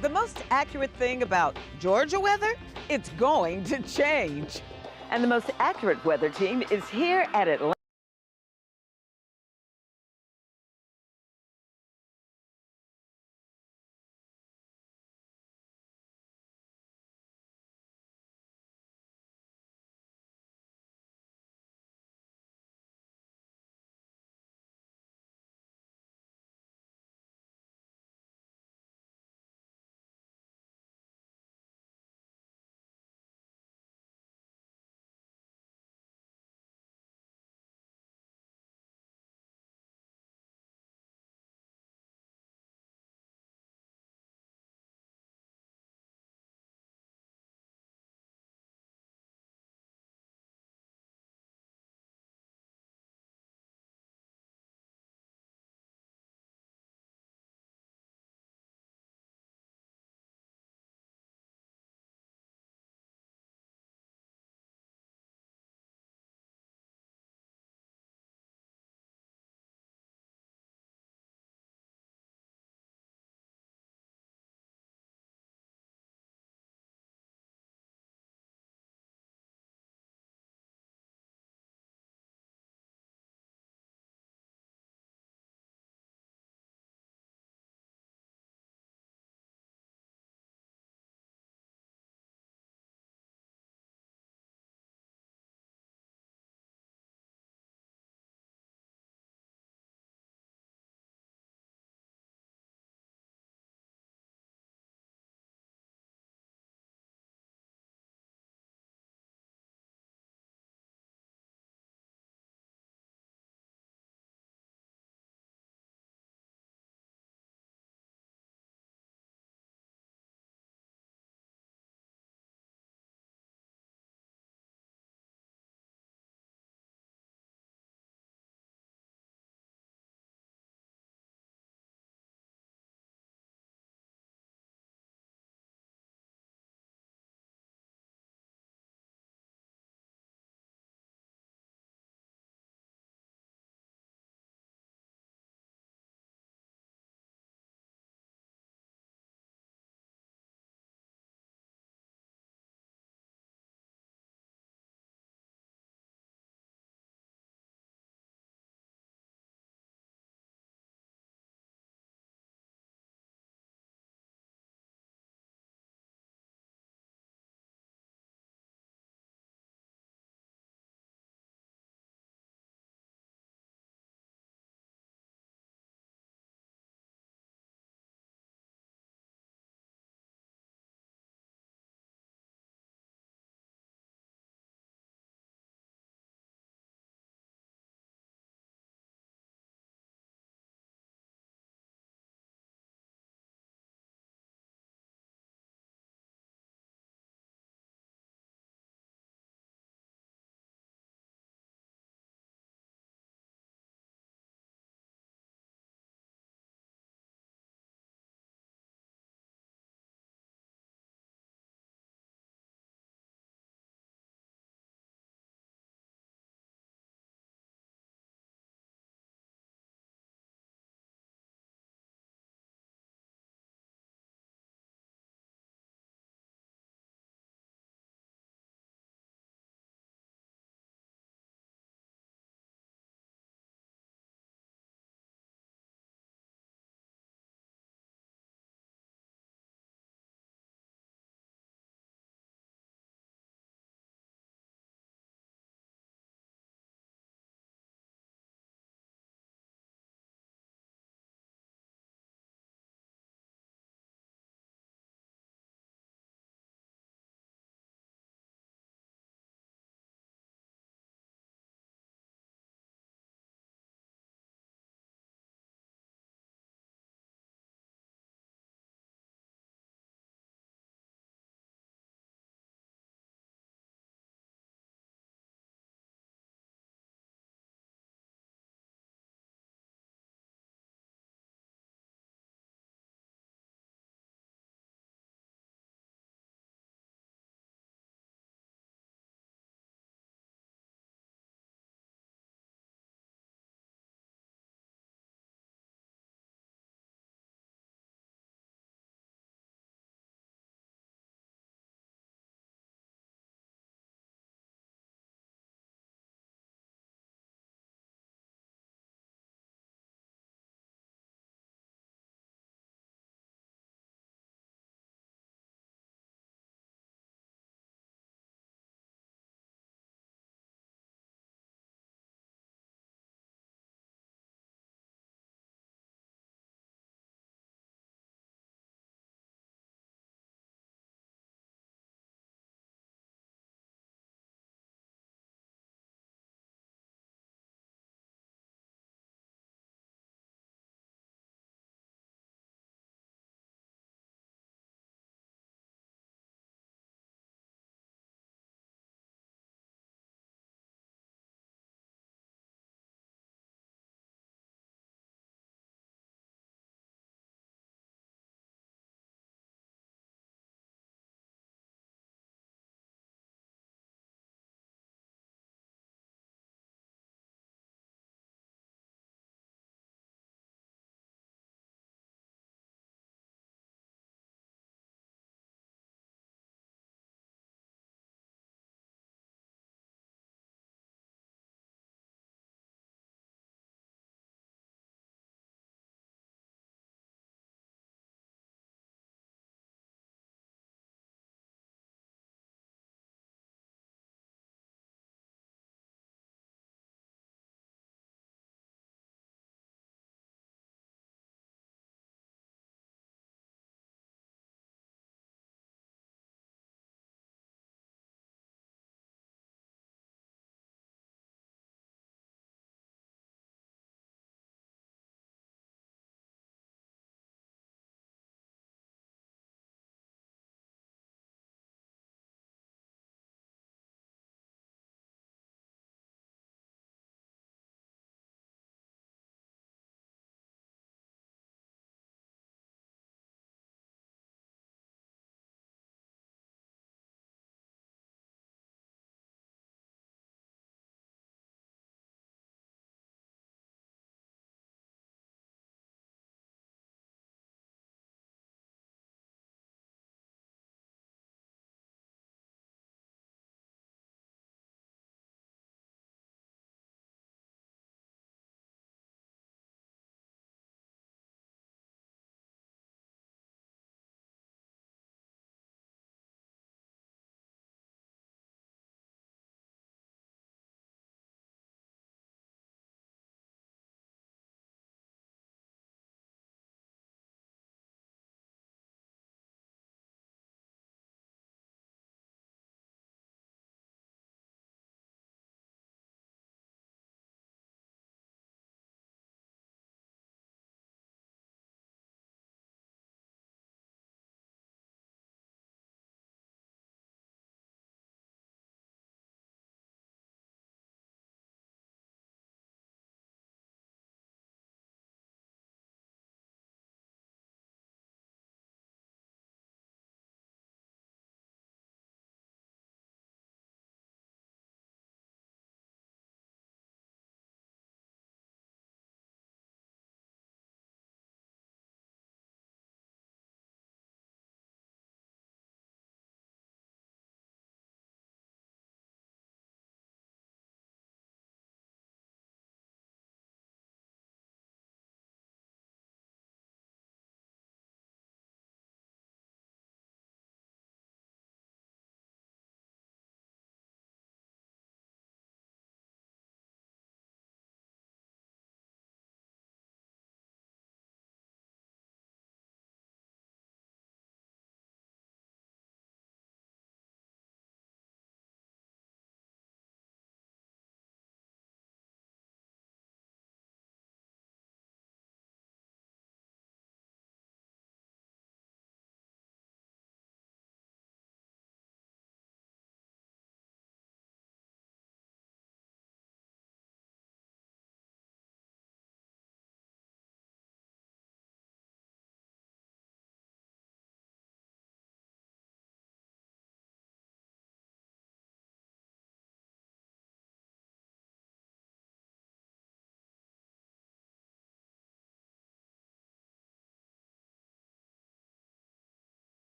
The most accurate thing about Georgia weather? It's going to change. And the most accurate weather team is here at Atlanta.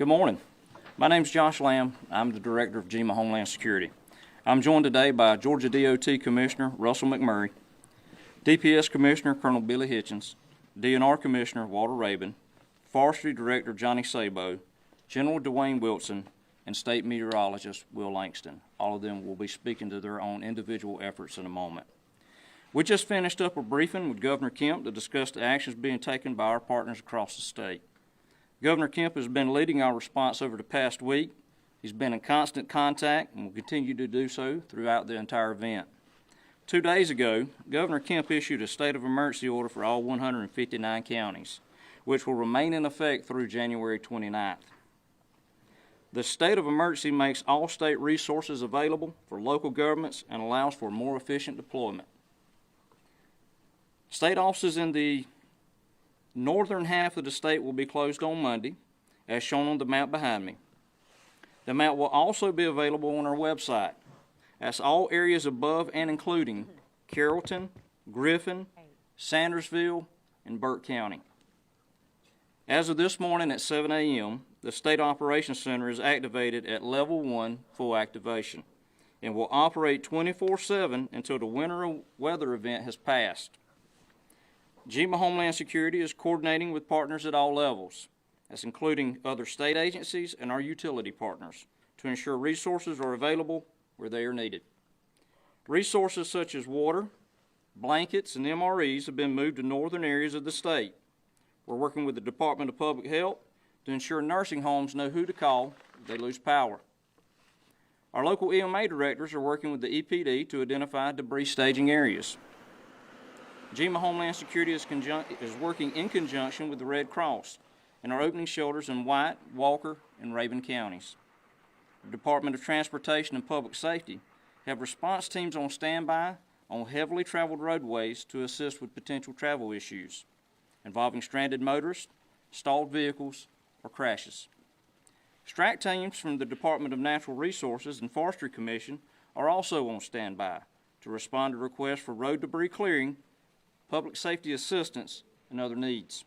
Good morning. My name is Josh Lamb. I'm the Director of GEMA Homeland Security. I'm joined today by Georgia DOT Commissioner Russell McMurray, DPS Commissioner Colonel Billy Hitchens, DNR Commissioner Walter Rabin, Forestry Director Johnny Sabo, General Dwayne Wilson, and State Meteorologist Will Langston. All of them will be speaking to their own individual efforts in a moment. We just finished up a briefing with Governor Kemp to discuss the actions being taken by our partners across the state. Governor Kemp has been leading our response over the past week. He's been in constant contact and will continue to do so throughout the entire event. 2 days ago, Governor Kemp issued a state of emergency order for all 159 counties, which will remain in effect through January 29th. The state of emergency makes all state resources available for local governments and allows for more efficient deployment. State offices in the northern half of the state will be closed on Monday, as shown on the map behind me. The map will also be available on our website. That's all areas above and including Carrollton, Griffin, Sandersville, and Burke County. As of this morning at 7 a.m., the State Operations Center is activated at Level 1 full activation and will operate 24/7 until the winter weather event has passed. GEMA Homeland Security is coordinating with partners at all levels. That's including other state agencies and our utility partners, to ensure resources are available where they are needed. Resources such as water, blankets, and MREs have been moved to northern areas of the state. We're working with the Department of Public Health to ensure nursing homes know who to call if they lose power. Our local EMA directors are working with the EPD to identify debris staging areas. GEMA Homeland Security is working in conjunction with the Red Cross and are opening shelters in White, Walker, and Rabin counties. The Department of Transportation and Public Safety have response teams on standby on heavily traveled roadways to assist with potential travel issues involving stranded motorists, stalled vehicles, or crashes. STRAC teams from the Department of Natural Resources and Forestry Commission are also on standby to respond to requests for road debris clearing, public safety assistance, and other needs.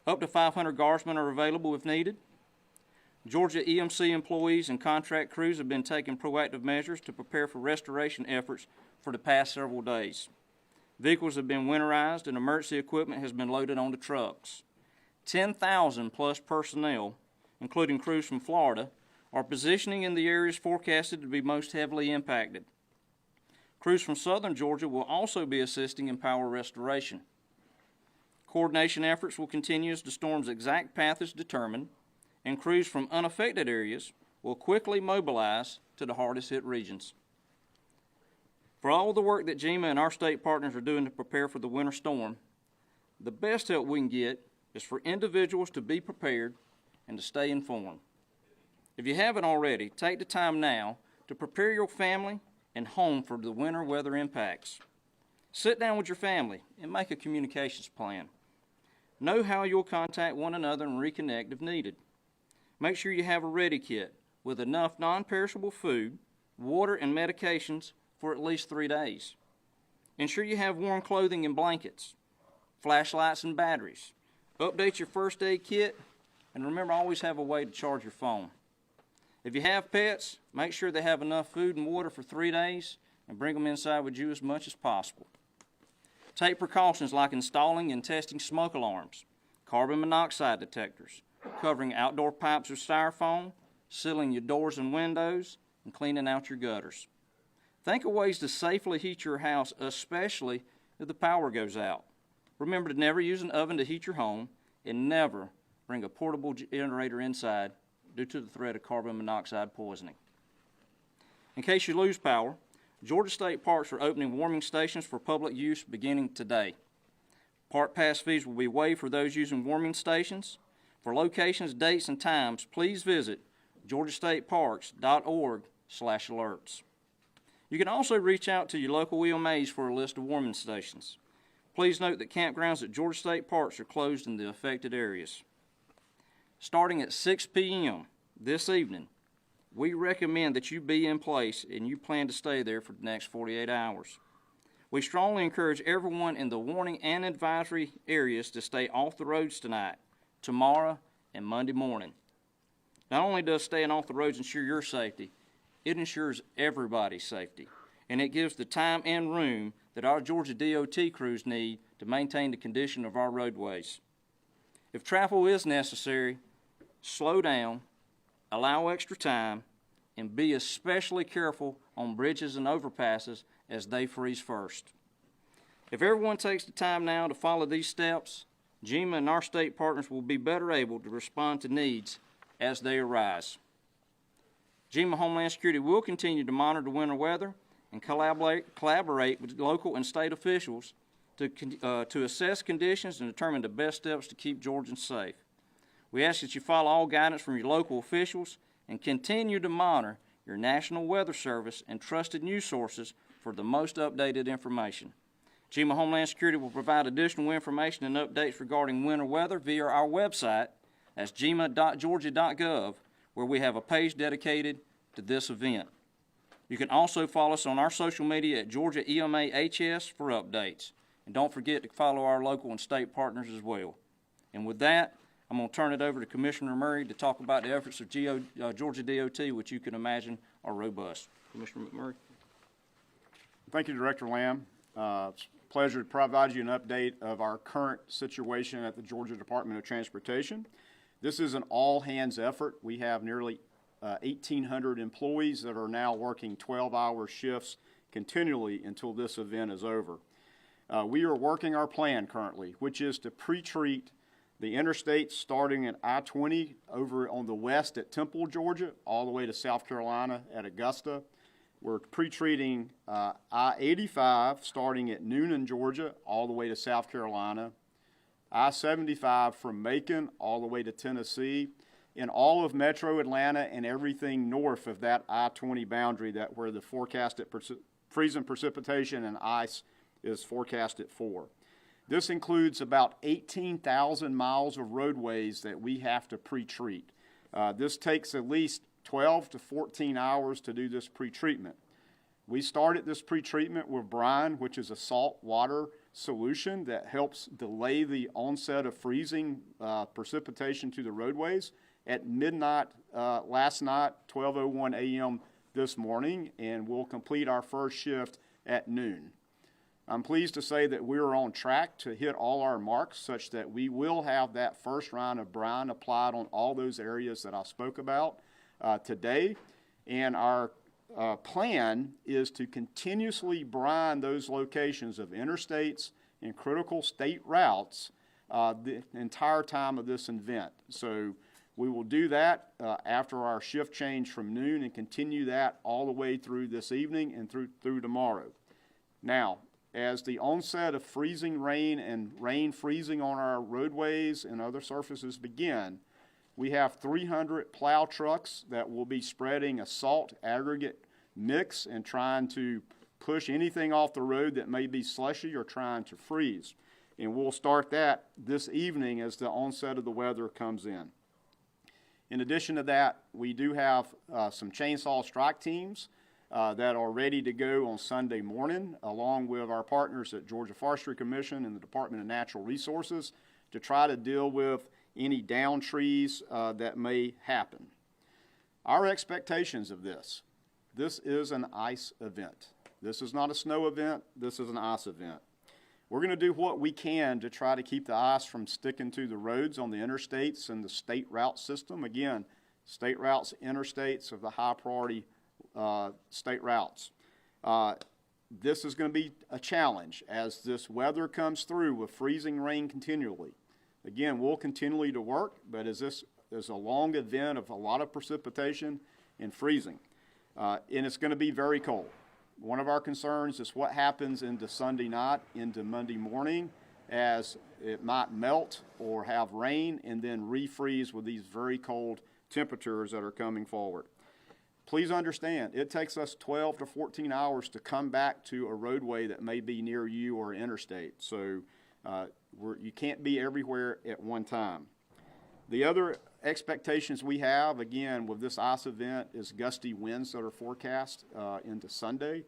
Up to 500 guardsmen are available if needed. Georgia EMC employees and contract crews have been taking proactive measures to prepare for restoration efforts for the past several days. Vehicles have been winterized and emergency equipment has been loaded onto trucks. 10,000 plus personnel, including crews from Florida, are positioning in the areas forecasted to be most heavily impacted. Crews from southern Georgia will also be assisting in power restoration. Coordination efforts will continue as the storm's exact path is determined, and crews from unaffected areas will quickly mobilize to the hardest hit regions. For all the work that GEMA and our state partners are doing to prepare for the winter storm, the best help we can get is for individuals to be prepared and to stay informed. If you haven't already, take the time now to prepare your family and home for the winter weather impacts. Sit down with your family and make a communications plan. Know how you'll contact one another and reconnect if needed. Make sure you have a ready kit with enough non-perishable food, water, and medications for at least 3 days. Ensure you have warm clothing and blankets, flashlights and batteries. Update your first aid kit, and remember, always have a way to charge your phone. If you have pets, make sure they have enough food and water for 3 days and bring them inside with you as much as possible. Take precautions like installing and testing smoke alarms, carbon monoxide detectors, covering outdoor pipes with styrofoam, sealing your doors and windows, and cleaning out your gutters. Think of ways to safely heat your house, especially if the power goes out. Remember to never use an oven to heat your home and never bring a portable generator inside due to the threat of carbon monoxide poisoning. In case you lose power, Georgia State Parks are opening warming stations for public use beginning today. Park pass fees will be waived for those using warming stations. For locations, dates, and times, please visit georgiastateparks.org/alerts. You can also reach out to your local EMAs for a list of warming stations. Please note that campgrounds at Georgia State Parks are closed in the affected areas. Starting at 6 p.m. this evening, we recommend that you be in place and you plan to stay there for the next 48 hours. We strongly encourage everyone in the warning and advisory areas to stay off the roads tonight, tomorrow, and Monday morning. Not only does staying off the roads ensure your safety, it ensures everybody's safety, and it gives the time and room that our Georgia DOT crews need to maintain the condition of our roadways. If travel is necessary, slow down, allow extra time, and be especially careful on bridges and overpasses as they freeze first. If everyone takes the time now to follow these steps, GEMA and our state partners will be better able to respond to needs as they arise. GEMA Homeland Security will continue to monitor winter weather and collaborate with local and state officials to assess conditions and determine the best steps to keep Georgians safe. We ask that you follow all guidance from your local officials and continue to monitor your National Weather Service and trusted news sources for the most updated information. GEMA Homeland Security will provide additional information and updates regarding winter weather via our website, that's gema.georgia.gov, where we have a page dedicated to this event. You can also follow us on our social media at Georgia EMA HS for updates. And don't forget to follow our local and state partners as well. And with that, I'm going to turn it over to Commissioner Murray to talk about the efforts of Georgia DOT, which you can imagine are robust. Commissioner McMurray. Thank you, Director Lamb. It's a pleasure to provide you an update of our current situation at the Georgia Department of Transportation. This is an all-hands effort. We have nearly 1,800 employees that are now working 12-hour shifts continually until this event is over. We are working our plan currently, which is to pre-treat the interstates starting at I-20 over on the west at Temple, Georgia, all the way to South Carolina at Augusta. We're pre-treating I-85 starting at Noonan, Georgia, all the way to South Carolina. I-75 from Macon all the way to Tennessee. In all of metro Atlanta and everything north of that I-20 boundary, that where the forecasted freezing precipitation and ice is forecasted for. This includes about 18,000 miles of roadways that we have to pre-treat. This takes at least 12 to 14 hours to do this pre-treatment. We started this pre-treatment with brine, which is a salt water solution that helps delay the onset of freezing precipitation to the roadways at midnight last night, 12:01 a.m. this morning, and we'll complete our first shift at noon. I'm pleased to say that we're on track to hit all our marks such that we will have that first round of brine applied on all those areas that I spoke about today. And our plan is to continuously brine those locations of interstates and critical state routes the entire time of this event. So we will do that after our shift change from noon and continue that all the way through this evening and through tomorrow. Now, as the onset of freezing rain and rain freezing on our roadways and other surfaces begin, we have 300 plow trucks that will be spreading a salt aggregate mix and trying to push anything off the road that may be slushy or trying to freeze. And we'll start that this evening as the onset of the weather comes in. In addition to that, we do have some chainsaw strike teams that are ready to go on Sunday morning, along with our partners at Georgia Forestry Commission and the Department of Natural Resources, to try to deal with any down trees that may happen. Our expectations of this is an ice event. This is not a snow event, this is an ice event. We're going to do what we can to try to keep the ice from sticking to the roads on the interstates and the state route system. Again, state routes, interstates are the high priority state routes. This is going to be a challenge as this weather comes through with freezing rain continually. Again, we'll continue to work, but as this is a long event of a lot of precipitation and freezing, and it's going to be very cold. One of our concerns is what happens into Sunday night, into Monday morning, as it might melt or have rain and then refreeze with these very cold temperatures that are coming forward. Please understand, it takes us 12 to 14 hours to come back to a roadway that may be near you or interstate. So you can't be everywhere at one time. The other expectations we have, again, with this ice event is gusty winds that are forecast into Sunday.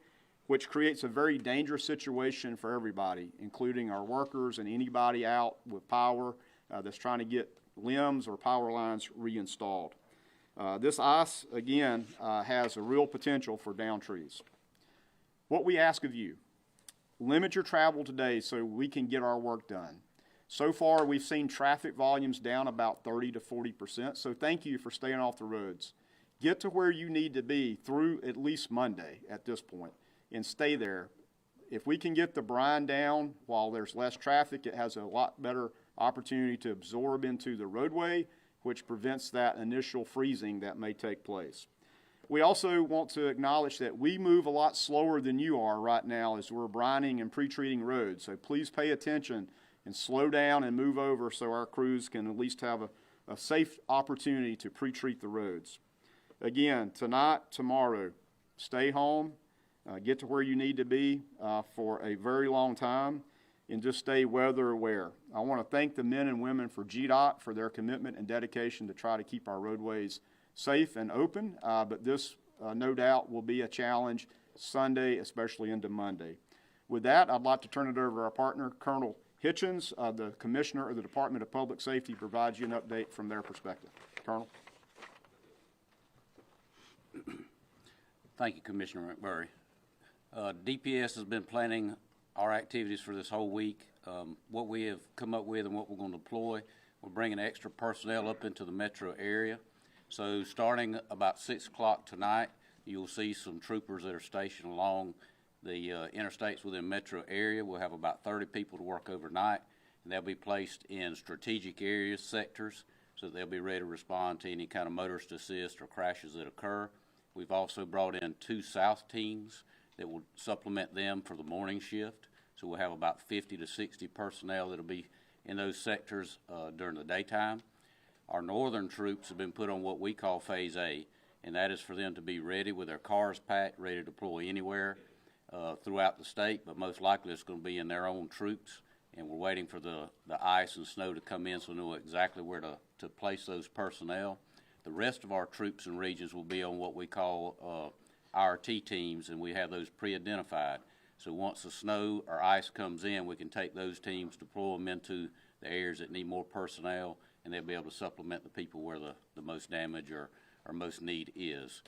which creates a very dangerous situation for everybody, including our workers and anybody out with power that's trying to get limbs or power lines reinstalled. This ice, again, has a real potential for down trees. What we ask of you, limit your travel today so we can get our work done. So far, we've seen traffic volumes down about 30 to 40%, so thank you for staying off the roads. Get to where you need to be through at least Monday at this point, and stay there. If we can get the brine down while there's less traffic, it has a lot better opportunity to absorb into the roadway, which prevents that initial freezing that may take place. We also want to acknowledge that we move a lot slower than you are right now as we're brining and pre-treating roads. So please pay attention and slow down and move over so our crews can at least have a safe opportunity to pre-treat the roads. Again, tonight, tomorrow, stay home, get to where you need to be for a very long time, and just stay weather aware. I want to thank the men and women for GDOT for their commitment and dedication to try to keep our roadways safe and open, but this no doubt will be a challenge Sunday, especially into Monday. With that, I'd like to turn it over to our partner, Colonel Hitchens, the Commissioner of the Department of Public Safety, provides you an update from their perspective. Colonel. Thank you, Commissioner McMurray. DPS has been planning our activities for this whole week. What we have come up with and what we're going to deploy, we're bringing extra personnel up into the metro area. So starting about 6 o'clock tonight, you'll see some troopers that are stationed along the interstates within metro area. We'll have about 30 people to work overnight, and they'll be placed in strategic areas, sectors, so that they'll be ready to respond to any kind of motorist assist or crashes that occur. We've also brought in 2 south teams that will supplement them for the morning shift. So we'll have about 50 to 60 personnel that will be in those sectors during the daytime. Our northern troops have been put on what we call Phase A, and that is for them to be ready with their cars packed, ready to deploy anywhere throughout the state, but most likely it's going to be in their own troops, and we're waiting for the ice and snow to come in so we know exactly where to place those personnel. The rest of our troops and regions will be on what we call IRT teams, and we have those pre-identified. So once the snow or ice comes in, we can take those teams, deploy them into the areas that need more personnel, and they'll be able to supplement the people where the most damage or most need is.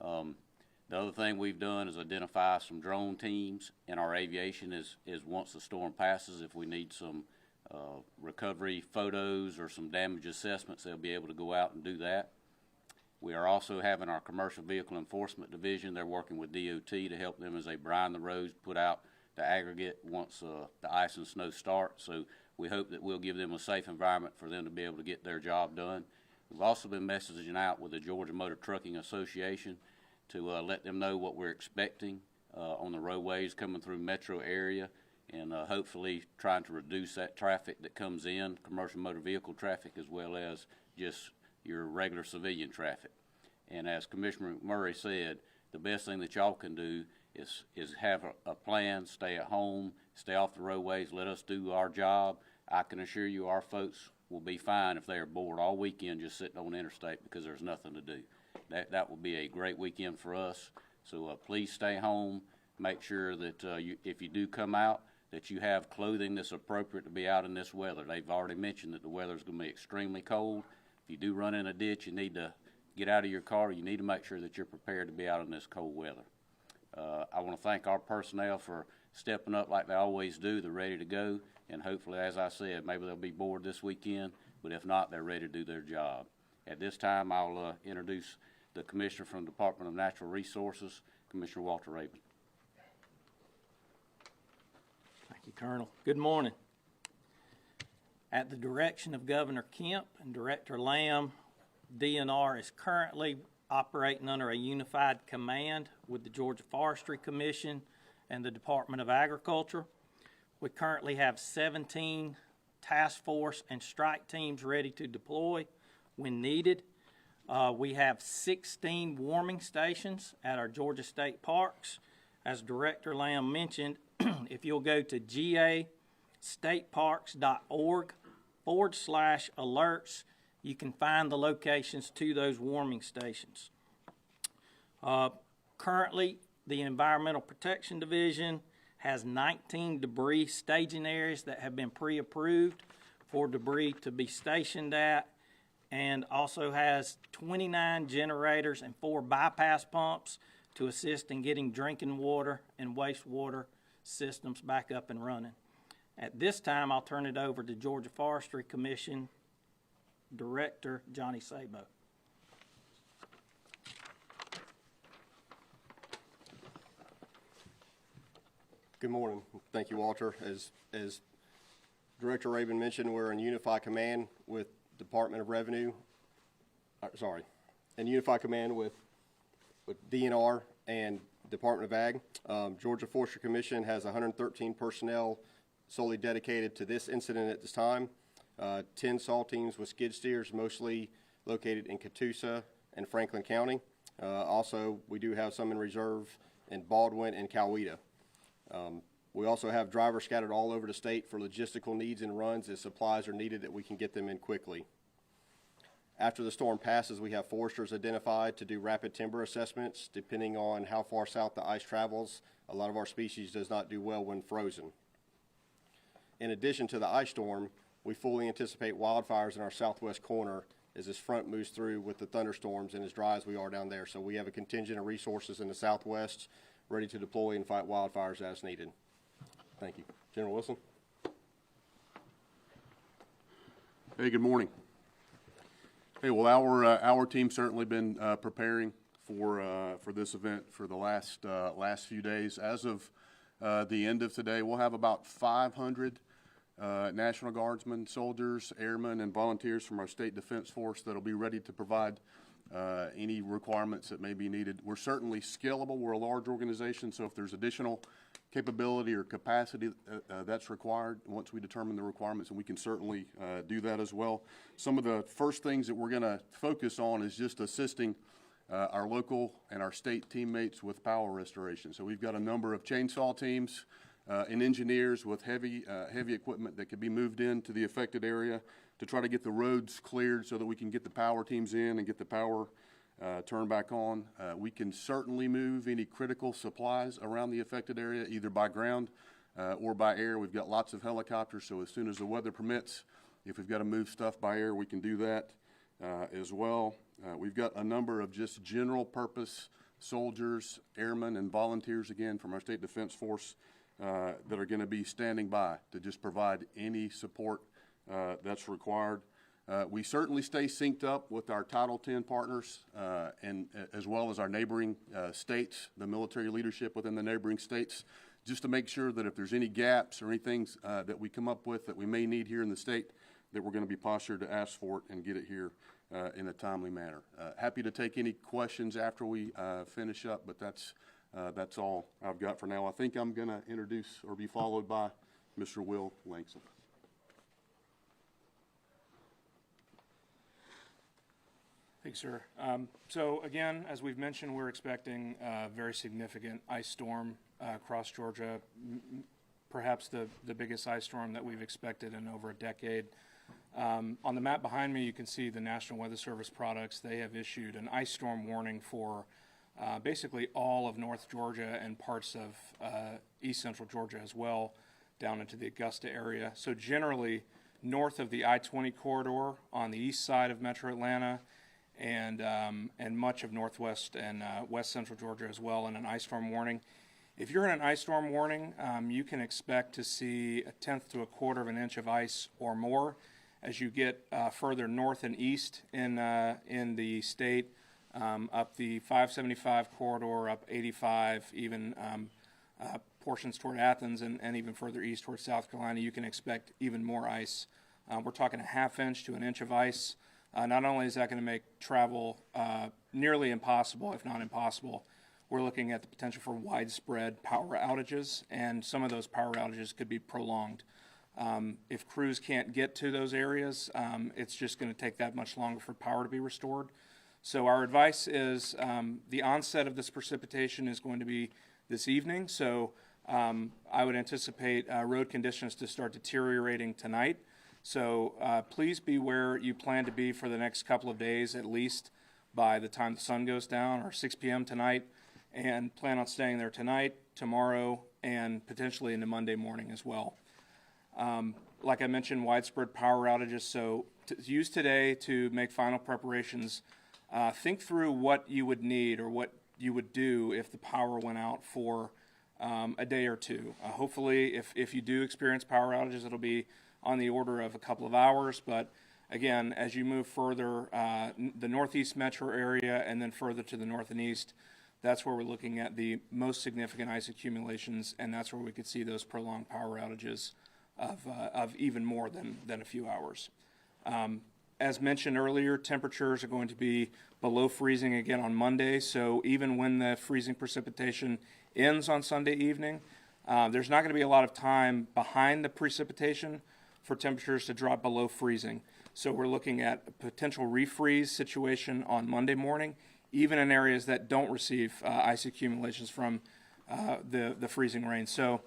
The other thing we've done is identify some drone teams in our aviation is once the storm passes, if we need some recovery photos or some damage assessments, they'll be able to go out and do that. We are also having our Commercial Vehicle Enforcement Division. They're working with DOT to help them as they brine the roads, put out the aggregate once the ice and snow start. So we hope that we'll give them a safe environment for them to be able to get their job done. We've also been messaging out with the Georgia Motor Trucking Association to let them know what we're expecting on the roadways coming through metro area, and hopefully trying to reduce that traffic that comes in, commercial motor vehicle traffic, as well as just your regular civilian traffic. And as Commissioner McMurray said, the best thing that y'all can do is have a plan, stay at home, stay off the roadways, let us do our job. I can assure you our folks will be fine if they are bored all weekend just sitting on the interstate because there's nothing to do. That will be a great weekend for us. So please stay home. Make sure that if you do come out, that you have clothing that's appropriate to be out in this weather. They've already mentioned that the weather is going to be extremely cold. If you do run in a ditch, you need to get out of your car. You need to make sure that you're prepared to be out in this cold weather. I want to thank our personnel for stepping up like they always do. They're ready to go, and hopefully, as I said, maybe they'll be bored this weekend, but if not, they're ready to do their job. At this time, I'll introduce the Commissioner from the Department of Natural Resources, Commissioner Walter Rabin. Thank you, Colonel. Good morning. At the direction of Governor Kemp and Director Lamb, DNR is currently operating under a unified command with the Georgia Forestry Commission and the Department of Agriculture. We currently have 17 task force and strike teams ready to deploy when needed. We have 16 warming stations at our Georgia state parks. As Director Lamb mentioned, if you'll go to gastateparks.org/alerts, you can find the locations to those warming stations. Currently, The Environmental Protection Division has 19 debris staging areas that have been pre-approved for debris to be stationed at, and also has 29 generators and 4 bypass pumps to assist in getting drinking water and wastewater systems back up and running. At this time, I'll turn it over to Georgia Forestry Commission Director Johnny Sabo. Good morning. Thank you, Walter. As Director Raven mentioned, we're in unified command with Department of Revenue, in unified command with DNR and Department of Ag. Georgia Forestry Commission has 113 personnel solely dedicated to this incident at this time. 10 saw teams with skid steers, mostly located in Catoosa and Franklin County. Also, we do have some in reserve in Baldwin and Coweta. We also have drivers scattered all over the state for logistical needs and runs as supplies are needed that we can get them in quickly. After the storm passes, we have foresters identified to do rapid timber assessments. Depending on how far south the ice travels, a lot of our species does not do well when frozen. In addition to the ice storm, we fully anticipate wildfires in our southwest corner as this front moves through with the thunderstorms and as dry as we are down there. So we have a contingent of resources in the southwest ready to deploy and fight wildfires as needed. Thank you. General Wilson. Hey, good morning. Hey, well, our team's certainly been preparing for this event for the last few days. As of the end of today, we'll have about 500 National Guardsmen, soldiers, airmen, and volunteers from our State Defense Force that'll be ready to provide any requirements that may be needed. We're certainly scalable. We're a large organization, so if there's additional capability or capacity that's required, once we determine the requirements, and we can certainly do that as well. Some of the first things that we're going to focus on is just assisting our local and our state teammates with power restoration. So we've got a number of chainsaw teams and engineers with heavy equipment that could be moved into the affected area to try to get the roads cleared so that we can get the power teams in and get the power turned back on. We can certainly move any critical supplies around the affected area, either by ground or by air. We've got lots of helicopters, so as soon as the weather permits, if we've got to move stuff by air, we can do that as well. We've got a number of just general purpose soldiers, airmen, and volunteers, again, from our State Defense Force that are going to be standing by to just provide any support that's required. We certainly stay synced up with our Title X partners and as well as our neighboring states, the military leadership within the neighboring states, just to make sure that if there's any gaps or anything that we come up with that we may need here in the state, that we're going to be postured to ask for it and get it here in a timely manner. Happy to take any questions after we finish up, but that's all I've got for now. I think I'm going to introduce or be followed by Mr. Will Langston. Thanks, sir. So again, as we've mentioned, we're expecting a very significant ice storm across Georgia, perhaps the biggest ice storm that we've expected in over a decade. On the map behind me, you can see the National Weather Service products. They have issued an ice storm warning for basically all of North Georgia and parts of East Central Georgia as well, down into the Augusta area. So generally, north of the I-20 corridor on the east side of Metro Atlanta, and much of northwest and west central Georgia as well in an ice storm warning. If you're in an ice storm warning, you can expect to see 1/10 to 1/4 of an inch of ice or more as you get further north and east in the state, up the 575 corridor, up 85, even portions toward Athens, and even further east toward South Carolina. You can expect even more ice. We're talking a 1/2 inch to 1 inch of ice. Not only is that going to make travel nearly impossible, if not impossible, we're looking at the potential for widespread power outages, and some of those power outages could be prolonged. If crews can't get to those areas, it's just going to take that much longer for power to be restored. So our advice is the onset of this precipitation is going to be this evening, so I would anticipate road conditions to start deteriorating tonight. So please be where you plan to be for the next couple of days, at least by the time the sun goes down, or 6 p.m. tonight. and plan on staying there tonight, tomorrow, and potentially into Monday morning as well. Like I mentioned, widespread power outages, so use today to make final preparations. Think through what you would need or what you would do if the power went out for a day or two. Hopefully, if you do experience power outages, it'll be on the order of a couple of hours, but again, as you move further, the northeast metro area and then further to the north and east, that's where we're looking at the most significant ice accumulations, and that's where we could see those prolonged power outages of even more than a few hours. As mentioned earlier, temperatures are going to be below freezing again on Monday, so even when the freezing precipitation ends on Sunday evening, there's not going to be a lot of time behind the precipitation for temperatures to drop below freezing. So we're looking at a potential refreeze situation on Monday morning, even in areas that don't receive ice accumulations from the freezing rain. So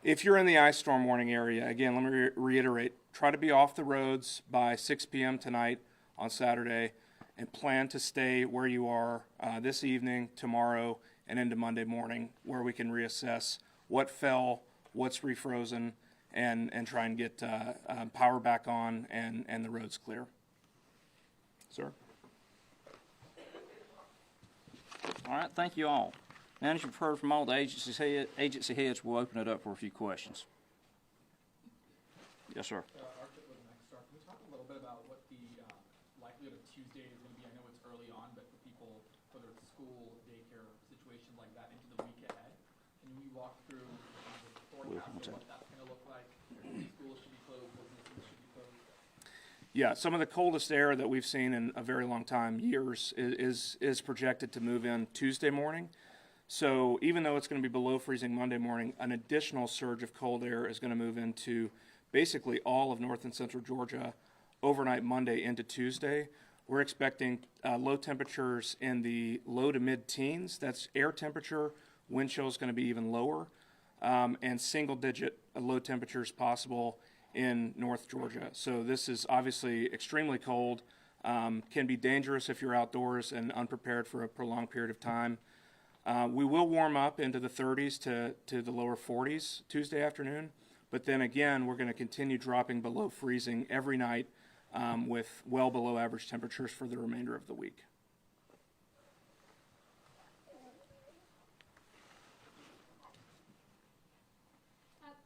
if you're in the ice storm warning area, again, let me reiterate, try to be off the roads by 6 p.m. tonight on Saturday and plan to stay where you are this evening, tomorrow, and into Monday morning, where we can reassess what fell, what's refrozen, and try and get power back on and the roads clear. Sir? All right, thank you all. Now, as you've heard from all the agency heads, we'll open it up for a few questions. Yes, sir. Archit with Nexstar. Can we talk a little bit about what the likelihood of Tuesday is going to be? I know it's early on, but for people, whether it's school, daycare, situation like that, into the week ahead, can we walk through the forecast of what that's going to look like? Schools should be closed, businesses should be closed. Yeah, some of the coldest air that we've seen in a very long time, years, is projected to move in Tuesday morning. So even though it's going to be below freezing Monday morning, an additional surge of cold air is going to move into basically all of north and central Georgia overnight Monday into Tuesday. We're expecting low temperatures in the low to mid-teens. That's air temperature. Wind chill is going to be even lower, and single-digit low temperatures possible in North Georgia. So this is obviously extremely cold, can be dangerous if you're outdoors and unprepared for a prolonged period of time. We will warm up into the 30s to the lower 40s Tuesday afternoon, but then again, we're going to continue dropping below freezing every night with well below average temperatures for the remainder of the week.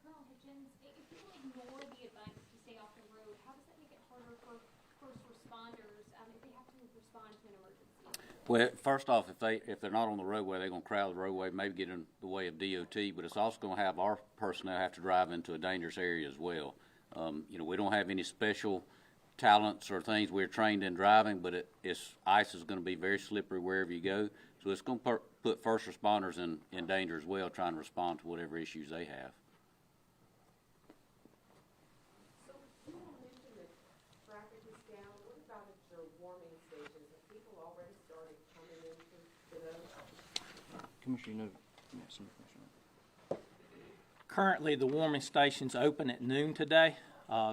Colonel Hitchens, if people ignore the advice to stay off the road, how does that make it harder for first responders if they have to respond to an emergency? Well, first off, if they're not on the roadway, they're going to crowd the roadway, maybe get in the way of DOT. But it's also going to have our personnel have to drive into a dangerous area as well. We don't have any special talents or things we're trained in driving, but ice is going to be very slippery wherever you go. So it's going to put first responders in danger as well, trying to respond to whatever issues they have. So you mentioned that traffic is down. What about at your warming stations? Have people already started coming into those? Commissioner, Currently, the warming stations open at noon today,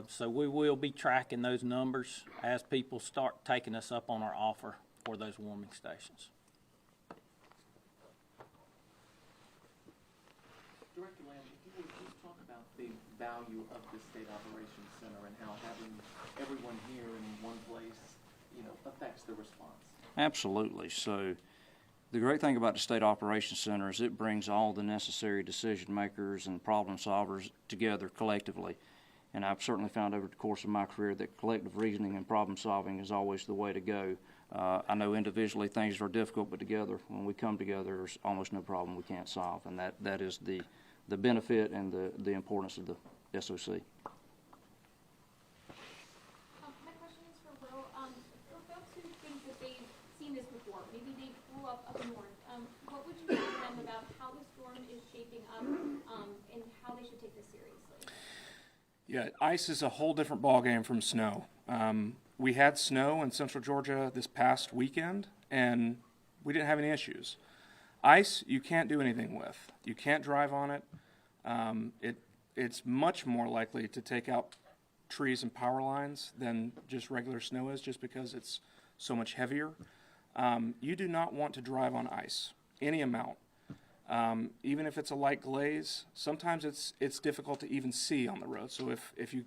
so we will be tracking those numbers as people start taking us up on our offer for those warming stations. Director Lamb, if you would please talk about the value of the State Operations Center and how having everyone here in one place, affects the response. Absolutely. So the great thing about the State Operations Center is it brings all the necessary decision makers and problem solvers together collectively. And I've certainly found over the course of my career that collective reasoning and problem solving is always the way to go. I know individually things are difficult, but together, when we come together, there's almost no problem we can't solve. And that is the benefit and the importance of the SOC. My question is for Will. For folks who think that they've seen this before, maybe they grew up north, what would you tell them about how the storm is shaping up and how they should take this seriously? Yeah, ice is a whole different ballgame from snow. We had snow in central Georgia this past weekend, and we didn't have any issues. Ice, you can't do anything with. You can't drive on it. It's much more likely to take out trees and power lines than just regular snow is, just because it's so much heavier. You do not want to drive on ice, any amount. Even if it's a light glaze, sometimes it's difficult to even see on the road. So if you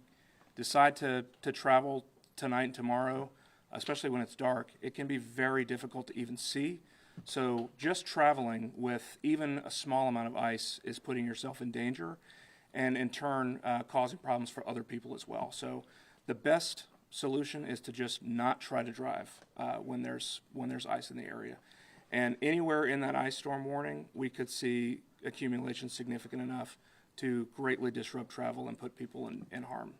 decide to travel tonight and tomorrow, especially when it's dark, it can be very difficult to even see. So just traveling with even a small amount of ice is putting yourself in danger, and in turn causing problems for other people as well. So the best solution is to just not try to drive when there's ice in the area. And anywhere in that ice storm warning, we could see accumulation significant enough to greatly disrupt travel and put people in harm.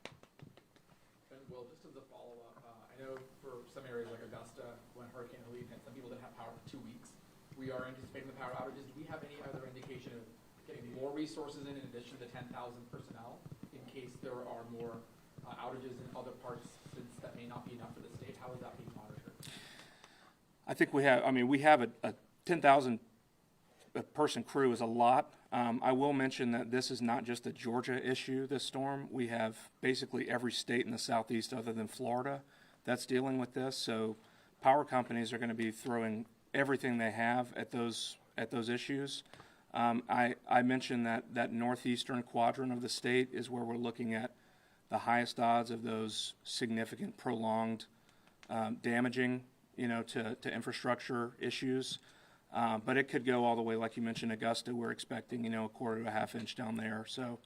And Will, just as a follow-up, I know for some areas like Augusta, when Hurricane Helene hit, some people didn't have power for 2 weeks. We are anticipating the power outages. Do we have any other indication of getting more resources in addition to 10,000 personnel in case there are more outages in other parts, since that may not be enough for the state? How is that being monitored? I think we have a 10,000 person crew is a lot. I will mention that this is not just a Georgia issue, this storm. We have basically every state in the southeast other than Florida that's dealing with this. So power companies are going to be throwing everything they have at those issues. I mentioned that northeastern quadrant of the state is where we're looking at the highest odds of those significant, prolonged, damaging, to infrastructure issues. But it could go all the way, like you mentioned, Augusta. We're expecting, a quarter to a half inch down there. So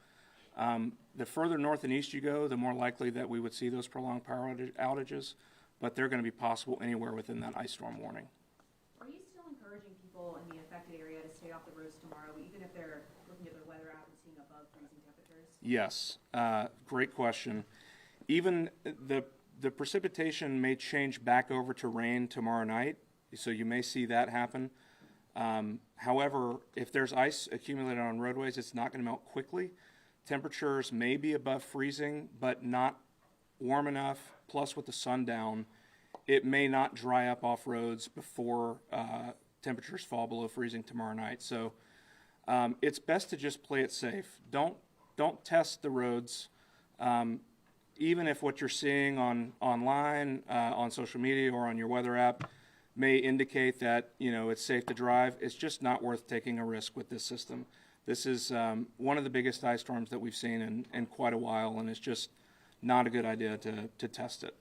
the further north and east you go, the more likely that we would see those prolonged power outages. But they're going to be possible anywhere within that ice storm warning. Are you still encouraging people in the affected area to stay off the roads tomorrow, even if they're looking at their weather app and seeing above freezing temperatures? Yes, great question. Even the precipitation may change back over to rain tomorrow night, so you may see that happen. However, if there's ice accumulated on roadways, it's not going to melt quickly. Temperatures may be above freezing, but not warm enough, plus with the sun down, it may not dry up off roads before temperatures fall below freezing tomorrow night. So it's best to just play it safe. Don't test the roads. Even if what you're seeing online, on social media, or on your weather app may indicate that it's safe to drive, it's just not worth taking a risk with this system. This is one of the biggest ice storms that we've seen in quite a while, and it's just not a good idea to test it.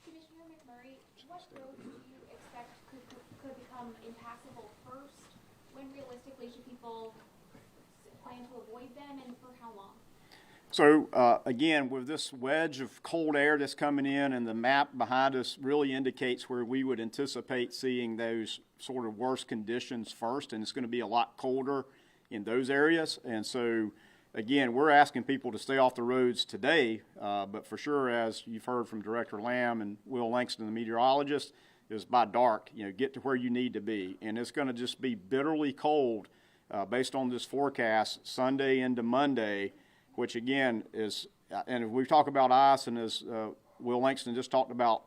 Commissioner McMurray, what roads do you expect could become impassable first? When realistically should people plan to avoid them, and for how long? So again, with this wedge of cold air that's coming in, and the map behind us really indicates where we would anticipate seeing those sort of worst conditions first, and it's going to be a lot colder in those areas. And so again, we're asking people to stay off the roads today, but for sure, as you've heard from Director Lamb and Will Langston, the meteorologist, is by dark, get to where you need to be. And it's going to just be bitterly cold based on this forecast Sunday into Monday, which again is, and if we talk about ice, and as Will Langston just talked about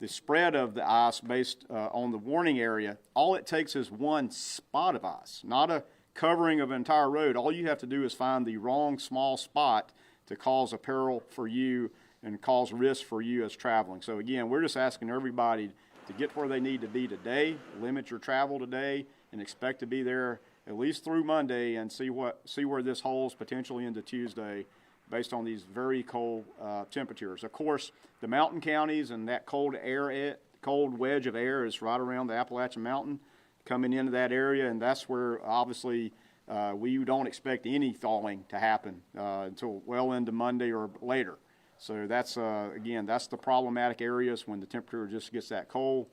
the spread of the ice based on the warning area, all it takes is one spot of ice, not a covering of an entire road. All you have to do is find the wrong small spot to cause a peril for you and cause risk for you as traveling. So again, we're just asking everybody to get where they need to be today, limit your travel today, and expect to be there at least through Monday, and see where this holds potentially into Tuesday based on these very cold temperatures. Of course, the mountain counties and that cold wedge of air is right around the Appalachian Mountain coming into that area, and that's where obviously we don't expect any thawing to happen until well into Monday or later. So that's, again, that's the problematic areas when the temperature just gets that cold.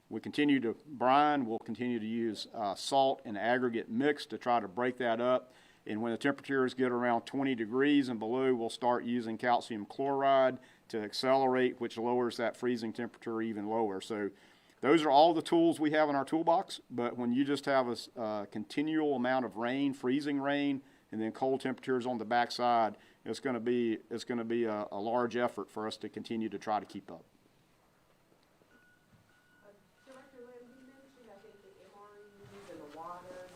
We continue to brine. We'll continue to use salt and aggregate mix to try to break that up. And when the temperatures get around 20 degrees and below, we'll start using calcium chloride to accelerate, which lowers that freezing temperature even lower. So those are all the tools we have in our toolbox. But when you just have a continual amount of rain, freezing rain, and then cold temperatures on the backside, it's going to be a large effort for us to continue to try to keep up. Director Lim, you mentioned, I think, the MREs and the water.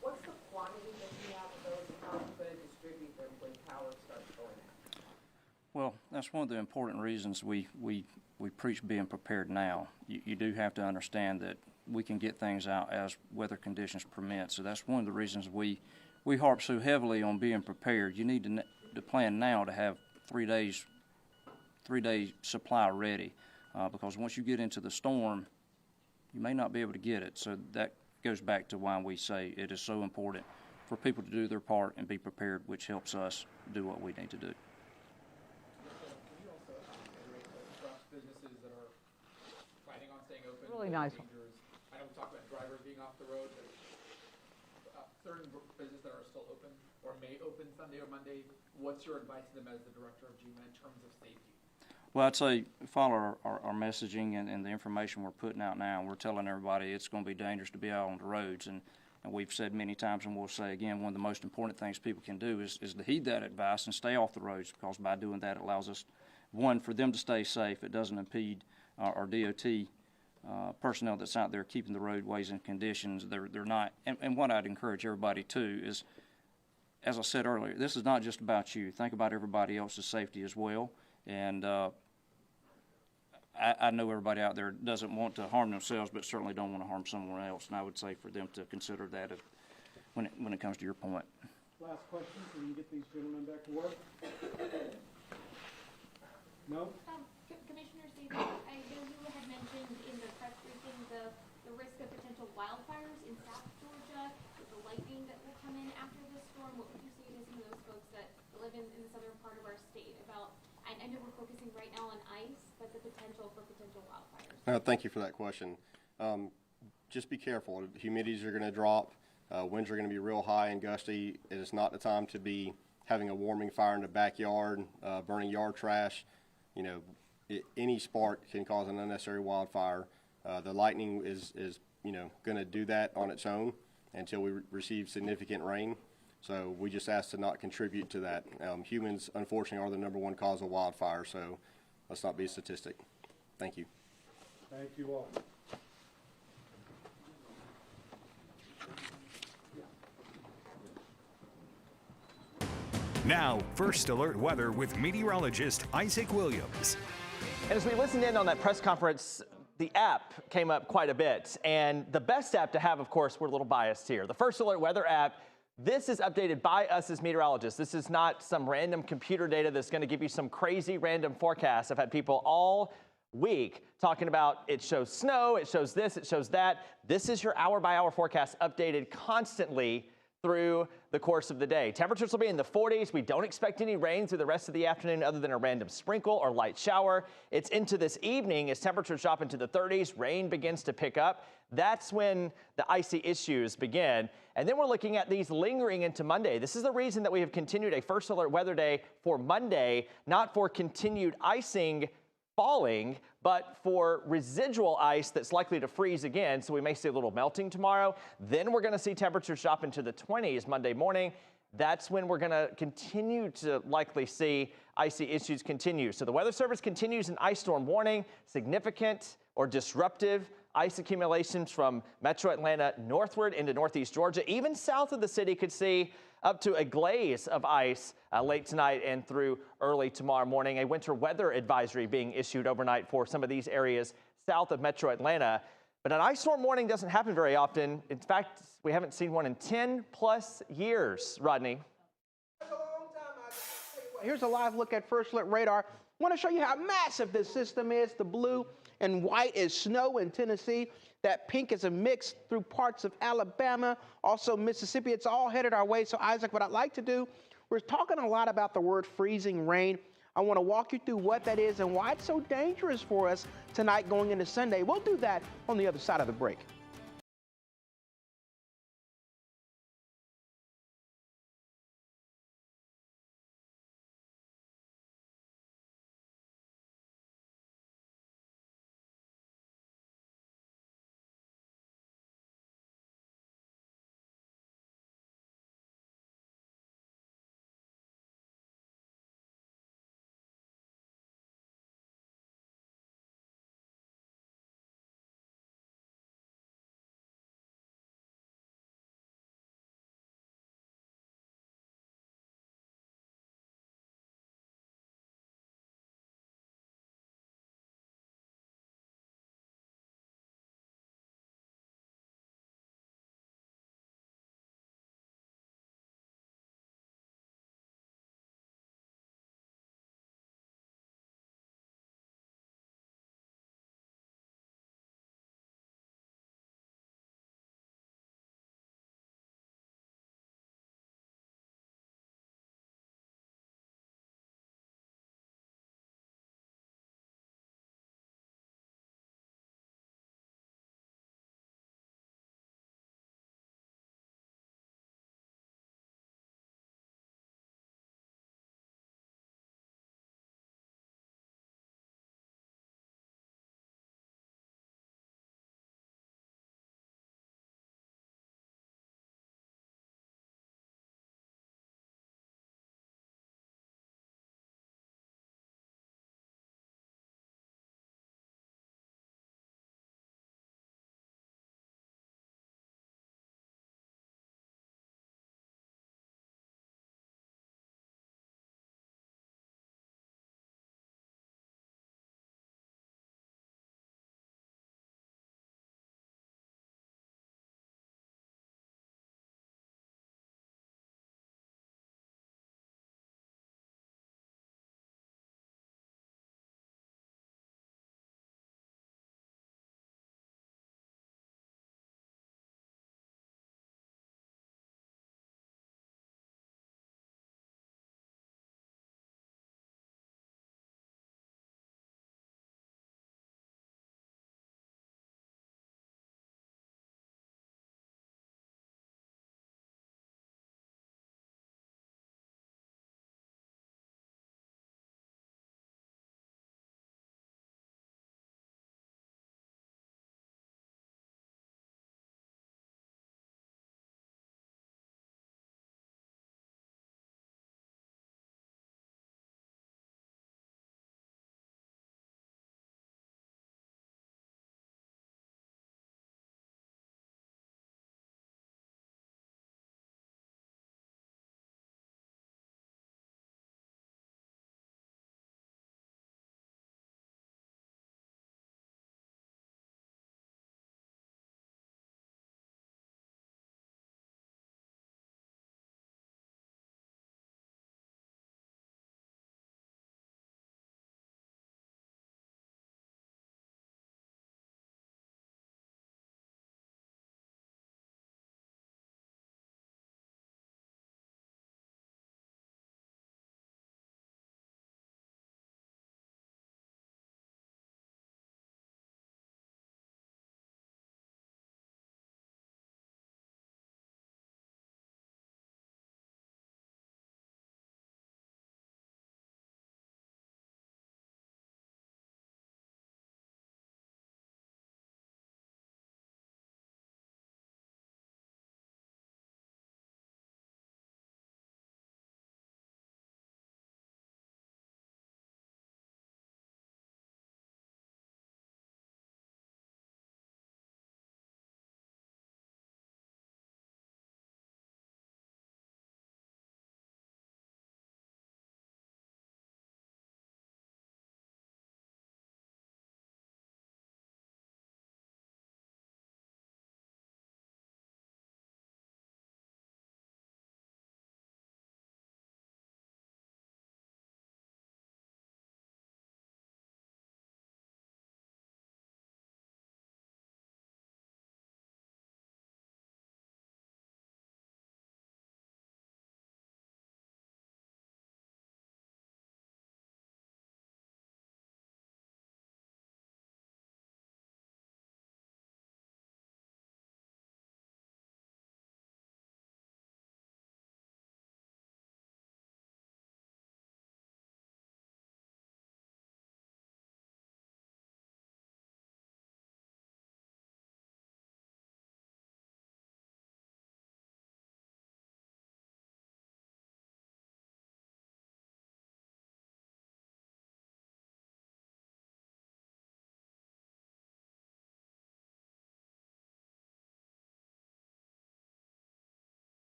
What's the quantity that you have of those, and how are you going to distribute them when power starts going out? Well, that's one of the important reasons we we preach being prepared now. You do have to understand that we can get things out as weather conditions permit. So that's one of the reasons we harp so heavily on being prepared. You need to plan now to have 3 day supply ready, because once you get into the storm, you may not be able to get it. So that goes back to why we say it is so important for people to do their part and be prepared, which helps us do what we need to do. Can you also reiterate across businesses that are planning on staying open? Really nice one. procedures? I know we talked about drivers being off the road, but certain businesses that are still open or may open Sunday or Monday, what's your advice to them as the director of GMA in terms of safety? Well, I'd say follow our messaging and the information we're putting out now. We're telling everybody it's going to be dangerous to be out on the roads. And we've said many times, and we'll say again, one of the most important things people can do is to heed that advice and stay off the roads, because by doing that, it allows us, one, for them to stay safe. It doesn't impede our DOT personnel that's out there keeping the roadways in conditions. They're not. And what I'd encourage everybody to is, as I said earlier, this is not just about you. Think about everybody else's safety as well. And I know everybody out there doesn't want to harm themselves, but certainly don't want to harm someone else. And I would say for them to consider that when it comes to your point. Last question, so we can get these gentlemen back to work. No? Commissioner Stevens, I know you had mentioned in the press briefing the risk of potential wildfires in South Georgia with the lightning that will come in after this storm. What would you say to some of those folks that live in the southern part of our state about, I know we're focusing right now on ice, but the potential for potential wildfires? Thank you for that question. Just be careful. Humidities are going to drop. Winds are going to be real high and gusty. It is not the time to be having a warming fire in the backyard, burning yard trash. You know, any spark can cause an unnecessary wildfire. The lightning is going to do that on its own until we receive significant rain. So we just ask to not contribute to that. Humans, unfortunately, are the #1 cause of wildfire, so let's not be a statistic. Thank you. Thank you all. Now, First Alert Weather with meteorologist Isaac Williams. And as we listened in on that press conference, the app came up quite a bit. And the best app to have, of course, we're a little biased here. The First Alert Weather app, this is updated by us as meteorologists. This is not some random computer data that's going to give you some crazy random forecast. I've had people all week talking about it shows snow, it shows this, it shows that. This is your hour-by-hour forecast updated constantly through the course of the day. Temperatures will be in the 40s. We don't expect any rain through the rest of the afternoon other than a random sprinkle or light shower. It's into this evening as temperatures drop into the 30s, rain begins to pick up. That's when the icy issues begin. And then we're looking at these lingering into Monday. This is the reason that we have continued a First Alert Weather Day for Monday, not for continued icing falling, but for residual ice that's likely to freeze again. So we may see a little melting tomorrow. Then we're going to see temperatures drop into the 20s Monday morning. That's when we're going to continue to likely see icy issues continue. So the Weather Service continues an ice storm warning, significant or disruptive ice accumulations from metro Atlanta northward into northeast Georgia. Even south of the city could see up to a glaze of ice late tonight and through early tomorrow morning. A winter weather advisory being issued overnight for some of these areas south of metro Atlanta. But an ice storm warning doesn't happen very often. In fact, we haven't seen one in 10 plus years, Rodney. Here's a live look at First Alert Radar. I want to show you how massive this system is. The blue and white is snow in Tennessee. That pink is a mix through parts of Alabama, also Mississippi. It's all headed our way. So, Isaac, what I'd like to do, we're talking a lot about the word freezing rain. I want to walk you through what that is and why it's so dangerous for us tonight going into Sunday. We'll do that on the other side of the break.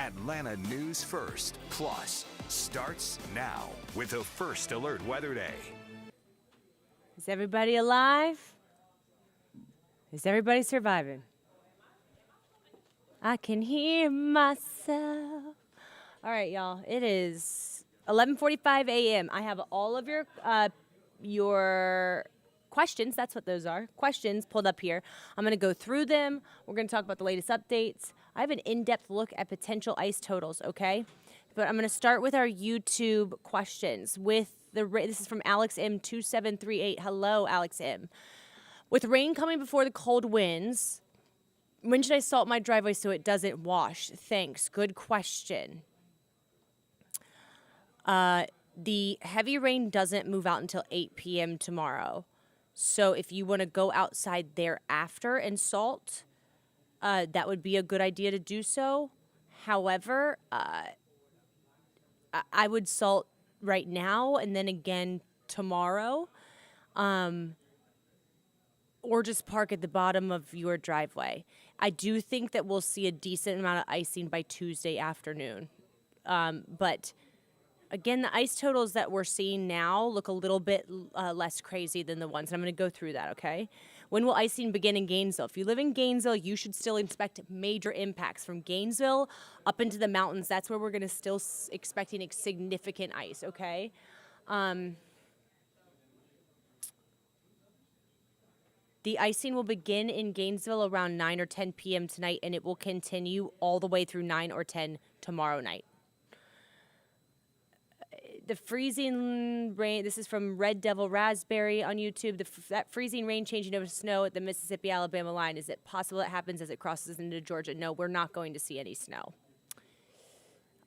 Atlanta News First Plus starts now with the First Alert Weather Day. Is everybody alive? Is everybody surviving? I can hear myself. All right, y'all. It is 11:45 a.m. I have all of your questions. That's what those are. Questions pulled up here. I'm going to go through them. We're going to talk about the latest updates. I have an in-depth look at potential ice totals, okay? But I'm going to start with our YouTube questions. This is from Alex M 2738. Hello, Alex M. With rain coming before the cold winds, when should I salt my driveway so it doesn't wash? Thanks. Good question. The heavy rain doesn't move out until 8 p.m. tomorrow. So if you want to go outside thereafter and salt, that would be a good idea to do so. However, I would salt right now and then again tomorrow, or just park at the bottom of your driveway. I do think that we'll see a decent amount of icing by Tuesday afternoon. But again, the ice totals that we're seeing now look a little bit less crazy than the ones. And I'm going to go through that, okay? When will icing begin in Gainesville? If you live in Gainesville, you should still expect major impacts from Gainesville up into the mountains. That's where we're going to still expecting significant ice, okay? The icing will begin in Gainesville around 9 or 10 p.m. tonight, and it will continue all the way through 9 or 10 tomorrow night. The freezing rain, this is from Red Devil Raspberry on YouTube. That freezing rain changing over to snow at the Mississippi-Alabama line, is it possible it happens as it crosses into Georgia? No, we're not going to see any snow.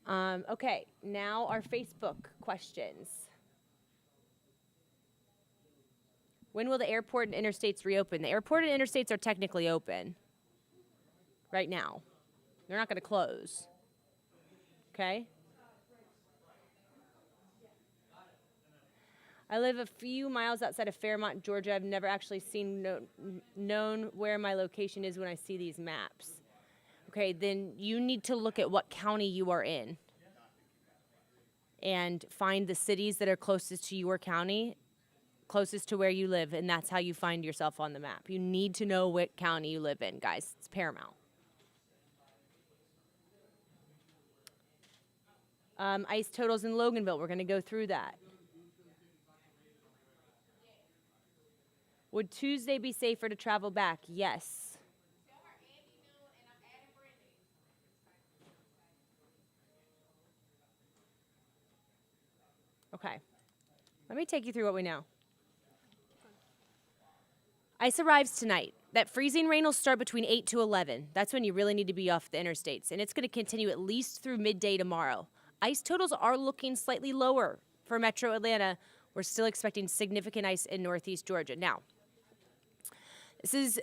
Okay, now our Facebook questions. When will the airport and interstates reopen? The airport and interstates are technically open right now. They're not going to close. Okay? I live a few miles outside of Fairmont, Georgia. I've never actually known where my location is when I see these maps. Okay, then you need to look at what county you are in and find the cities that are closest to your county, closest to where you live, and that's how you find yourself on the map. You need to know what county you live in, guys. It's paramount. Ice totals in Loganville. We're going to go through that. Would Tuesday be safer to travel back? Yes. Okay. Let me take you through what we know. Ice arrives tonight. That freezing rain will start between 8 to 11. That's when you really need to be off the interstates. And it's going to continue at least through midday tomorrow. Ice totals are looking slightly lower for Metro Atlanta. We're still expecting significant ice in Northeast Georgia. Now, this is,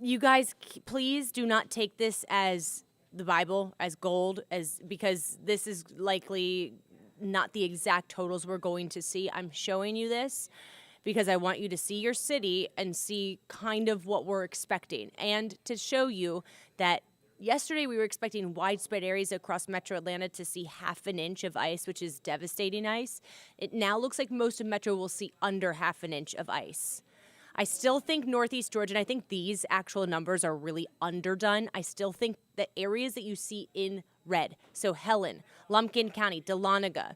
you guys, please do not take this as the Bible, as gold, because this is likely not the exact totals we're going to see. I'm showing you this because I want you to see your city and see kind of what we're expecting, and to show you that yesterday we were expecting widespread areas across Metro Atlanta to see ½ an inch of ice, which is devastating ice. It now looks like most of Metro will see under ½ an inch of ice. I still think Northeast Georgia, and I think these actual numbers are really underdone. I still think the areas that you see in red, so Helen, Lumpkin County, Dahlonega,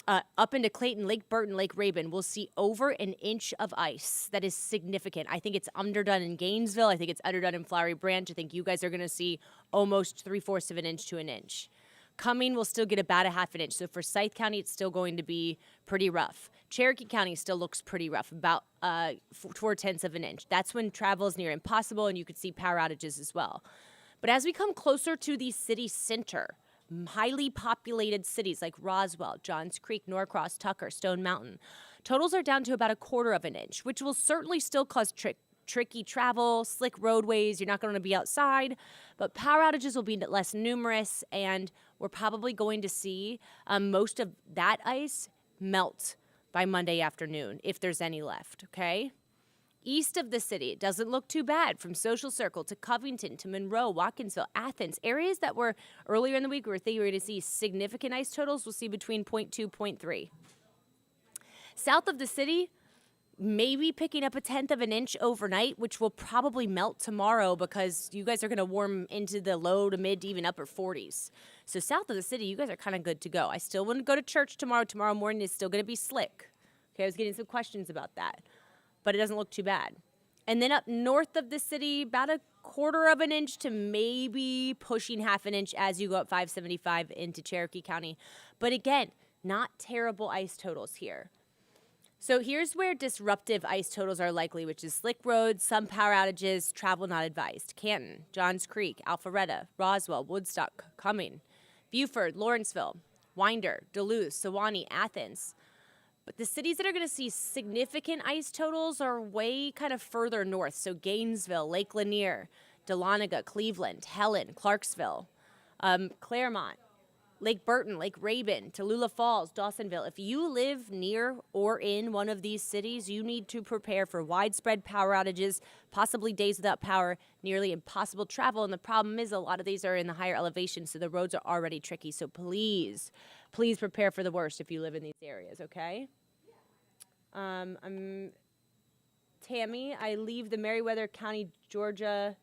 up into Clayton, Lake Burton, Lake Rabun, will see over an inch of ice. That is significant. I think it's underdone in Gainesville. I think it's underdone in Flowery Branch. I think you guys are going to see almost 3/4 of an inch to an inch. Cumming will still get about ½ an inch. So for Scythe County, it's still going to be pretty rough. Cherokee County still looks pretty rough, about 4/10 of an inch. That's when travel is near impossible, and you could see power outages as well. But as we come closer to the city center, highly populated cities like Roswell, Johns Creek, Norcross, Tucker, Stone Mountain, totals are down to about 1/4 of an inch, which will certainly still cause tricky travel, slick roadways. You're not going to be outside, but power outages will be less numerous, and we're probably going to see most of that ice melt by Monday afternoon, if there's any left, okay? East of the city, it doesn't look too bad. From Social Circle to Covington to Monroe, Watkinsville, Athens, areas that were earlier in the week we were thinking we were going to see significant ice totals, we'll see between 0.2, 0.3. South of the city, maybe picking up 1/10 of an inch overnight, which will probably melt tomorrow because you guys are going to warm into the low to mid to even upper 40s. So south of the city, you guys are kind of good to go. I still wouldn't go to church tomorrow. Tomorrow morning is still going to be slick. Okay, I was getting some questions about that, but it doesn't look too bad. And then up north of the city, about 1/4 of an inch to maybe pushing 1/2 an inch as you go up 575 into Cherokee County. But again, not terrible ice totals here. So here's where disruptive ice totals are likely, which is slick roads, some power outages, travel not advised. Canton, Johns Creek, Alpharetta, Roswell, Woodstock, Cumming, Buford, Lawrenceville, Winder, Duluth, Sewanee, Athens. But the cities that are going to see significant ice totals are way kind of further north. So Gainesville, Lake Lanier, Dahlonega, Cleveland, Helen, Clarksville, Claremont, Lake Burton, Lake Rabun, Tallulah Falls, Dawsonville. If you live near or in one of these cities, you need to prepare for widespread power outages, possibly days without power, nearly impossible travel. And the problem is a lot of these are in the higher elevation, so the roads are already tricky. So please, please prepare for the worst if you live in these areas, okay? I'm Tammy. I leave the Meriwether County, Georgia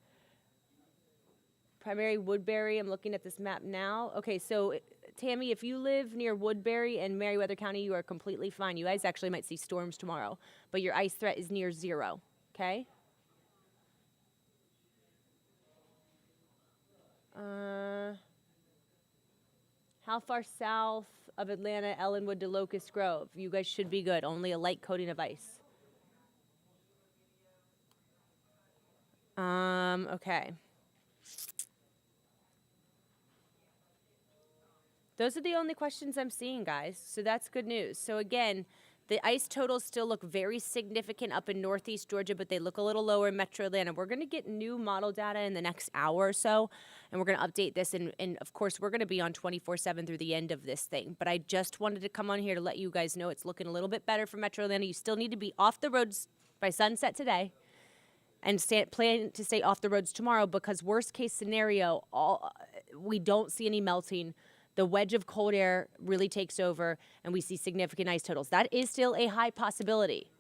primary Woodbury. I'm looking at this map now. Okay, so Tammy, if you live near Woodbury and Meriwether County, you are completely fine. You guys actually might see storms tomorrow, but your ice threat is near 0, okay? How far south of Atlanta, Ellenwood to Locust Grove? You guys should be good. Only a light coating of ice. Okay. Those are the only questions I'm seeing, guys. So that's good news. So again, the ice totals still look very significant up in northeast Georgia, but they look a little lower in metro Atlanta. We're going to get new model data in the next hour or so, and we're going to update this. And of course, we're going to be on 24/7 through the end of this thing. But I just wanted to come on here to let you guys know it's looking a little bit better for metro Atlanta. You still need to be off the roads by sunset today and plan to stay off the roads tomorrow because worst case scenario, we don't see any melting. The wedge of cold air really takes over, and we see significant ice totals. That is still a high possibility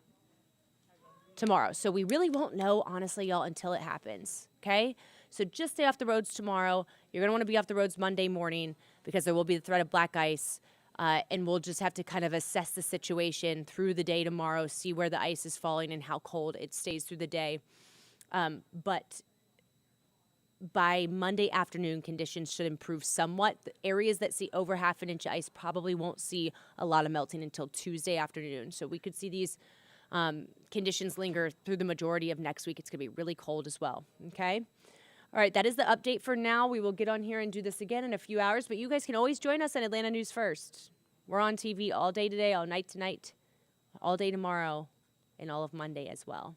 tomorrow. So we really won't know, honestly, y'all, until it happens, okay? So just stay off the roads tomorrow. You're going to want to be off the roads Monday morning because there will be the threat of black ice, and we'll just have to kind of assess the situation through the day tomorrow, see where the ice is falling and how cold it stays through the day. But by Monday afternoon, conditions should improve somewhat. The areas that see over 1/2 an inch of ice probably won't see a lot of melting until Tuesday afternoon. So we could see these conditions linger through the majority of next week. It's going to be really cold as well, okay? All right, that is the update for now. We will get on here and do this again in a few hours, but you guys can always join us on Atlanta News First. We're on TV all day today, all night tonight, all day tomorrow, and all of Monday as well.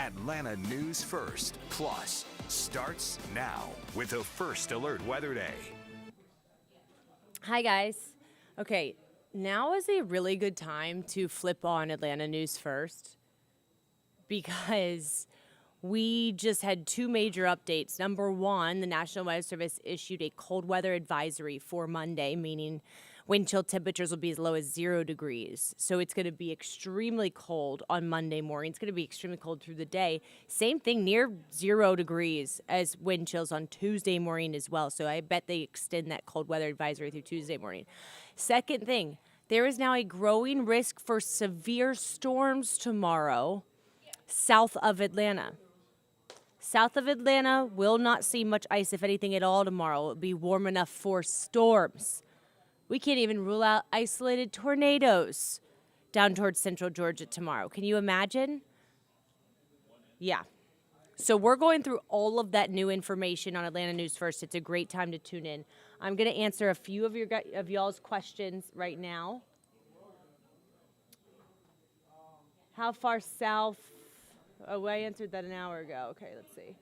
Atlanta News First Plus starts now with a First Alert Weather Day. Hi, guys. Okay, now is a really good time to flip on Atlanta News First because we just had two major updates. Number one, the National Weather Service issued a cold weather advisory for Monday, meaning wind chill temperatures will be as low as 0 degrees. So it's going to be extremely cold on Monday morning. It's going to be extremely cold through the day. Same thing, near 0 degrees as wind chills on Tuesday morning as well. So I bet they extend that cold weather advisory through Tuesday morning. Second thing, there is now a growing risk for severe storms tomorrow south of Atlanta. South of Atlanta will not see much ice, if anything at all, tomorrow. It will be warm enough for storms. We can't even rule out isolated tornadoes down towards central Georgia tomorrow. Can you imagine? Yeah. So we're going through all of that new information on Atlanta News First. It's a great time to tune in. I'm going to answer a few of y'all's questions right now. How far south? Oh, I answered that an hour ago. Okay, let's see.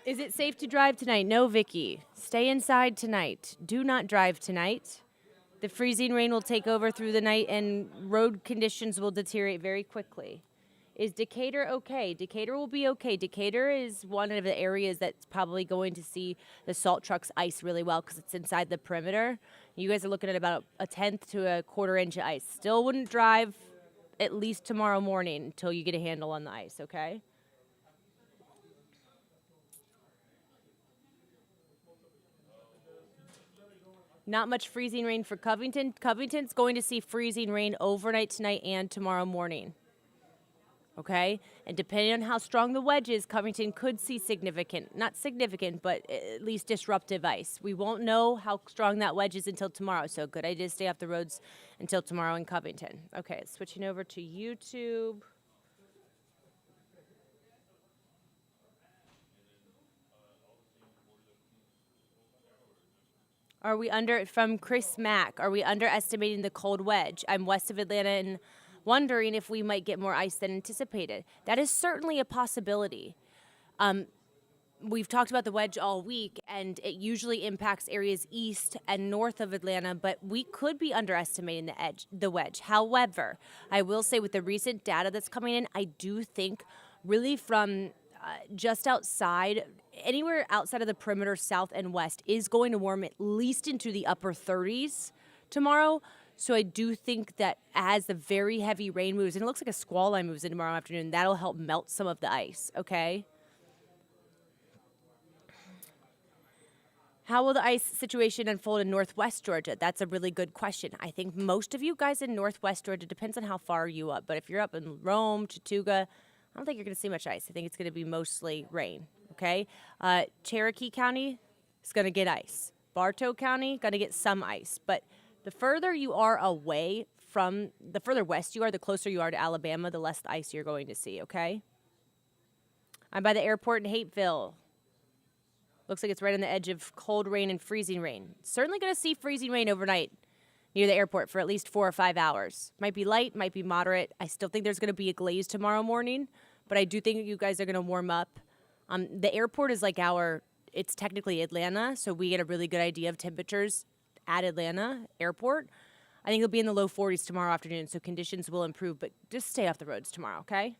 Is it safe to drive tonight? No, Vicky. Stay inside tonight. Do not drive tonight. The freezing rain will take over through the night and road conditions will deteriorate very quickly. Is Decatur okay? Decatur will be okay. Decatur is one of the areas that's probably going to see the salt trucks ice really well because it's inside the perimeter. You guys are looking at about a tenth to a quarter inch of ice. Still wouldn't drive at least tomorrow morning until you get a handle on the ice, okay? Not much freezing rain for Covington. Covington's going to see freezing rain overnight tonight and tomorrow morning. Okay? And depending on how strong the wedge is, Covington could see not significant, but at least disruptive ice. We won't know how strong that wedge is until tomorrow, so good idea to stay off the roads until tomorrow in Covington. Okay, switching over to YouTube. Are we from Chris Mack, are we underestimating the cold wedge? I'm west of Atlanta and wondering if we might get more ice than anticipated. That is certainly a possibility. We've talked about the wedge all week, and it usually impacts areas east and north of Atlanta, but we could be underestimating the wedge. However, I will say with the recent data that's coming in, I do think really from just outside, anywhere outside of the perimeter, south and west, is going to warm at least into the upper 30s tomorrow. So I do think that as the very heavy rain moves, and it looks like a squall line moves in tomorrow afternoon, that'll help melt some of the ice, okay? How will the ice situation unfold in northwest Georgia? That's a really good question. I think most of you guys in northwest Georgia, depends on how far you up, but if you're up in Rome, Chattooga, I don't think you're going to see much ice. I think it's going to be mostly rain, okay? Cherokee County is going to get ice. Bartow County, going to get some ice. But the further you are away from, the further west you are, the closer you are to Alabama, the less ice you're going to see, okay? I'm by the airport in Hapeville. Looks like it's right on the edge of cold rain and freezing rain. Certainly going to see freezing rain overnight near the airport for at least 4 or 5 hours. Might be light, might be moderate. I still think there's going to be a glaze tomorrow morning, but I do think you guys are going to warm up. The airport is like it's technically Atlanta, so we get a really good idea of temperatures at Atlanta airport. I think it'll be in the low 40s tomorrow afternoon, so conditions will improve, but just stay off the roads tomorrow, okay?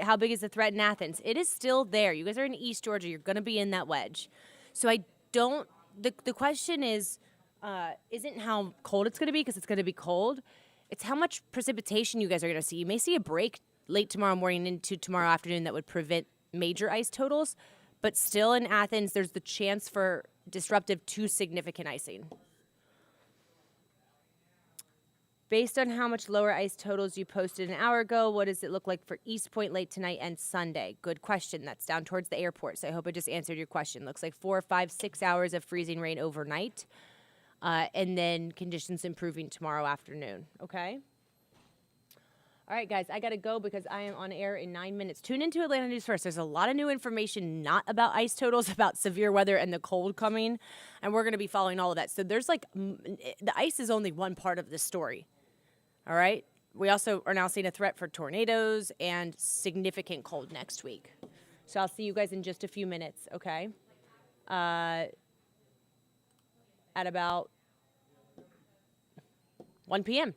How big is the threat in Athens? It is still there. You guys are in East Georgia. You're going to be in that wedge. So the question isn't how cold it's going to be, because it's going to be cold. It's how much precipitation you guys are going to see. You may see a break late tomorrow morning into tomorrow afternoon that would prevent major ice totals, but still in Athens, there's the chance for disruptive to significant icing. Based on how much lower ice totals you posted an hour ago, what does it look like for East Point late tonight and Sunday? Good question. That's down towards the airport, so I hope I just answered your question. Looks like 4, 5, 6 hours of freezing rain overnight, and then conditions improving tomorrow afternoon, okay? All right, guys, I got to go because I am on air in 9 minutes. Tune into Atlanta News First. There's a lot of new information, not about ice totals, about severe weather and the cold coming, and we're going to be following all of that. So there's the ice is only one part of this story. All right? we also are now seeing a threat for tornadoes and significant cold next week. So I'll see you guys in just a few minutes, okay? At about 1 p.m.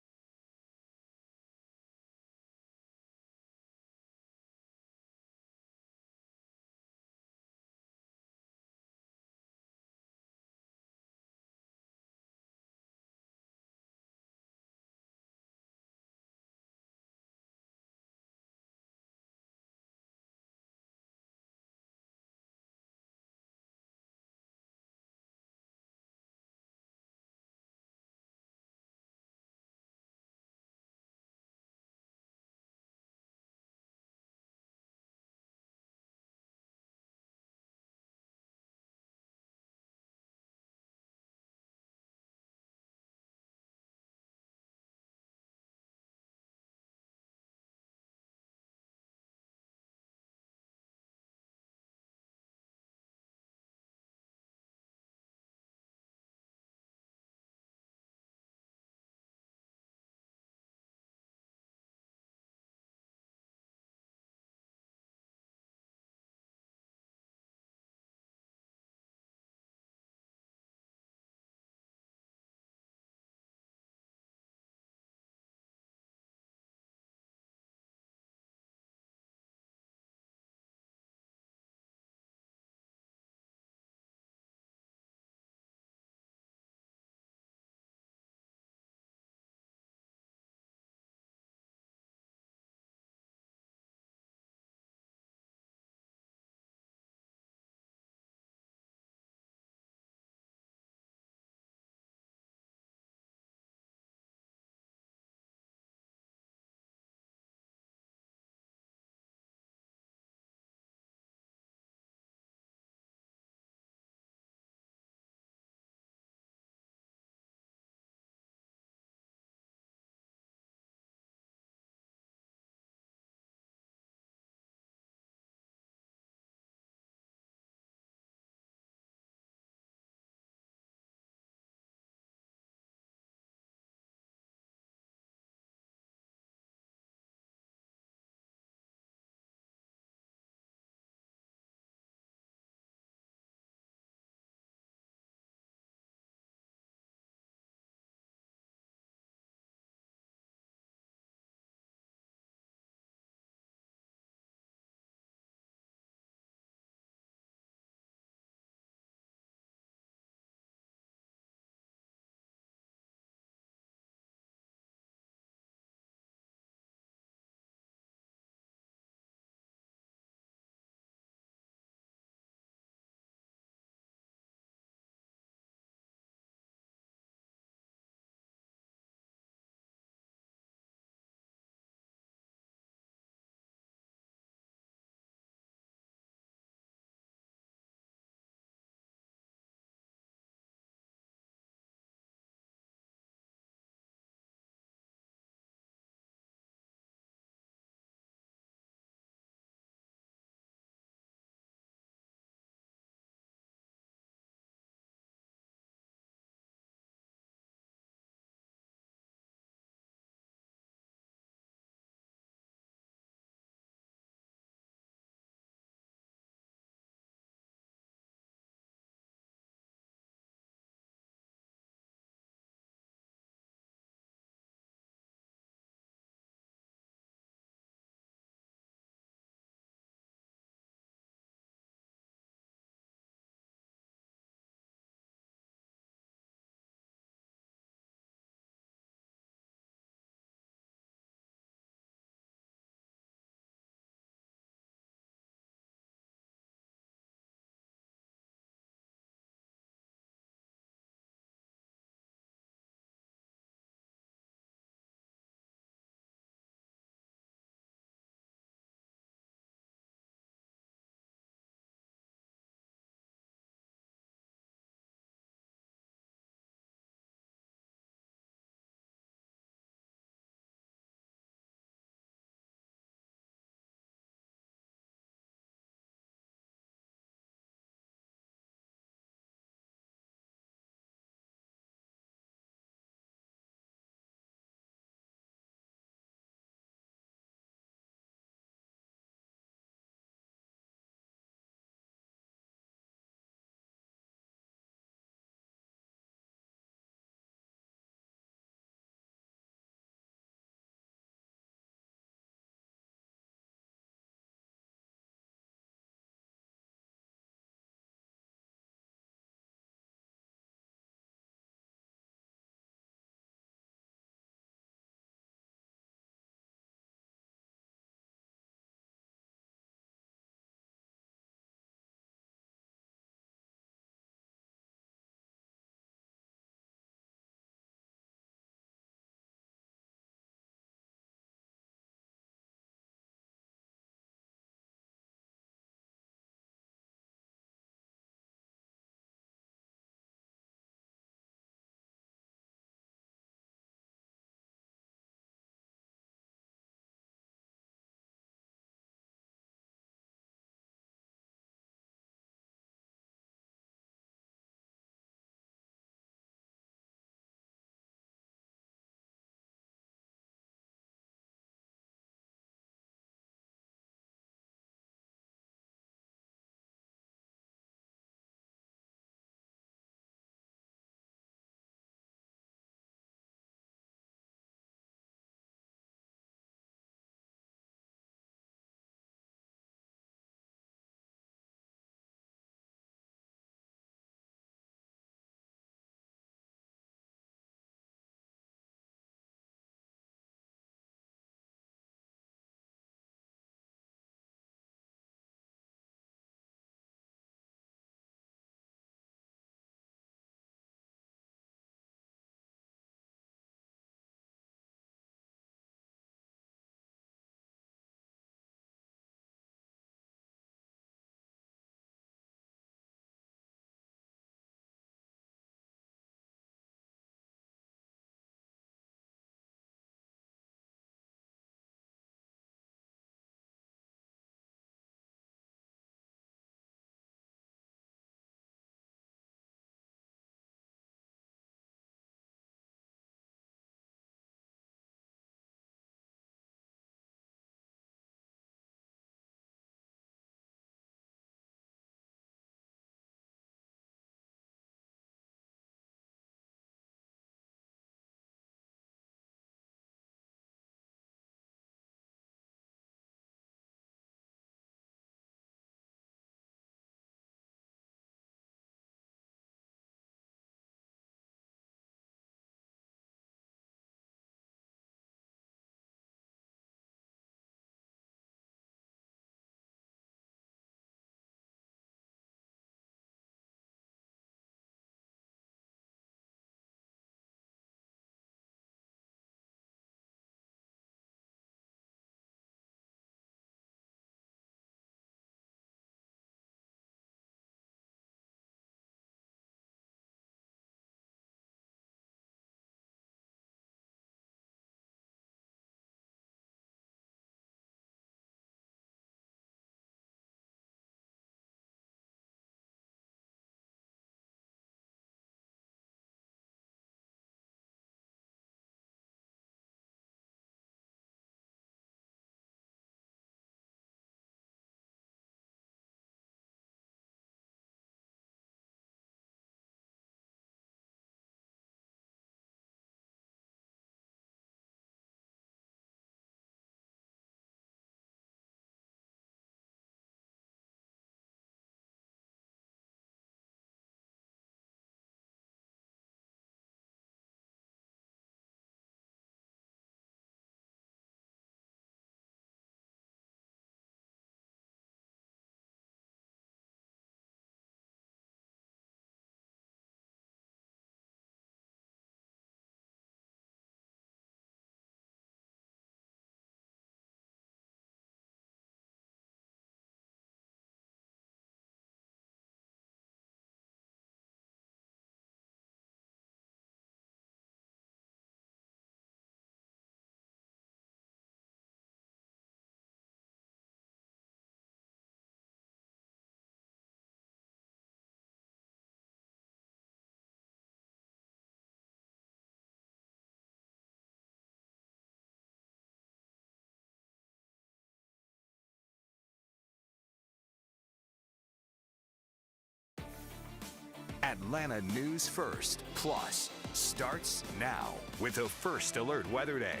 Atlanta News First Plus starts now with a First Alert Weather Day.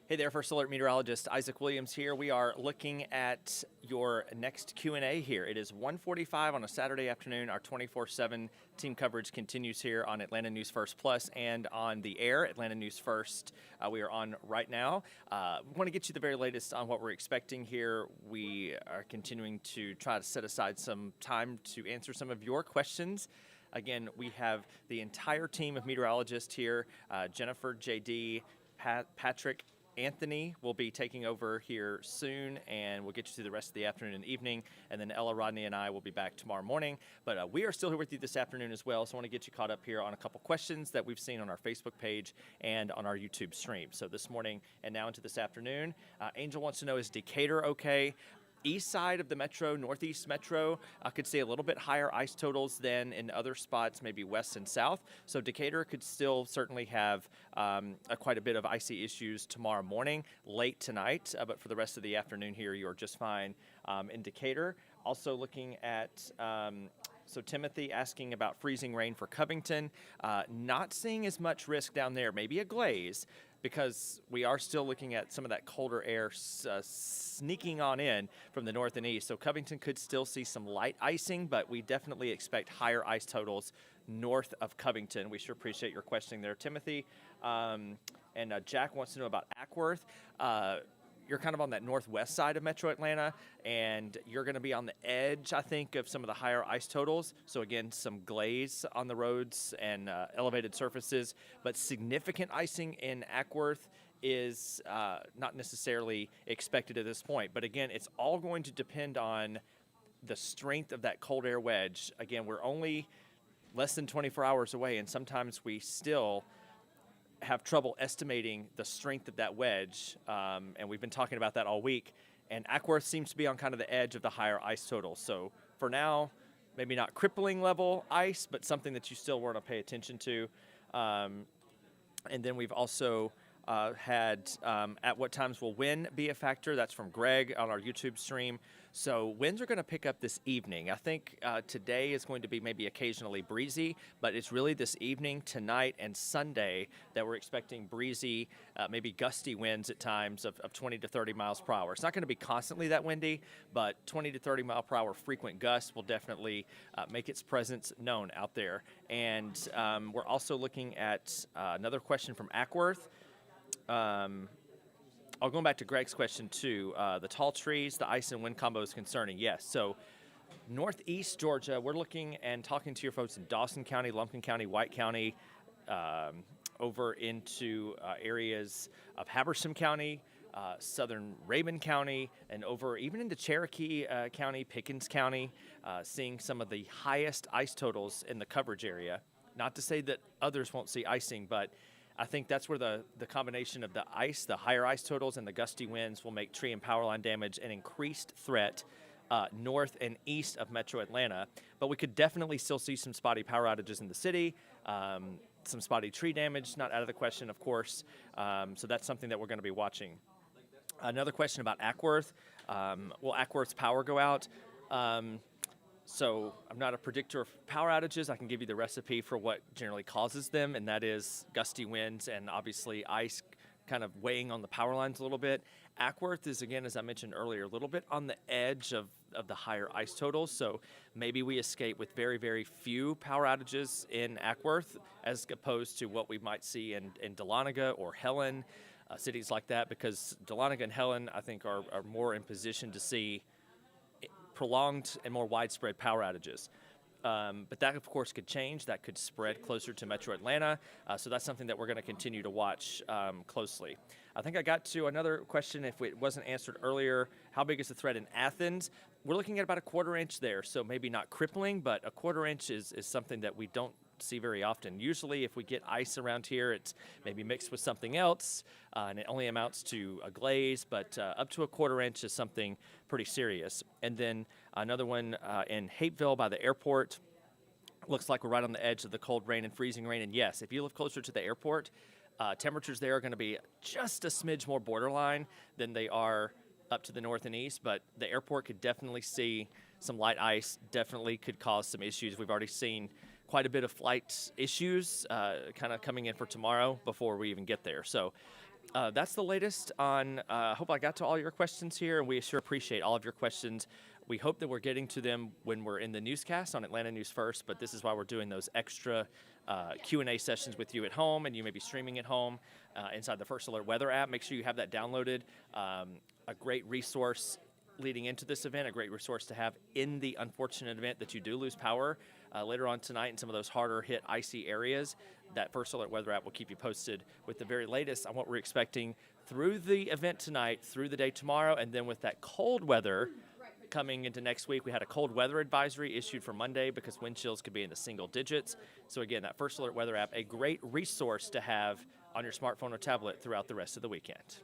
Hey there, First Alert Meteorologist Isaac Williams here. We are looking at your next Q&A here. It is 1:45 on a Saturday afternoon. Our 24/7 team coverage continues here on Atlanta News First Plus and on the air, Atlanta News First. We are on right now. We want to get you the very latest on what we're expecting here. We are continuing to try to set aside some time to answer some of your questions. Again, we have the entire team of meteorologists here. Jennifer, JD, Patrick, Anthony will be taking over here soon, and we'll get you through the rest of the afternoon and evening, and then Ella, Rodney, and I will be back tomorrow morning. But we are still here with you this afternoon as well, so I want to get you caught up here on a couple questions that we've seen on our Facebook page and on our YouTube stream. So this morning and now into this afternoon, Angel wants to know, is Decatur okay? East side of the metro, northeast metro, could see a little bit higher ice totals than in other spots, maybe west and south. So Decatur could still certainly have quite a bit of icy issues tomorrow morning, late tonight. But for the rest of the afternoon here, you're just fine in Decatur. Also looking at so Timothy asking about freezing rain for Covington. Not seeing as much risk down there, maybe a glaze, because we are still looking at some of that colder air sneaking on in from the north and east. So Covington could still see some light icing, but we definitely expect higher ice totals north of Covington. We sure appreciate your questioning there, Timothy. And Jack wants to know about Ackworth. You're kind of on that northwest side of Metro Atlanta, and you're going to be on the edge, I think, of some of the higher ice totals. So again, some glaze on the roads and elevated surfaces, but significant icing in Ackworth is not necessarily expected at this point. But again, it's all going to depend on the strength of that cold air wedge. Again, we're only less than 24 hours away, and sometimes we still have trouble estimating the strength of that wedge, and we've been talking about that all week. And Ackworth seems to be on kind of the edge of the higher ice total. So for now, maybe not crippling level ice, but something that you still want to pay attention to. And then we've also had at what times will wind be a factor. That's from Greg on our YouTube stream. So winds are going to pick up this evening. I think today is going to be maybe occasionally breezy, but it's really this evening, tonight, and Sunday that we're expecting breezy, maybe gusty winds at times of 20 to 30 miles per hour. It's not going to be constantly that windy, but 20 to 30 mile per hour frequent gusts will definitely make its presence known out there. And we're also looking at another question from Ackworth. I'll go back to Greg's question too. The tall trees, the ice and wind combo is concerning. Yes. So northeast Georgia, we're looking and talking to your folks in Dawson County, Lumpkin County, White County, over into areas of Habersham County, southern Rabun County, and over even into Cherokee County, Pickens County, seeing some of the highest ice totals in the coverage area. Not to say that others won't see icing, but I think that's where the combination of the ice, the higher ice totals, and the gusty winds will make tree and power line damage an increased threat north and east of Metro Atlanta. But we could definitely still see some spotty power outages in the city, some spotty tree damage, not out of the question, of course. So that's something that we're going to be watching. Another question about Ackworth. Will Ackworth's power go out? So I'm not a predictor of power outages. I can give you the recipe for what generally causes them, and that is gusty winds and obviously ice kind of weighing on the power lines a little bit. Ackworth is, again, as I mentioned earlier, a little bit on the edge of the higher ice totals. So maybe we escape with very, very few power outages in Ackworth as opposed to what we might see in Dahlonega or Helen, cities like that, because Dahlonega and Helen, I think, are more in position to see prolonged and more widespread power outages. But that, of course, could change. That could spread closer to Metro Atlanta. So that's something that we're going to continue to watch closely. I think I got to another question, if it wasn't answered earlier. How big is the threat in Athens? We're looking at about a quarter inch there, so maybe not crippling, but a quarter inch is something that we don't see very often. Usually if we get ice around here, it's maybe mixed with something else, and it only amounts to a glaze, but up to a quarter inch is something pretty serious. And then another one in Hapeville by the airport. Looks like we're right on the edge of the cold rain and freezing rain. And yes, if you live closer to the airport, temperatures there are going to be just a smidge more borderline than they are up to the north and east, but the airport could definitely see some light ice definitely could cause some issues. We've already seen quite a bit of flight issues kind of coming in for tomorrow before we even get there. So that's the latest on, I hope I got to all your questions here, and we sure appreciate all of your questions. We hope that we're getting to them when we're in the newscast on Atlanta News First, but this is why we're doing those extra Q&A sessions with you at home, and you may be streaming at home inside the First Alert Weather app. Make sure you have that downloaded. A great resource leading into this event, a great resource to have in the unfortunate event that you do lose power later on tonight in some of those harder hit icy areas. That First Alert Weather app will keep you posted with the very latest on what we're expecting through the event tonight, through the day tomorrow, and then with that cold weather coming into next week. We had a cold weather advisory issued for Monday because wind chills could be in the single digits. So again, that First Alert Weather app, a great resource to have on your smartphone or tablet throughout the rest of the weekend.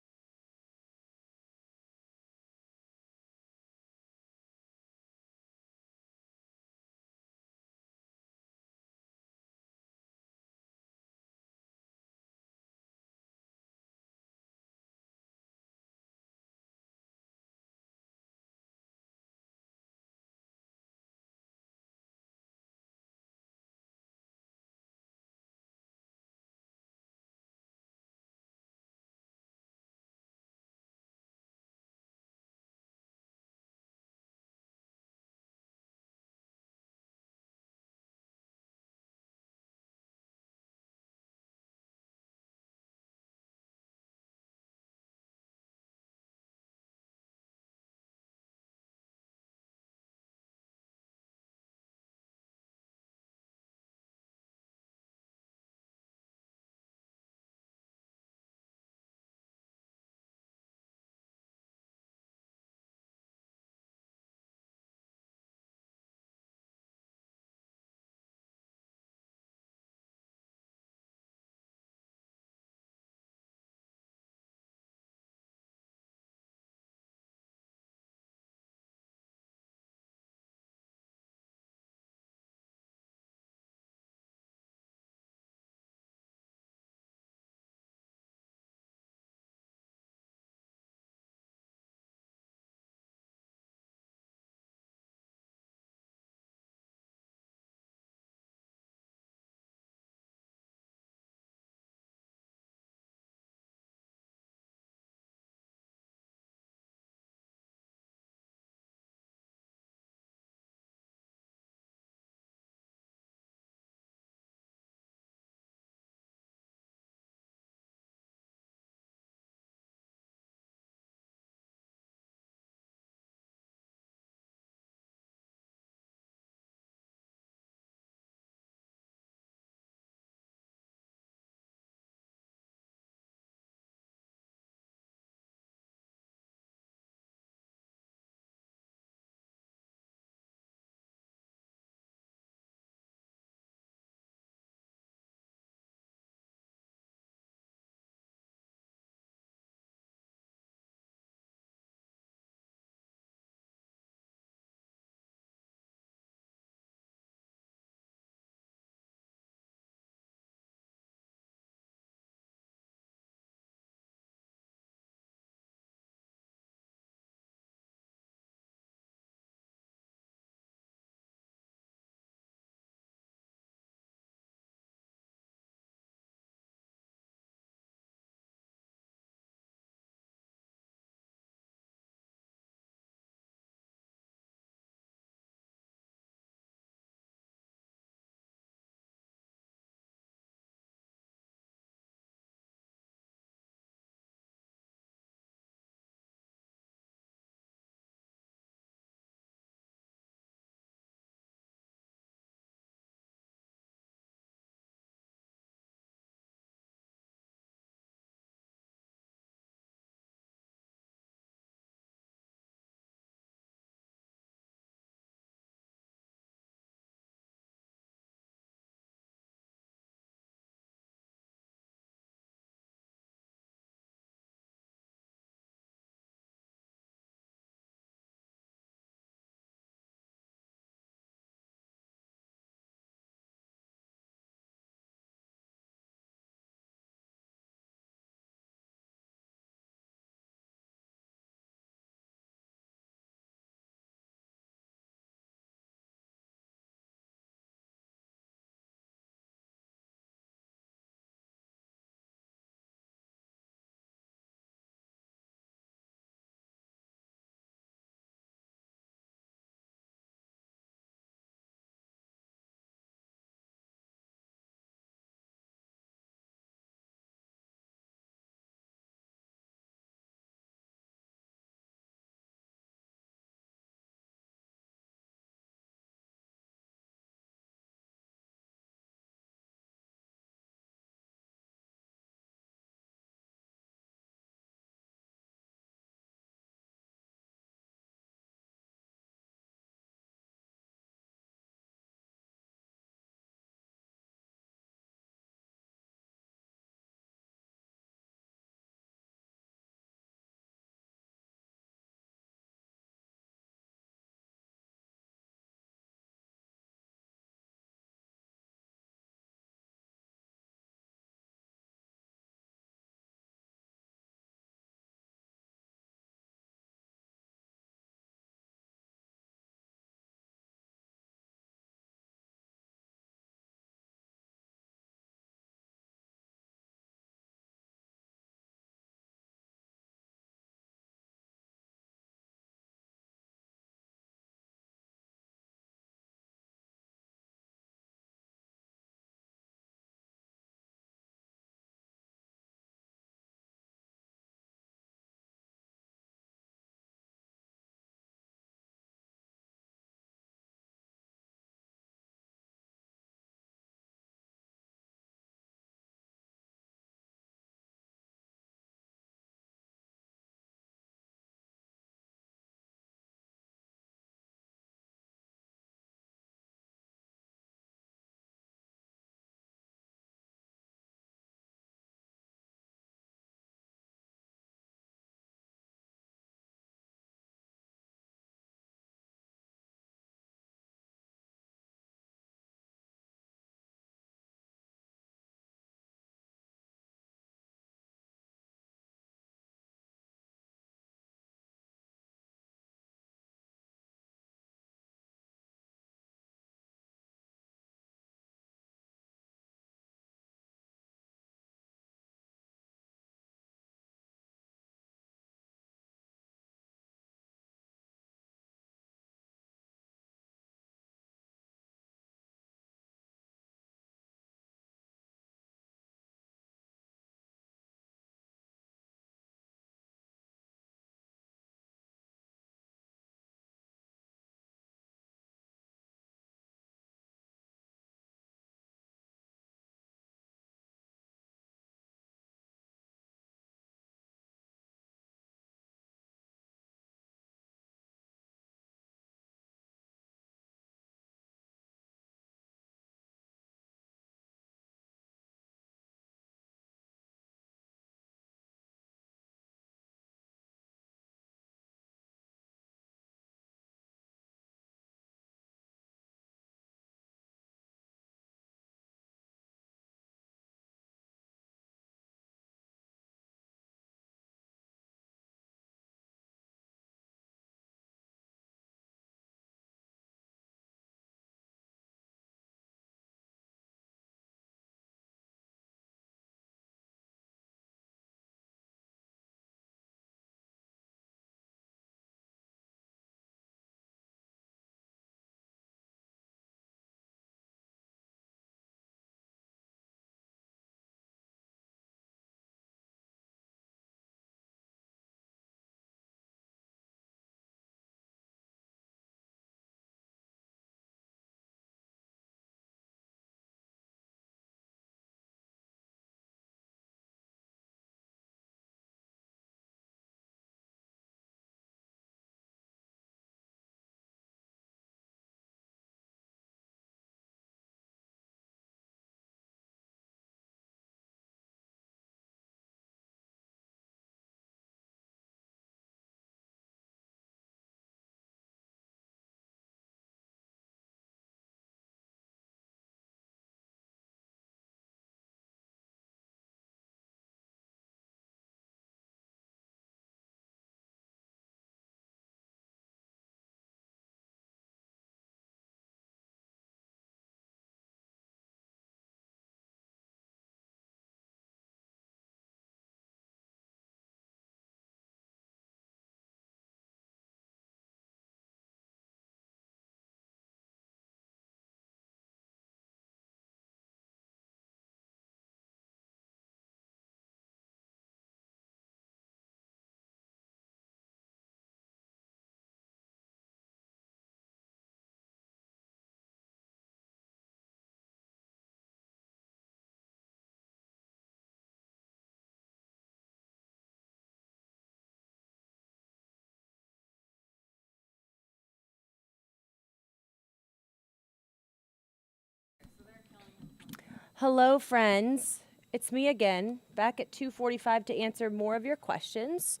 Hello, friends. It's me again, back at 2:45 to answer more of your questions.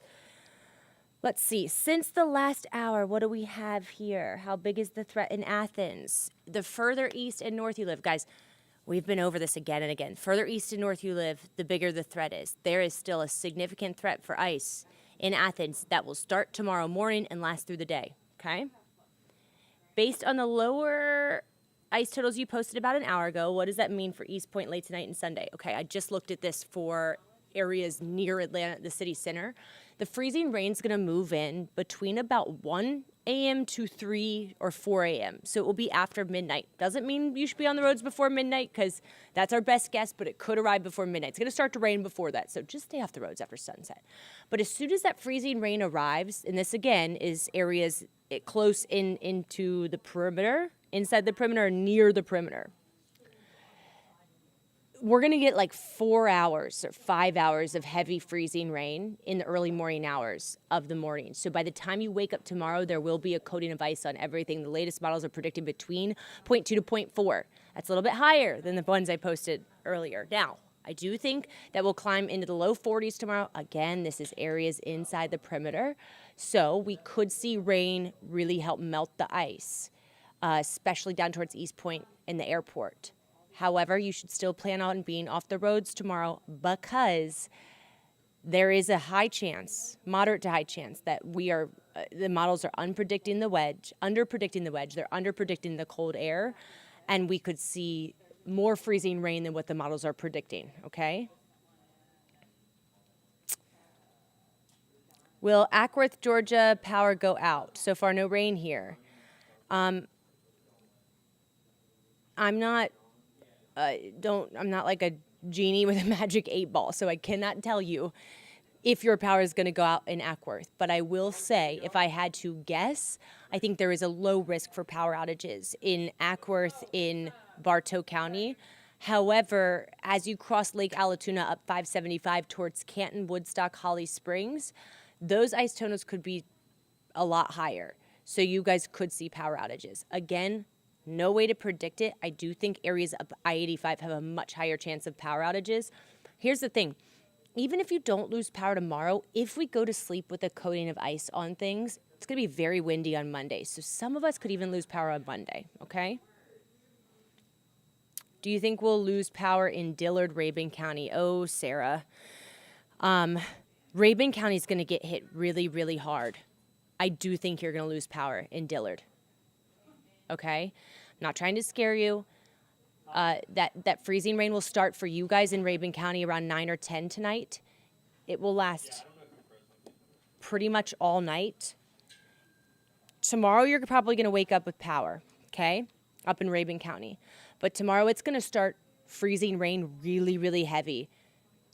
Let's see. Since the last hour, what do we have here? How big is the threat in Athens? The further east and north you live, guys, we've been over this again and again. Further east and north you live, the bigger the threat is. There is still a significant threat for ice in Athens that will start tomorrow morning and last through the day, okay? Based on the lower ice totals you posted about an hour ago, what does that mean for East Point late tonight and Sunday? Okay, I just looked at this for areas near Atlanta, the city center. The freezing rain's going to move in between about 1 a.m. to 3 or 4 a.m. So it will be after midnight. Doesn't mean you should be on the roads before midnight because that's our best guess, but it could arrive before midnight. It's going to start to rain before that, so just stay off the roads after sunset. But as soon as that freezing rain arrives, and this again is areas close into the perimeter, inside the perimeter, or near the perimeter, we're going to get like 4 hours or 5 hours of heavy freezing rain in the early morning hours of the morning. So by the time you wake up tomorrow, there will be a coating of ice on everything. The latest models are predicting between 0.2 to 0.4. That's a little bit higher than the ones I posted earlier. Now, I do think that we'll climb into the low 40s tomorrow. Again, this is areas inside the perimeter. So we could see rain really help melt the ice, especially down towards East Point and the airport. However, you should still plan on being off the roads tomorrow because there is a high chance, moderate to high chance, that the models are underpredicting the wedge, they're underpredicting the cold air, and we could see more freezing rain than what the models are predicting, okay? Will Ackworth, Georgia power go out? So far, no rain here. I'm not like a genie with a magic 8-ball, so I cannot tell you if your power is going to go out in Ackworth. But I will say, if I had to guess, I think there is a low risk for power outages in Ackworth, in Bartow County. However, as you cross Lake Allatoona up 575 towards Canton, Woodstock, Holly Springs, those ice totals could be a lot higher. So you guys could see power outages. Again, no way to predict it. I do think areas of I-85 have a much higher chance of power outages. Here's the thing. Even if you don't lose power tomorrow, if we go to sleep with a coating of ice on things, it's going to be very windy on Monday. So some of us could even lose power on Monday, okay? Do you think we'll lose power in Dillard, Rabun County? Oh, Sarah. Rabun County is going to get hit really, really hard. I do think you're going to lose power in Dillard. Okay? I'm not trying to scare you. That freezing rain will start for you guys in Rabun County around 9 or 10 tonight. It will last pretty much all night. Tomorrow you're probably going to wake up with power, okay, up in Rabun County. But tomorrow it's going to start freezing rain really, really heavy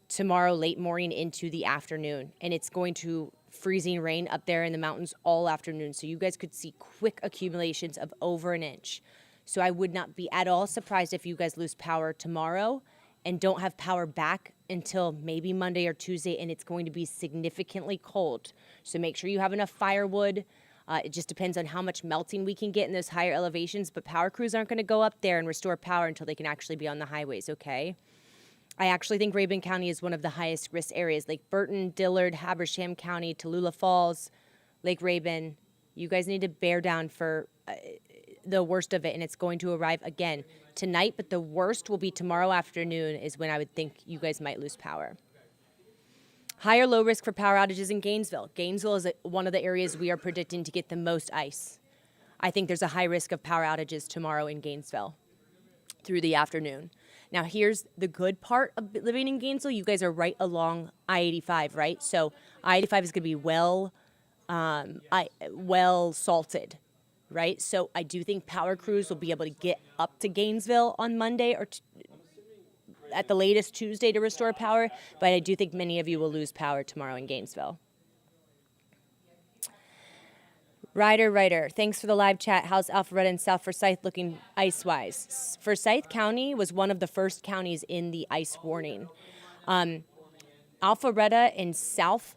tomorrow late morning into the afternoon. And it's going to freezing rain up there in the mountains all afternoon. So you guys could see quick accumulations of over an inch. So I would not be at all surprised if you guys lose power tomorrow and don't have power back until maybe Monday or Tuesday, and it's going to be significantly cold. So make sure you have enough firewood. It just depends on how much melting we can get in those higher elevations, but power crews aren't going to go up there and restore power until they can actually be on the highways, okay? I actually think Rabun County is one of the highest risk areas. Lake Burton, Dillard, Habersham County, Tallulah Falls, Lake Rabun. You guys need to bear down for the worst of it, and it's going to arrive again tonight, but the worst will be tomorrow afternoon is when I would think you guys might lose power. High or low risk for power outages in Gainesville. Gainesville is one of the areas we are predicting to get the most ice. I think there's a high risk of power outages tomorrow in Gainesville through the afternoon. Now, here's the good part of living in Gainesville. You guys are right along I-85, right? So I-85 is going to be well salted, right? So I do think power crews will be able to get up to Gainesville on Monday or at the latest Tuesday to restore power, but I do think many of you will lose power tomorrow in Gainesville. Ryder, thanks for the live chat. How's Alpharetta and South Forsyth looking ice-wise? Forsyth County was one of the first counties in the ice warning. Alpharetta and South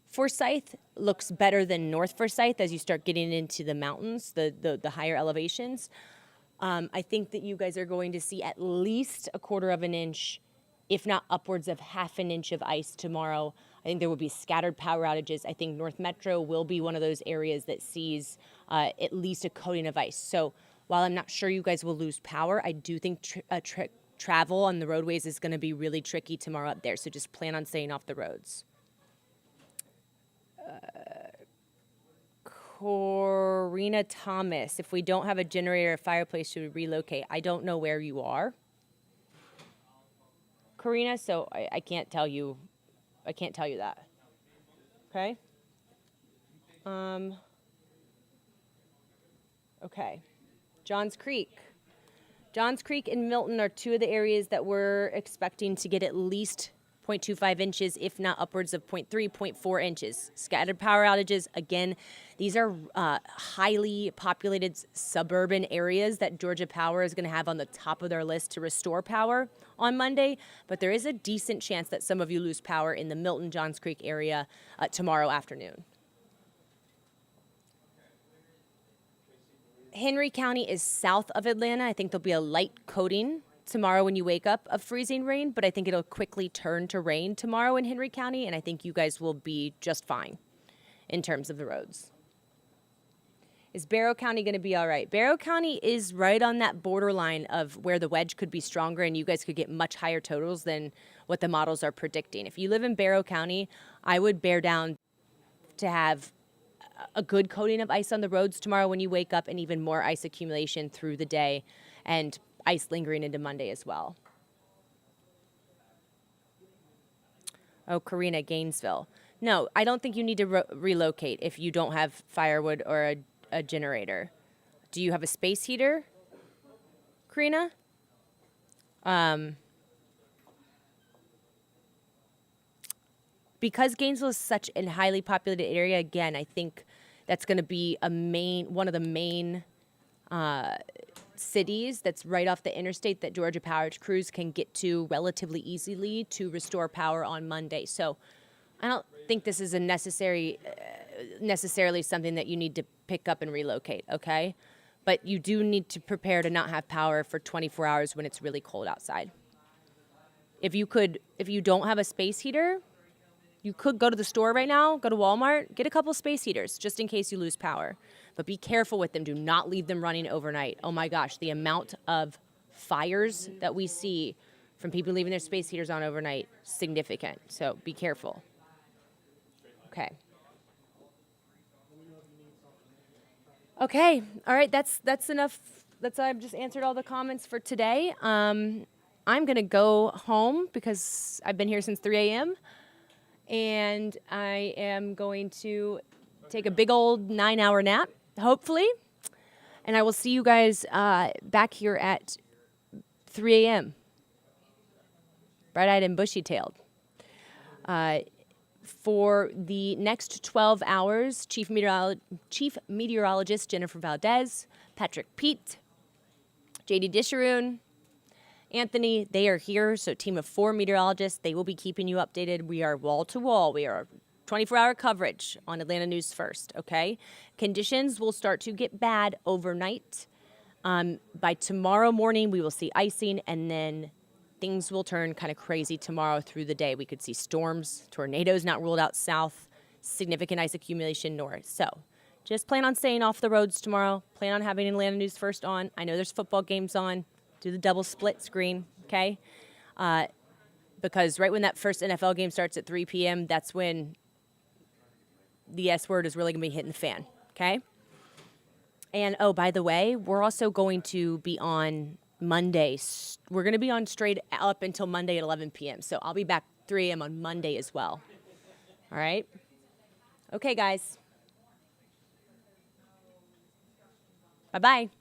Forsyth looks better than North Forsyth as you start getting into the mountains, the higher elevations. I think that you guys are going to see at least a quarter of an inch, if not upwards of half an inch of ice tomorrow. I think there will be scattered power outages. I think North Metro will be one of those areas that sees at least a coating of ice. So while I'm not sure you guys will lose power, I do think travel on the roadways is going to be really tricky tomorrow up there. So just plan on staying off the roads. Corina Thomas, if we don't have a generator or fireplace, should we relocate? I don't know where you are, Corina, so I can't tell you. I can't tell you that. Okay. Okay. Johns Creek. Johns Creek and Milton are two of the areas that we're expecting to get at least 0.25 inches, if not upwards of 0.3, 0.4 inches. Scattered power outages, again, these are highly populated suburban areas that Georgia Power is going to have on the top of their list to restore power on Monday, but there is a decent chance that some of you lose power in the Milton, Johns Creek area tomorrow afternoon. Henry County is south of Atlanta. I think there'll be a light coating tomorrow when you wake up of freezing rain, but I think it'll quickly turn to rain tomorrow in Henry County, and I think you guys will be just fine in terms of the roads. Is Barrow County going to be all right? Barrow County is right on that borderline of where the wedge could be stronger and you guys could get much higher totals than what the models are predicting. If you live in Barrow County, I would bear down to have a good coating of ice on the roads tomorrow when you wake up, and even more ice accumulation through the day, and ice lingering into Monday as well. Oh, Karina, Gainesville. No, I don't think you need to relocate if you don't have firewood or a generator. Do you have a space heater, Karina? Because Gainesville is such a highly populated area, again, I think that's going to be one of the main cities that's right off the interstate that Georgia Power crews can get to relatively easily to restore power on Monday. So I don't think this is a necessarily something that you need to pick up and relocate, okay? But you do need to prepare to not have power for 24 hours when it's really cold outside. If you don't have a space heater, you could go to the store right now, go to Walmart, get a couple space heaters just in case you lose power. But be careful with them. Do not leave them running overnight. Oh my gosh, the amount of fires that we see from people leaving their space heaters on overnight, significant. So be careful. Okay. Okay, all right, that's enough. I've just answered all the comments for today. I'm gonna go home because I've been here since 3 a.m. and I am going to take a big old 9-hour nap, hopefully, and I will see you guys back here at 3 a.m. bright-eyed and bushy-tailed. For the next 12 hours, Chief Meteorologist Jennifer Valdez, Patrick Pete, JD Disharoon, Anthony, they are here. So team of 4 meteorologists, they will be keeping you updated. We are wall to wall. We are 24-hour coverage on Atlanta News First, okay? Conditions will start to get bad overnight. By tomorrow morning, we will see icing, and then things will turn kind of crazy tomorrow through the day. We could see storms, tornadoes not ruled out south, significant ice accumulation north. So just plan on staying off the roads tomorrow. Plan on having Atlanta News First on. I know there's football games on. Do the double split screen, okay? Because right when that first NFL game starts at 3 p.m., that's when the S word is really going to be hitting the fan, okay? And, oh, by the way, we're also going to be on Monday. We're going to be on straight up until Monday at 11 p.m. So I'll be back 3 a.m. on Monday as well. All right? Okay, guys. Bye-bye.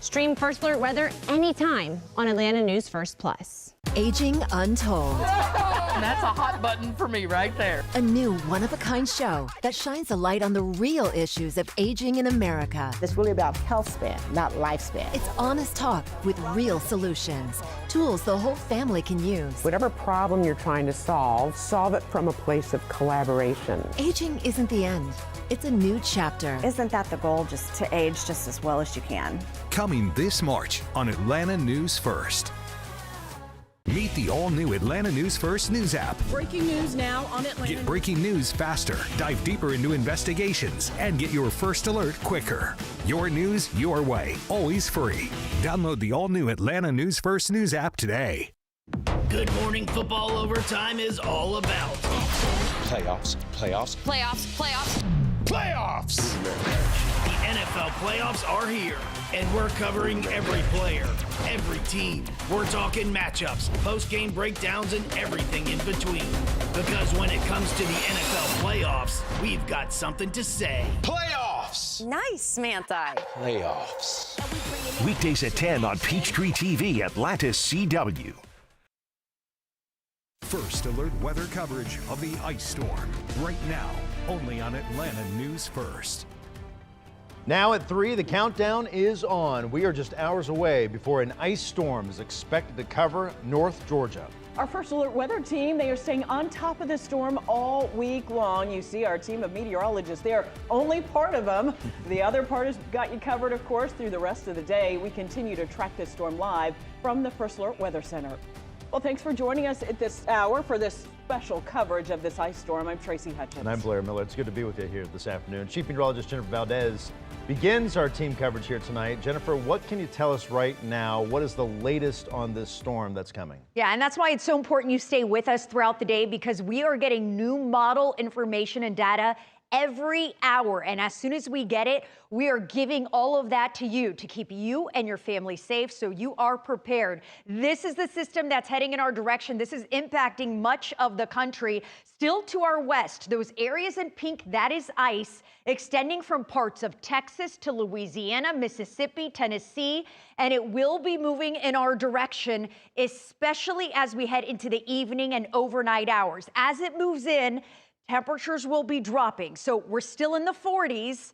Stream First Alert Weather anytime on Atlanta News First Plus. Aging Untold. That's a hot button for me right there. A new one-of-a-kind show that shines a light on the real issues of aging in America. It's really about health span, not lifespan. It's honest talk with real solutions. Tools the whole family can use. Whatever problem you're trying to solve it from a place of collaboration. Aging isn't the end. It's a new chapter. Isn't that the goal, just to age just as well as you can? Coming this March on Atlanta News First. Meet the all-new Atlanta News First news app. Breaking news now on Atlanta. Get breaking news faster, dive deeper into investigations, and get your first alert quicker. Your news, your way, always free. Download the all-new Atlanta News First news app today. Good Morning Football Overtime is all about playoffs. The NFL playoffs are here, and we're covering every player, every team. We're talking matchups, post-game breakdowns, and everything in between. Because when it comes to the NFL playoffs, we've got something to say. Playoffs! Nice, Samantha. Playoffs. Weekdays at 10 on Peachtree TV, Atlantis CW. First alert weather coverage of the ice storm. Right now, only on Atlanta News First. Now at 3, the countdown is on. We are just hours away before an ice storm is expected to cover North Georgia. Our First Alert weather team, they are staying on top of the storm all week long. You see our team of meteorologists, they are only part of them. The other part has got you covered, of course, through the rest of the day. We continue to track this storm live from the First Alert Weather Center. Well, thanks for joining us at this hour for this special coverage of this ice storm. I'm Tracy Hutchins. And I'm Blair Miller. It's good to be with you here this afternoon. Chief Meteorologist Jennifer Valdez begins our team coverage here tonight. Jennifer, what can you tell us right now? What is the latest on this storm that's coming? Yeah, and that's why it's so important you stay with us throughout the day, because we are getting new model information and data every hour. And as soon as we get it, we are giving all of that to you to keep you and your family safe, so you are prepared. This is the system that's heading in our direction. This is impacting much of the country. Still to our west, those areas in pink, that is ice, extending from parts of Texas to Louisiana, Mississippi, Tennessee, and it will be moving in our direction, especially as we head into the evening and overnight hours. As it moves in, temperatures will be dropping. So we're still in the 40s.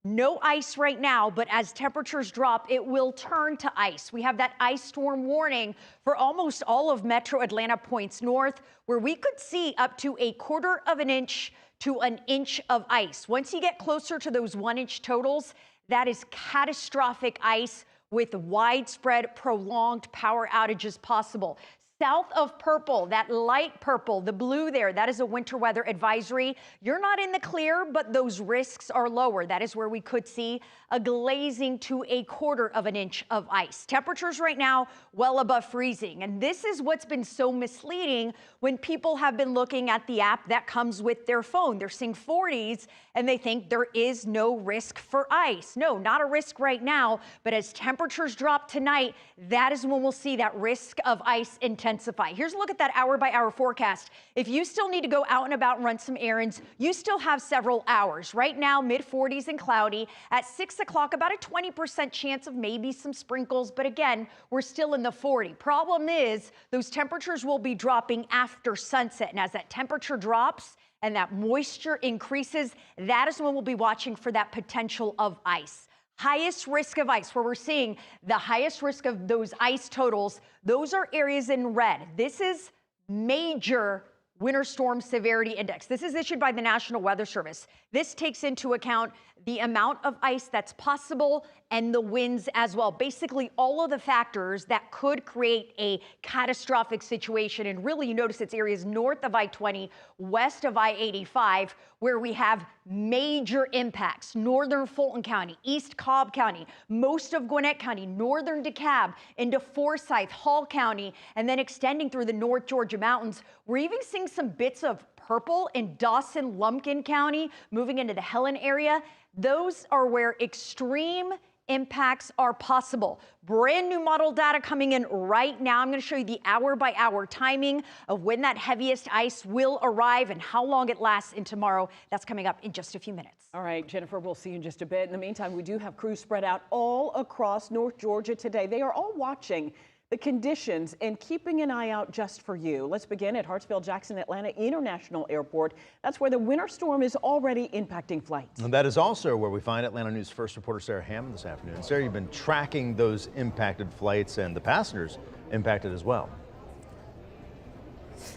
No ice right now, but as temperatures drop, it will turn to ice. We have that ice storm warning for almost all of metro Atlanta points north, where we could see up to 1/4 of an inch to an inch of ice. Once you get closer to those 1-inch totals, that is catastrophic ice with widespread, prolonged power outages possible. South of purple, that light purple, the blue there, that is a winter weather advisory. You're not in the clear, but those risks are lower. That is where we could see a glazing to 1/4 of an inch of ice. Temperatures right now well above freezing. And this is what's been so misleading when people have been looking at the app that comes with their phone. They're seeing 40s and they think there is no risk for ice. No, not a risk right now, but as temperatures drop tonight, that is when we'll see that risk of ice intensify. Here's a look at that hour-by-hour forecast. If you still need to go out and about and run some errands, you still have several hours. Right now, mid-40s and cloudy. At 6 o'clock, about a 20% chance of maybe some sprinkles, but again, we're still in the 40. Problem is, those temperatures will be dropping after sunset, and as that temperature drops and that moisture increases, that is when we'll be watching for that potential of ice. Highest risk of ice, where we're seeing the highest risk of those ice totals, those are areas in red. This is major winter storm severity index. This is issued by the National Weather Service. This takes into account the amount of ice that's possible and the winds as well. Basically, all of the factors that could create a catastrophic situation. And really, you notice it's areas north of I-20, west of I-85, where we have major impacts. Northern Fulton County, East Cobb County, most of Gwinnett County, northern DeKalb, into Forsyth, Hall County, and then extending through the North Georgia mountains. We're even seeing some bits of purple in Dawson, Lumpkin County, moving into the Helen area. Those are where extreme impacts are possible. Brand new model data coming in right now. I'm going to show you the hour-by-hour timing of when that heaviest ice will arrive and how long it lasts in tomorrow. That's coming up in just a few minutes. All right, Jennifer, we'll see you in just a bit. In the meantime, we do have crews spread out all across North Georgia today. They are all watching the conditions and keeping an eye out just for you. Let's begin at Hartsfield-Jackson Atlanta International Airport. That's where the winter storm is already impacting flights. And that is also where we find Atlanta News First reporter Sarah Hammond this afternoon. Sarah, you've been tracking those impacted flights and the passengers impacted as well.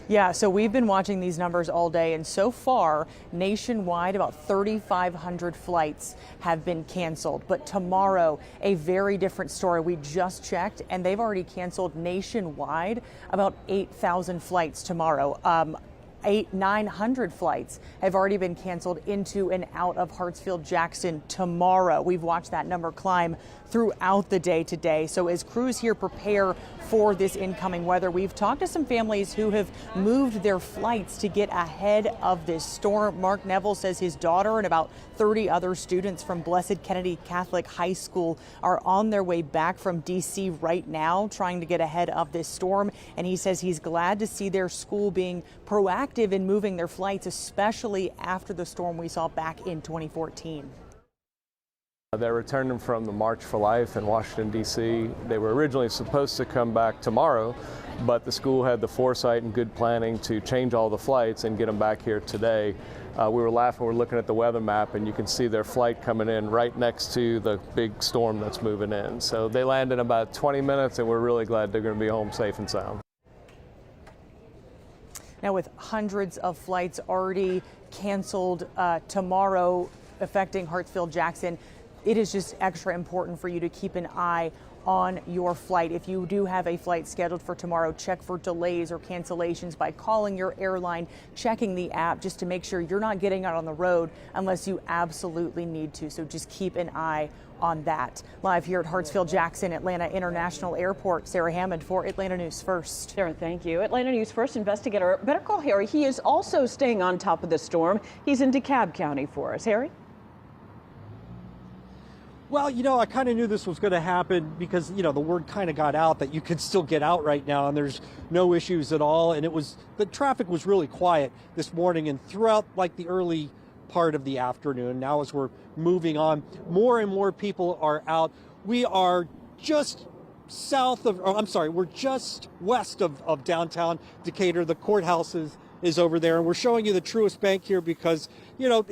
Yeah, so we've been watching these numbers all day, and so far, nationwide, about 3,500 flights have been canceled. But tomorrow, a very different story. We just checked, and they've already canceled nationwide about 8,000 flights tomorrow. 900 flights have already been canceled into and out of Hartsfield-Jackson tomorrow. We've watched that number climb throughout the day today. So as crews here prepare for this incoming weather, we've talked to some families who have moved their flights to get ahead of this storm. Mark Neville says his daughter and about 30 other students from Blessed Kennedy Catholic High School are on their way back from D.C. right now, trying to get ahead of this storm. And he says he's glad to see their school being proactive in moving their flights, especially after the storm we saw back in 2014. They're returning from the March for Life in Washington, D.C. They were originally supposed to come back tomorrow, but the school had the foresight and good planning to change all the flights and get them back here today. We were laughing, we're looking at the weather map, and you can see their flight coming in right next to the big storm that's moving in. So they land in about 20 minutes, and we're really glad they're going to be home safe and sound. Now, with hundreds of flights already canceled tomorrow affecting Hartsfield-Jackson, it is just extra important for you to keep an eye on your flight. If you do have a flight scheduled for tomorrow, check for delays or cancellations by calling your airline, checking the app just to make sure you're not getting out on the road unless you absolutely need to. So just keep an eye on that. Live here at Hartsfield-Jackson Atlanta International Airport, Sarah Hammond for Atlanta News First. Sarah, thank you. Atlanta News First investigator, better call Harry. He is also staying on top of the storm. He's in DeKalb County for us. Harry? Well, you know, I kind of knew this was going to happen because, you know, the word kind of got out that you could still get out right now and there's no issues at all. And the traffic was really quiet this morning and throughout like the early part of the afternoon. Now as we're moving on, more and more people are out. We are just we're just west of downtown Decatur. The courthouse is over there, and we're showing you the Truist Bank here because, you know,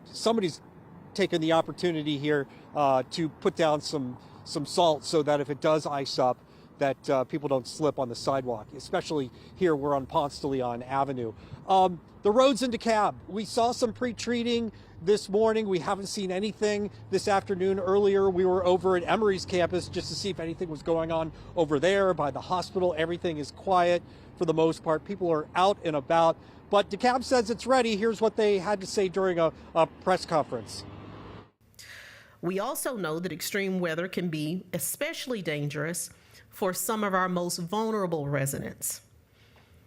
somebody's taken the opportunity here to put down some salt so that if it does ice up, that people don't slip on the sidewalk, especially here we're on Ponce de Leon Avenue. The roads in DeKalb, we saw some pre-treating this morning. We haven't seen anything this afternoon. Earlier, we were over at Emory's campus just to see if anything was going on over there by the hospital. Everything is quiet for the most part. People are out and about, but DeKalb says it's ready. Here's what they had to say during a press conference. We also know that extreme weather can be especially dangerous for some of our most vulnerable residents.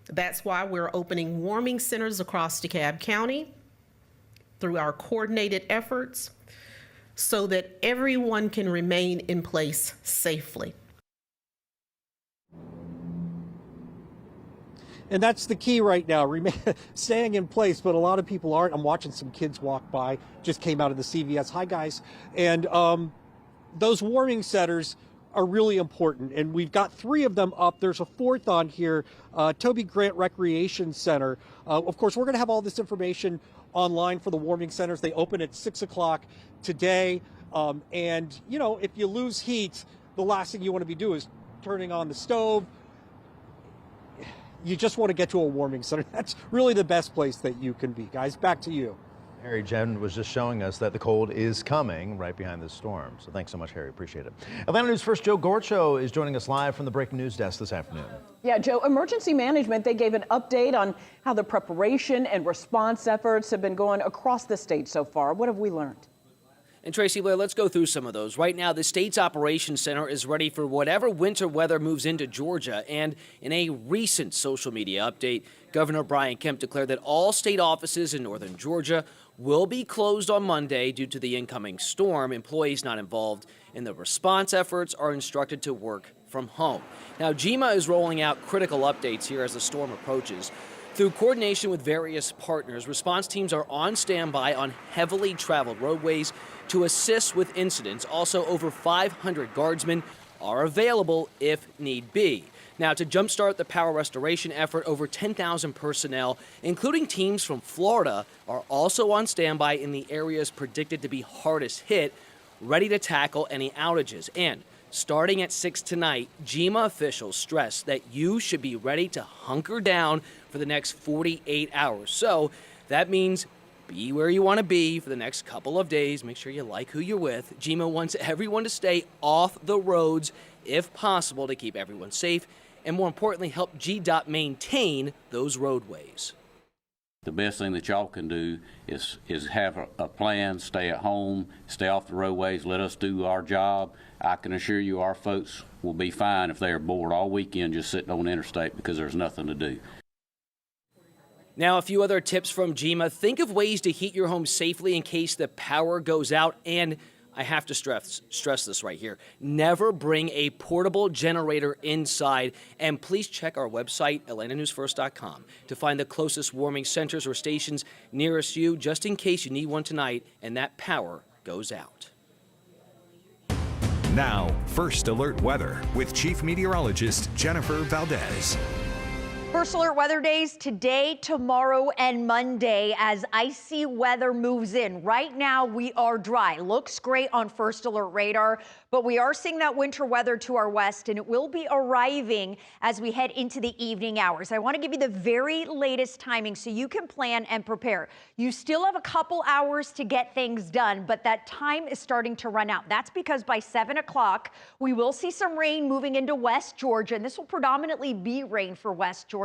That's why we're opening warming centers across DeKalb County through our coordinated efforts so that everyone can remain in place safely. And that's the key right now, staying in place, but a lot of people aren't. I'm watching some kids walk by, just came out of the CVS. Hi, guys. And those warming centers are really important, and we've got 3 of them up. There's a 4th on here, Toby Grant Recreation Center. Of course, we're going to have all this information online for the warming centers. They open at 6 o'clock today. And, you know, if you lose heat, the last thing you want to be doing is turning on the stove. You just want to get to a warming center. That's really the best place that you can be. Guys, back to you. Harry, Jen was just showing us that the cold is coming right behind this storm. So thanks so much, Harry. Appreciate it. Atlanta News First, Joe Gorcho is joining us live from the breaking news desk this afternoon. Yeah, Joe, emergency management, they gave an update on how the preparation and response efforts have been going across the state so far. What have we learned? And Tracy Blair, let's go through some of those. Right now, the state's operations center is ready for whatever winter weather moves into Georgia. And in a recent social media update, Governor Brian Kemp declared that all state offices in northern Georgia will be closed on Monday due to the incoming storm. Employees not involved in the response efforts are instructed to work from home. Now, GEMA is rolling out critical updates here as the storm approaches. Through coordination with various partners, response teams are on standby on heavily traveled roadways to assist with incidents. Also, over 500 guardsmen are available if need be. Now, to jumpstart the power restoration effort, over 10,000 personnel, including teams from Florida, are also on standby in the areas predicted to be hardest hit, ready to tackle any outages. And starting at 6 tonight, GEMA officials stress that you should be ready to hunker down for the next 48 hours. So that means be where you want to be for the next couple of days. Make sure you like who you're with. GEMA wants everyone to stay off the roads if possible to keep everyone safe and, more importantly, help GDOT maintain those roadways. The best thing that y'all can do is have a plan, stay at home, stay off the roadways, let us do our job. I can assure you our folks will be fine if they are bored all weekend just sitting on the interstate because there's nothing to do. Now, a few other tips from GEMA. Think of ways to heat your home safely in case the power goes out. And I have to stress this right here. Never bring a portable generator inside. And please check our website, atlantanewsfirst.com, to find the closest warming centers or stations nearest you, just in case you need one tonight and that power goes out. Now, First Alert Weather with Chief Meteorologist Jennifer Valdez. First Alert weather days today, tomorrow, and Monday as icy weather moves in. Right now, we are dry. Looks great on First Alert radar, but we are seeing that winter weather to our west, and it will be arriving as we head into the evening hours. I want to give you the very latest timing so you can plan and prepare. You still have a couple hours to get things done, but that time is starting to run out. That's because by 7 o'clock, we will see some rain moving into West Georgia, and this will predominantly be rain for West Georgia.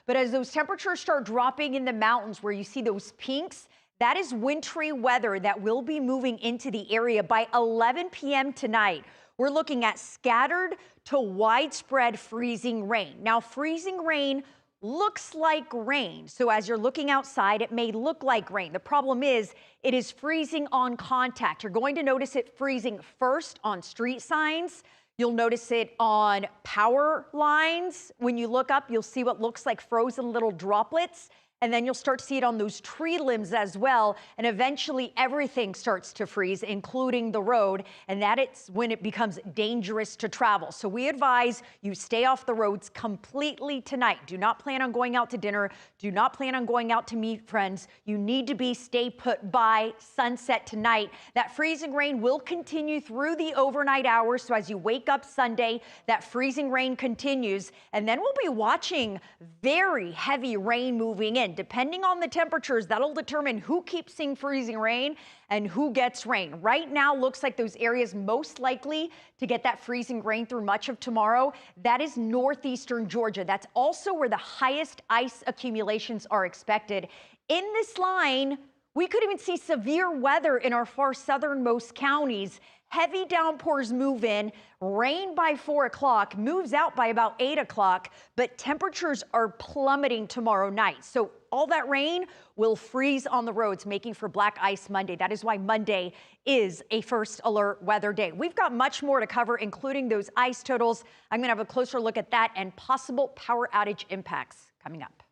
But as those temperatures start dropping in the mountains where you see those pinks, that is wintry weather that will be moving into the area by 11 p.m. tonight. We're looking at scattered to widespread freezing rain. Now, freezing rain looks like rain. So as you're looking outside, it may look like rain. The problem is it is freezing on contact. You're going to notice it freezing first on street signs. You'll notice it on power lines. When you look up, you'll see what looks like frozen little droplets. And then you'll start to see it on those tree limbs as well. And eventually everything starts to freeze, including the road. And that is when it becomes dangerous to travel. So we advise you stay off the roads completely tonight. Do not plan on going out to dinner. Do not plan on going out to meet friends. You need to stay put by sunset tonight. That freezing rain will continue through the overnight hours. So as you wake up Sunday, that freezing rain continues. And then we'll be watching very heavy rain moving in. Depending on the temperatures, that'll determine who keeps seeing freezing rain and who gets rain. Right now, looks like those areas most likely to get that freezing rain through much of tomorrow, that is northeastern Georgia. That's also where the highest ice accumulations are expected. In this line, we could even see severe weather in our far southernmost counties. Heavy downpours move in, rain by 4 o'clock, moves out by about 8 o'clock, but temperatures are plummeting tomorrow night. So all that rain will freeze on the roads, making for black ice Monday. That is why Monday is a First Alert weather day. We've got much more to cover, including those ice totals. I'm going to have a closer look at that and possible power outage impacts coming up.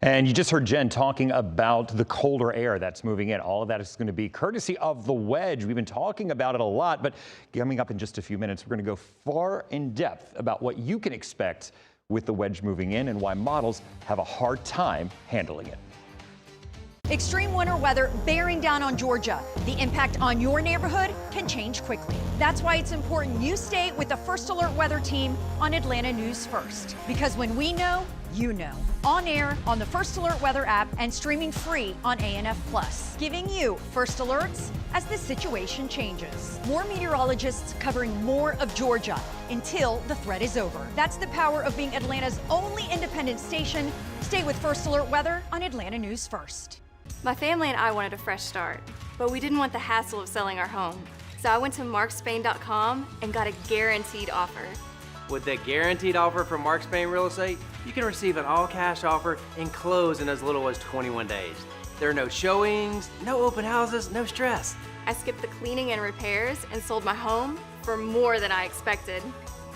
And you just heard Jen talking about the colder air that's moving in. All of that is going to be courtesy of the wedge. We've been talking about it a lot, but coming up in just a few minutes, we're going to go far in depth about what you can expect with the wedge moving in and why models have a hard time handling it. Extreme winter weather bearing down on Georgia. The impact on your neighborhood can change quickly. That's why it's important you stay with the First Alert weather team on Atlanta News First. Because when we know, you know. On air, on the First Alert weather app, and streaming free on ANF Plus. Giving you first alerts as the situation changes. More meteorologists covering more of Georgia until the threat is over. That's the power of being Atlanta's only independent station. Stay with First Alert weather on Atlanta News First. My family and I wanted a fresh start, but we didn't want the hassle of selling our home. So I went to markspain.com and got a guaranteed offer. With that guaranteed offer from Mark Spain Real Estate, you can receive an all-cash offer and close in as little as 21 days. There are no showings, no open houses, no stress. I skipped the cleaning and repairs and sold my home for more than I expected.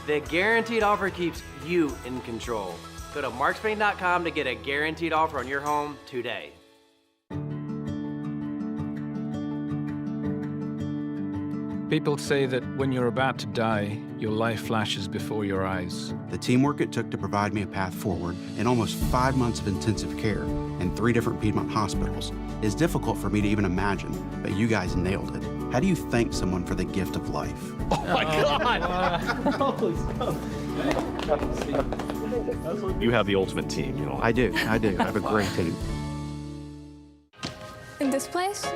The guaranteed offer keeps you in control. Go to markspain.com to get a guaranteed offer on your home today. People say that when you're about to die, your life flashes before your eyes. The teamwork it took to provide me a path forward in almost 5 months of intensive care in 3 different Piedmont hospitals is difficult for me to even imagine, but you guys nailed it. How do you thank someone for the gift of life? Oh my God! You have the ultimate team, you know. I do. I have a great team. In this place,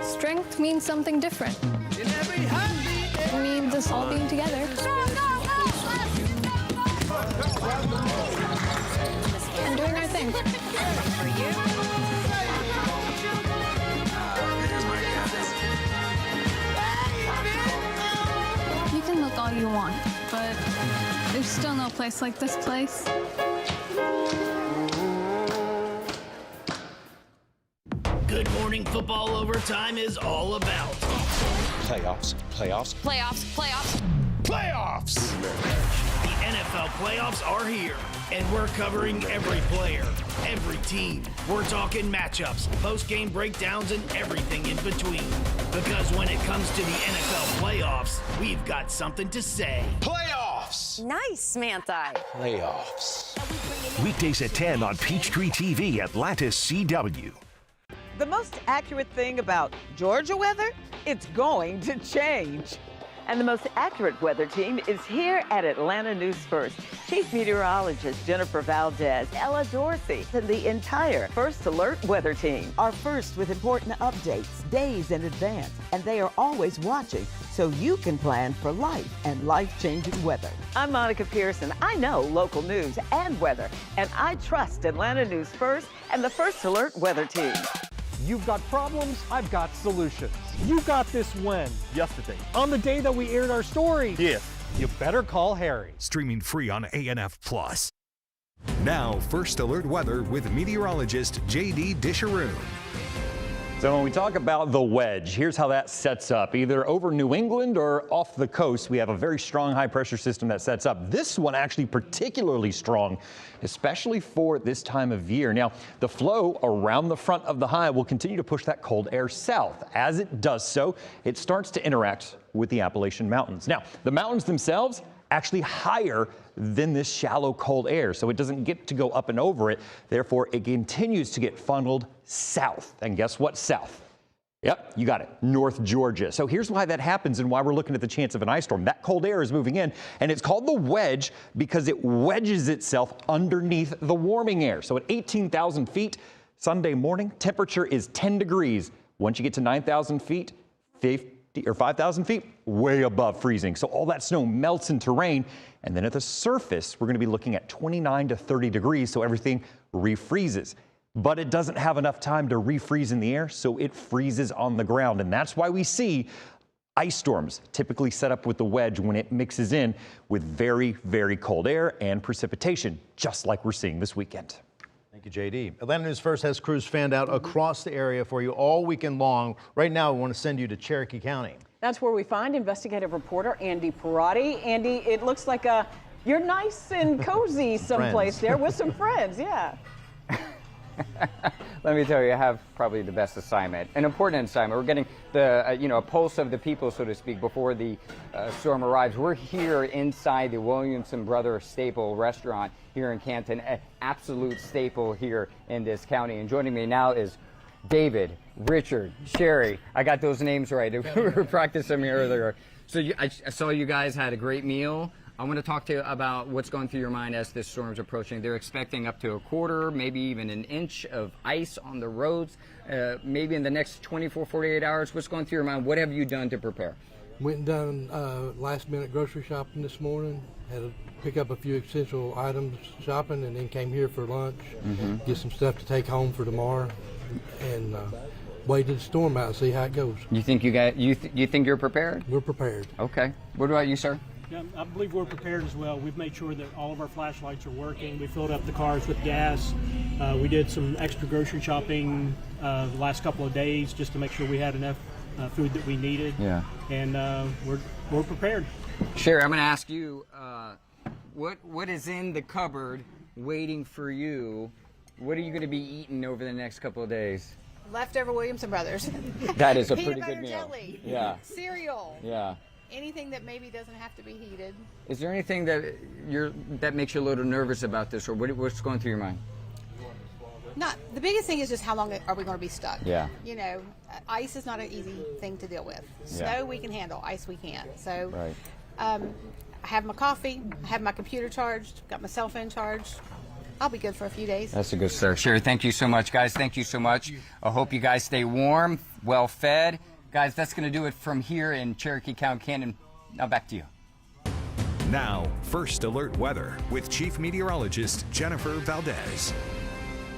strength means something different. It means us all being together. And doing our thing. You can look all you want, but there's still no place like this place. Good Morning Football Overtime is all about Playoffs. Playoffs, playoffs. Playoffs! the NFL playoffs are here, and we're covering every player, every team. We're talking matchups, post-game breakdowns, and everything in between. Because when it comes to the NFL playoffs, we've got something to say. Playoffs! Nice, Manti. Playoffs. Weekdays at 10 on Peachtree TV, Atlantis CW. The most accurate thing about Georgia weather? It's going to change. And the most accurate weather team is here at Atlanta News First. Chief Meteorologist Jennifer Valdez, Ella Dorsey, and the entire First Alert weather team are first with important updates days in advance. And they are always watching so you can plan for life and life-changing weather. I'm Monica Pearson. I know local news and weather, and I trust Atlanta News First and the First Alert weather team. You've got problems, I've got solutions. You got this when? Yesterday. On the day that we aired our story? Yes. You better call Harry. Streaming free on ANF+. Now, First Alert weather with meteorologist J.D. Disharoon. So when we talk about the wedge, here's how that sets up. Either over New England or off the coast, we have a very strong high pressure system that sets up. This one actually particularly strong, especially for this time of year. Now, the flow around the front of the high will continue to push that cold air south. As it does so, it starts to interact with the Appalachian Mountains. Now, the mountains themselves actually higher than this shallow cold air, so it doesn't get to go up and over it. Therefore, it continues to get funneled south. And guess what? South. Yep, you got it. North Georgia. So here's why that happens and why we're looking at the chance of an ice storm. That cold air is moving in, and it's called the wedge because it wedges itself underneath the warming air. So at 18,000 feet Sunday morning, temperature is 10 degrees. Once you get to 9,000 feet, 5,000 feet, way above freezing. So all that snow melts into rain. And then at the surface, we're going to be looking at 29 to 30 degrees. So everything refreezes. But it doesn't have enough time to refreeze in the air, so it freezes on the ground. And that's why we see ice storms typically set up with the wedge when it mixes in with very, very cold air and precipitation, just like we're seeing this weekend. Thank you, JD. Atlanta News First has crews fanned out across the area for you all weekend long. Right now, we want to send you to Cherokee County. That's where we find investigative reporter Andy Perotti. Andy, it looks like you're nice and cozy someplace there with some friends, yeah. Let me tell you, I have probably the best assignment, an important assignment. We're getting the, a pulse of the people, so to speak, before the storm arrives. We're here inside the Williamson Brothers Staple restaurant here in Canton, an absolute staple here in this county. And joining me now is David, Richard, Sherry. I got those names right. We were practicing earlier. So I saw you guys had a great meal. I want to talk to you about what's going through your mind as this storm's approaching. They're expecting up to a quarter, maybe even an inch of ice on the roads, maybe in the next 24, 48 hours. What's going through your mind? What have you done to prepare? Went and done last-minute grocery shopping this morning. Had to pick up a few essential items shopping, and then came here for lunch, get some stuff to take home for tomorrow, and waited the storm out and see how it goes. You think you think you're prepared? We're prepared. Okay. What about you, sir? Yeah, I believe we're prepared as well. We've made sure that all of our flashlights are working. We filled up the cars with gas. We did some extra grocery shopping the last couple of days just to make sure we had enough food that we needed. Yeah. And we're prepared. Sherry, I'm going to ask you, what is in the cupboard waiting for you? What are you going to be eating over the next couple of days? Leftover Williamson Brothers. That is a Peanut pretty butter good meal. jelly. Yeah. Cereal. Yeah. Anything that maybe doesn't have to be heated. Is there anything that makes you a little nervous about this, or what's going through your mind? Not the biggest thing is just how long are we going to be stuck? Yeah. You know, ice is not an easy thing to deal with. Snow we can handle, ice we can't. So, right. I have my coffee, I have my computer charged, got my cell phone charged. I'll be good for a few days. That's a good start. Sherry, thank you so much, guys. Thank you so much. I hope you guys stay warm, well fed. Guys, that's going to do it from here in Cherokee County, Canyon. Now back to you. Now, First Alert Weather with Chief Meteorologist Jennifer Valdez.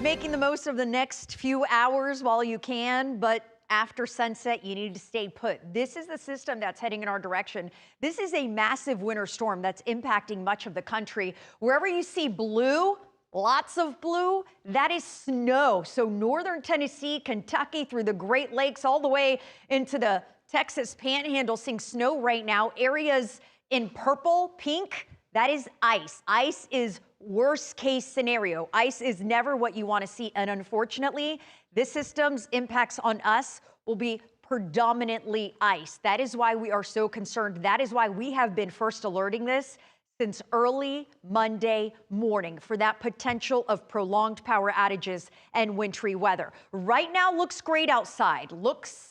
Making the most of the next few hours while you can, but after sunset, you need to stay put. This is the system that's heading in our direction. This is a massive winter storm that's impacting much of the country. Wherever you see blue, lots of blue, that is snow. So northern Tennessee, Kentucky, through the Great Lakes, all the way into the Texas Panhandle, seeing snow right now. Areas in purple, pink, that is ice. Ice is worst case scenario. Ice is never what you want to see. And unfortunately, this system's impacts on us will be predominantly ice. That is why we are so concerned. That is why we have been first alerting this since early Monday morning for that potential of prolonged power outages and wintry weather. Right now looks great outside. Looks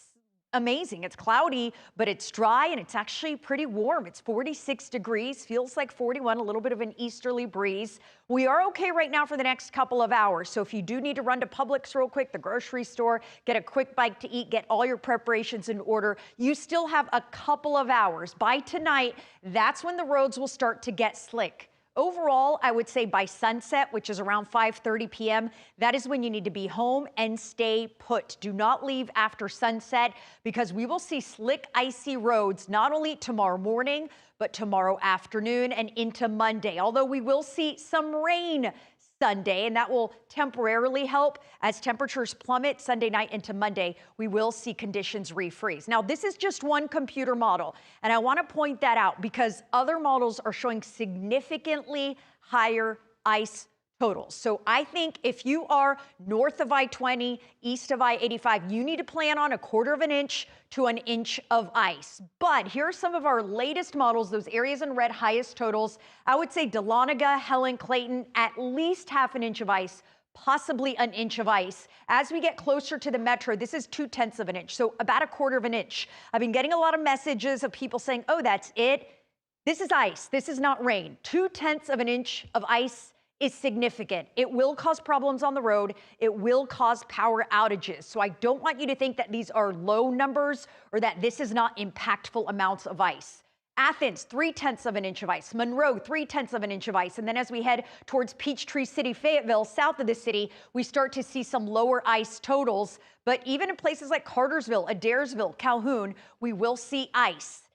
amazing. It's cloudy, but it's dry and it's actually pretty warm. It's 46 degrees, feels like 41, a little bit of an easterly breeze. We are okay right now for the next couple of hours. So if you do need to run to Publix real quick, the grocery store, get a quick bite to eat, get all your preparations in order, you still have a couple of hours. By tonight, that's when the roads will start to get slick. Overall, I would say by sunset, which is around 5:30 p.m., that is when you need to be home and stay put. Do not leave after sunset because we will see slick, icy roads not only tomorrow morning, but tomorrow afternoon and into Monday. Although we will see some rain Sunday, and that will temporarily help as temperatures plummet Sunday night into Monday. We will see conditions refreeze. Now, this is just one computer model, and I want to point that out because other models are showing significantly higher ice totals. So I think if you are north of I-20, east of I-85, you need to plan on 1/4 of an inch to an inch of ice. But here are some of our latest models, those areas in red, highest totals. I would say Dahlonega, Helen, Clayton, at least 1/2 inch of ice, possibly an inch of ice. As we get closer to the metro, this is 2/10 of an inch, so about 1/4 of an inch. I've been getting a lot of messages of people saying, oh, that's it. This is ice. This is not rain. 2/10 of an inch of ice is significant. It will cause problems on the road. It will cause power outages. So I don't want you to think that these are low numbers or that this is not impactful amounts of ice. Athens, 3/10 of an inch of ice. Monroe, 3/10 of an inch of ice. And then as we head towards Peachtree City, Fayetteville, south of the city, we start to see some lower ice totals. But even in places like Cartersville, Adairsville, Calhoun, we will see ice.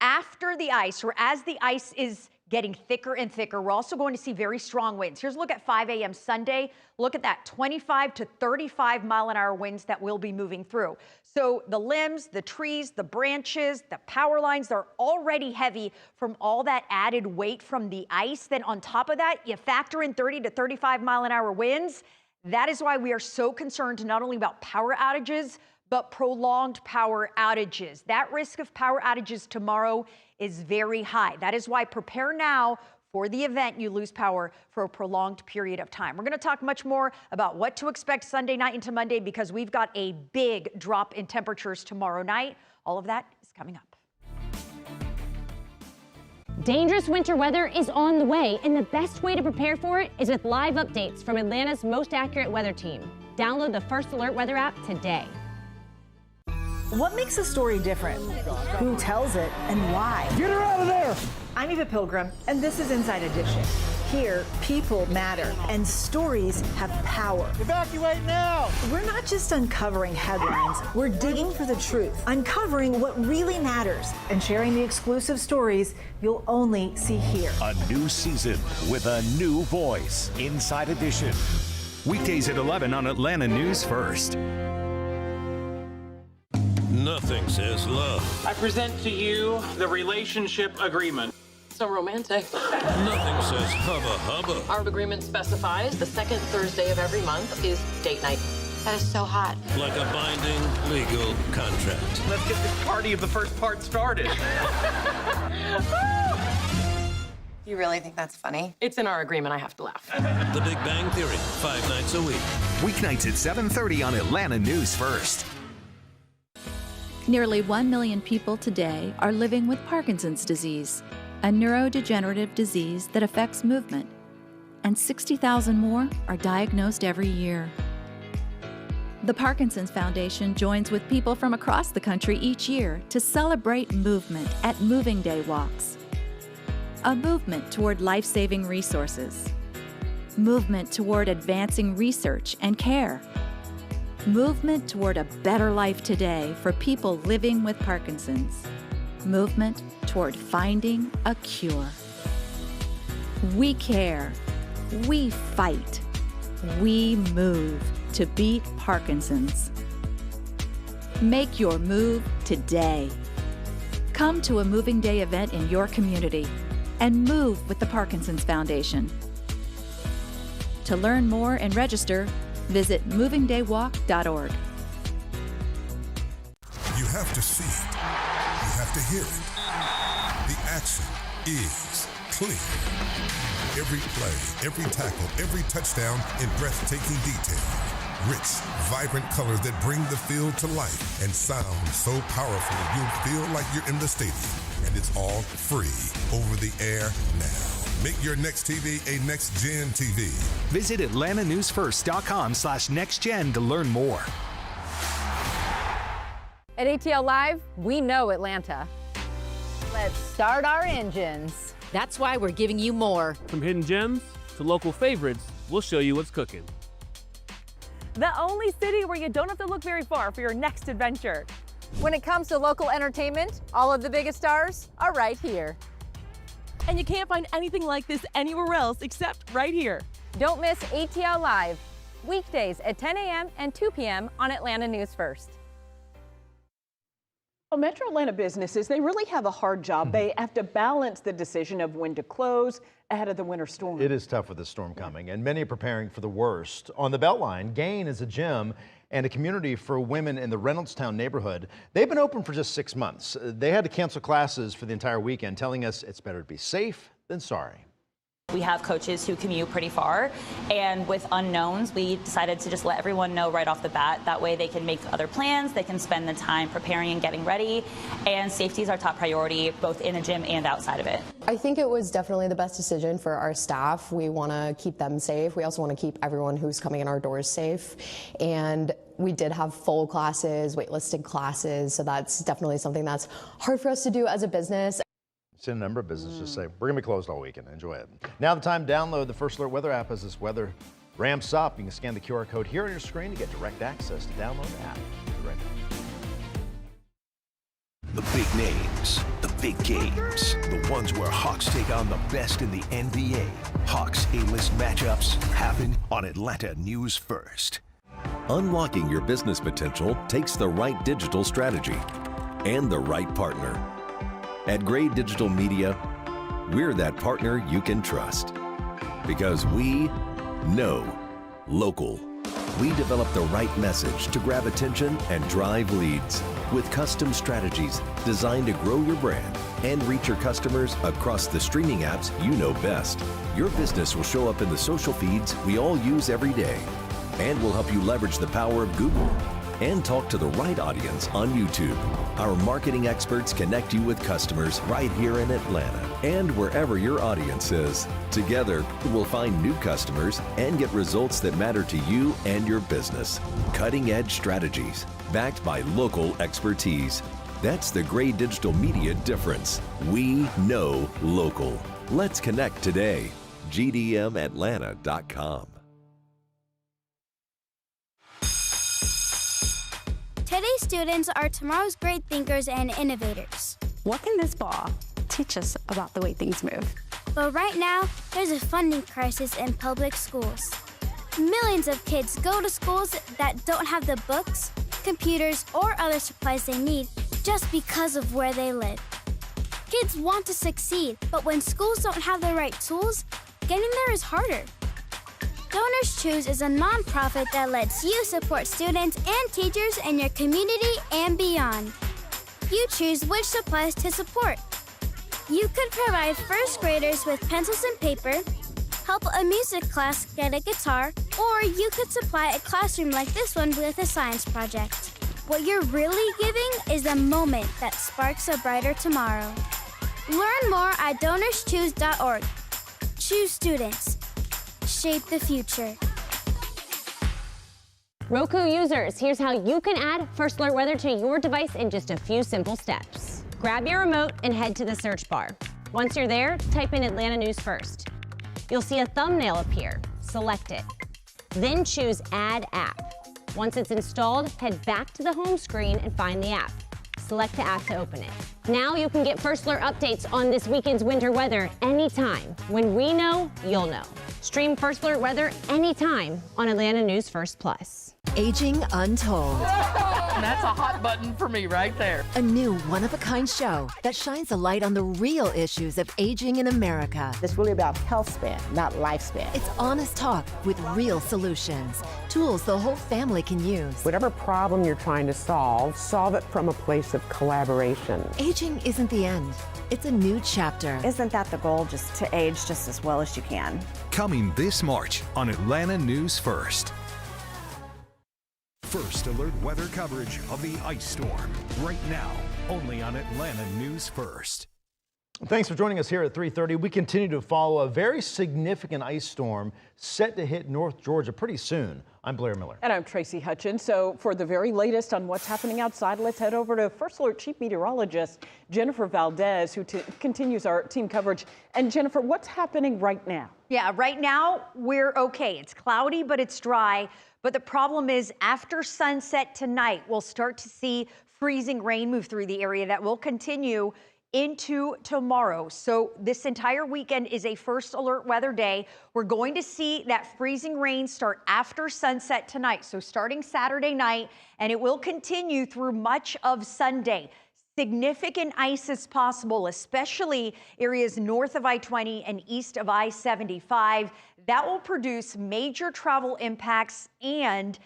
After the ice, or as the ice is getting thicker and thicker, we're also going to see very strong winds. Here's a look at 5 a.m. Sunday. Look at that, 25 to 35 mile-an-hour winds that will be moving through. So the limbs, the trees, the branches, the power lines, they're already heavy from all that added weight from the ice. Then on top of that, you factor in 30 to 35 mile-an-hour winds. That is why we are so concerned not only about power outages, but prolonged power outages. That risk of power outages tomorrow is very high. That is why prepare now for the event you lose power for a prolonged period of time. We're going to talk much more about what to expect Sunday night into Monday because we've got a big drop in temperatures tomorrow night. All of that is coming up. Dangerous winter weather is on the way, and the best way to prepare for it is with live updates from Atlanta's most accurate weather team. Download the First Alert Weather app today. What makes a story different? Who tells it and why? Get her out of there! I'm Eva Pilgrim, and this is Inside Edition. Here, people matter, and stories have power. Evacuate now! We're not just uncovering headlines, we're digging for the truth, uncovering what really matters, and sharing the exclusive stories you'll only see here. A new season with a new voice. Inside Edition. Weekdays at 11 on Atlanta News First. Nothing says love. I present to you the relationship agreement. So romantic. Nothing says hubba hubba. Our agreement specifies the second Thursday of every month is date night. That is so hot. Like a binding legal contract. Let's get the party of the first part started. You really think that's funny? It's in our agreement. I have to laugh. The Big Bang Theory, 5 nights a week. Weeknights at 7:30 on Atlanta News First. Nearly 1 million people today are living with Parkinson's disease, a neurodegenerative disease that affects movement, and 60,000 more are diagnosed every year. The Parkinson's Foundation joins with people from across the country each year to celebrate movement at Moving Day Walks. A movement toward life-saving resources. Movement toward advancing research and care. Movement toward a better life today for people living with Parkinson's. Movement toward finding a cure. We care. We fight. We move to beat Parkinson's. Make your move today. Come to a Moving Day event in your community and move with the Parkinson's Foundation. To learn more and register, visit movingdaywalk.org. You have to see it. You have to hear it. The action is clear. Every play, every tackle, every touchdown in breathtaking detail. Rich, vibrant colors that bring the field to life and sound so powerful you'll feel like you're in the stadium. And it's all free over the air now. Make your next TV a next-gen TV. Visit atlantanewsfirst.com/nextgen to learn more. At ATL Live, we know Atlanta. Let's start our engines. That's why we're giving you more. From hidden gems to local favorites, we'll show you what's cooking. The only city where you don't have to look very far for your next adventure. When it comes to local entertainment, all of the biggest stars are right here. And you can't find anything like this anywhere else except right here. Don't miss ATL Live, weekdays at 10 a.m. and 2 p.m. on Atlanta News First. Well, Metro Atlanta businesses, they really have a hard job. They have to balance the decision of when to close ahead of the winter storm. It is tough with the storm coming, and many are preparing for the worst. On the Beltline, Gain is a gym and a community for women in the Reynoldstown neighborhood. They've been open for just 6 months. They had to cancel classes for the entire weekend, telling us it's better to be safe than sorry. We have coaches who commute pretty far, and with unknowns, we decided to just let everyone know right off the bat. That way they can make other plans, they can spend the time preparing and getting ready, and safety is our top priority, both in the gym and outside of it. I think it was definitely the best decision for our staff. We want to keep them safe. We also want to keep everyone who's coming in our doors safe. And we did have full classes, waitlisted classes, so that's definitely something that's hard for us to do as a business. Seen a number of businesses say, we're going to be closed all weekend. Enjoy it. Now the time to download the First Alert Weather app as this weather ramps up. You can scan the QR code here on your screen to get direct access to download the app. Right now. The big names, the big games, the ones where Hawks take on the best in the NBA. Hawks A-list matchups happen on Atlanta News First. Unlocking your business potential takes the right digital strategy and the right partner. At Gray Digital Media, we're that partner you can trust. Because we know local. We develop the right message to grab attention and drive leads with custom strategies designed to grow your brand and reach your customers across the streaming apps you know best. Your business will show up in the social feeds we all use every day, and we'll help you leverage the power of Google and talk to the right audience on YouTube. Our marketing experts connect you with customers right here in Atlanta and wherever your audience is. Together, we'll find new customers and get results that matter to you and your business. Cutting-edge strategies backed by local expertise. That's the Gray Digital Media difference. We know local. Let's connect today. gdmatlanta.com. Today's students are tomorrow's great thinkers and innovators. What can this ball teach us about the way things move? But right now, there's a funding crisis in public schools. Millions of kids go to schools that don't have the books, computers, or other supplies they need just because of where they live. Kids want to succeed, but when schools don't have the right tools, getting there is harder. Donors Choose is a nonprofit that lets you support students and teachers in your community and beyond. You choose which supplies to support. You could provide first graders with pencils and paper, help a music class get a guitar, or you could supply a classroom like this one with a science project. What you're really giving is the moment that sparks a brighter tomorrow. Learn more at donorschoose.org. Choose students. Shape the future. Roku users, here's how you can add First Alert Weather to your device in just a few simple steps. Grab your remote and head to the search bar. Once you're there, type in Atlanta News First. You'll see a thumbnail appear. Select it. Then choose Add App. Once it's installed, head back to the home screen and find the app. Select the app to open it. Now you can get First Alert updates on this weekend's winter weather anytime. When we know, you'll know. Stream First Alert Weather anytime on Atlanta News First Plus. Aging Untold. That's a hot button for me right there. A new one-of-a-kind show that shines a light on the real issues of aging in America. It's really about health span, not lifespan. It's honest talk with real solutions, tools the whole family can use. Whatever problem you're trying to solve it from a place of collaboration. Aging isn't the end. It's a new chapter. Isn't that the goal, just to age just as well as you can? Coming this March on Atlanta News First. First Alert weather coverage of the ice storm right now, only on Atlanta News First. Thanks for joining us here at 3:30. We continue to follow a very significant ice storm set to hit North Georgia pretty soon. I'm Blair Miller. And I'm Tracy Hutchins. So for the very latest on what's happening outside, let's head over to First Alert Chief Meteorologist Jennifer Valdez, who continues our team coverage. And Jennifer, what's happening right now? Yeah, right now we're okay. It's cloudy, but it's dry. But the problem is after sunset tonight, we'll start to see freezing rain move through the area that will continue into tomorrow. So this entire weekend is a First Alert weather day. We're going to see that freezing rain start after sunset tonight. So starting Saturday night, and it will continue through much of Sunday. Significant ice is possible, especially areas north of I-20 and east of I-75. That will produce major travel impacts and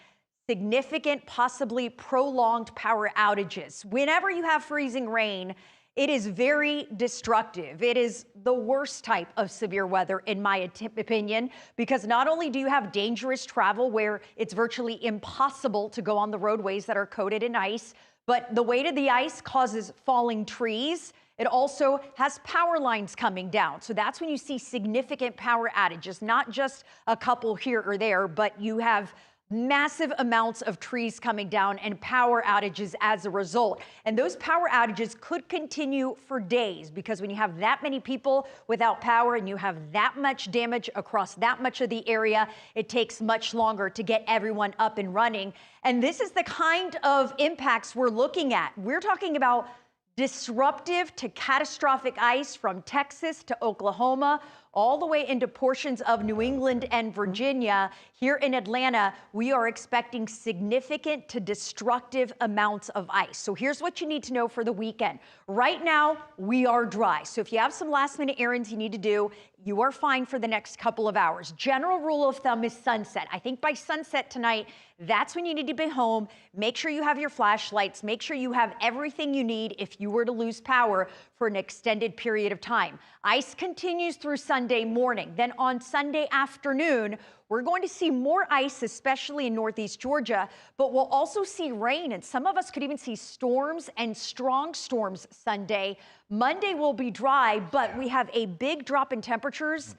significant, possibly prolonged power outages. Whenever you have freezing rain, it is very destructive. It is the worst type of severe weather, in my opinion, because not only do you have dangerous travel where it's virtually impossible to go on the roadways that are coated in ice, but the weight of the ice causes falling trees. It also has power lines coming down. So that's when you see significant power outages, not just a couple here or there, but you have massive amounts of trees coming down and power outages as a result. And those power outages could continue for days, because when you have that many people without power and you have that much damage across that much of the area, it takes much longer to get everyone up and running. And this is the kind of impacts we're looking at. We're talking about disruptive to catastrophic ice from Texas to Oklahoma, all the way into portions of New England and Virginia. Here in Atlanta, we are expecting significant to destructive amounts of ice. So here's what you need to know for the weekend. Right now, we are dry. So if you have some last minute errands you need to do, you are fine for the next couple of hours. General rule of thumb is sunset. I think by sunset tonight, that's when you need to be home. Make sure you have your flashlights. Make sure you have everything you need if you were to lose power for an extended period of time. Ice continues through Sunday morning. Then on Sunday afternoon, we're going to see more ice, especially in northeast Georgia, but we'll also see rain, and some of us could even see storms and strong storms Sunday. Monday will be dry, but we have a big drop in temperatures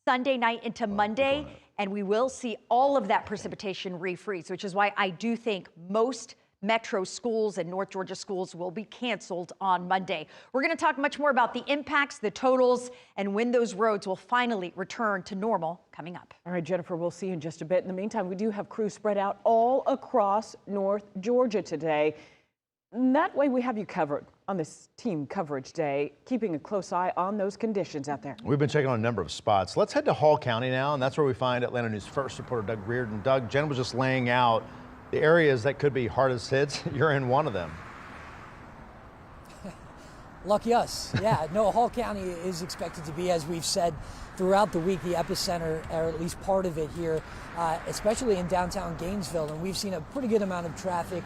Sunday night into Monday, and we will see all of that precipitation refreeze, which is why I do think most Metro schools and North Georgia schools will be canceled on Monday. We're going to talk much more about the impacts, the totals, and when those roads will finally return to normal coming up. All right, Jennifer, we'll see you in just a bit. In the meantime, we do have crews spread out all across North Georgia today. That way we have you covered on this team coverage day, keeping a close eye on those conditions out there. We've been checking on a number of spots. Let's head to Hall County now, and that's where we find Atlanta News First reporter Doug Reardon. Doug, Jen was just laying out the areas that could be hardest hits. You're in one of them. Lucky us. Yeah, no, Hall County is expected to be, as we've said throughout the week, the epicenter, or at least part of it here, especially in downtown Gainesville. And we've seen a pretty good amount of traffic.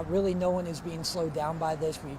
Really, no one is being slowed down by this. We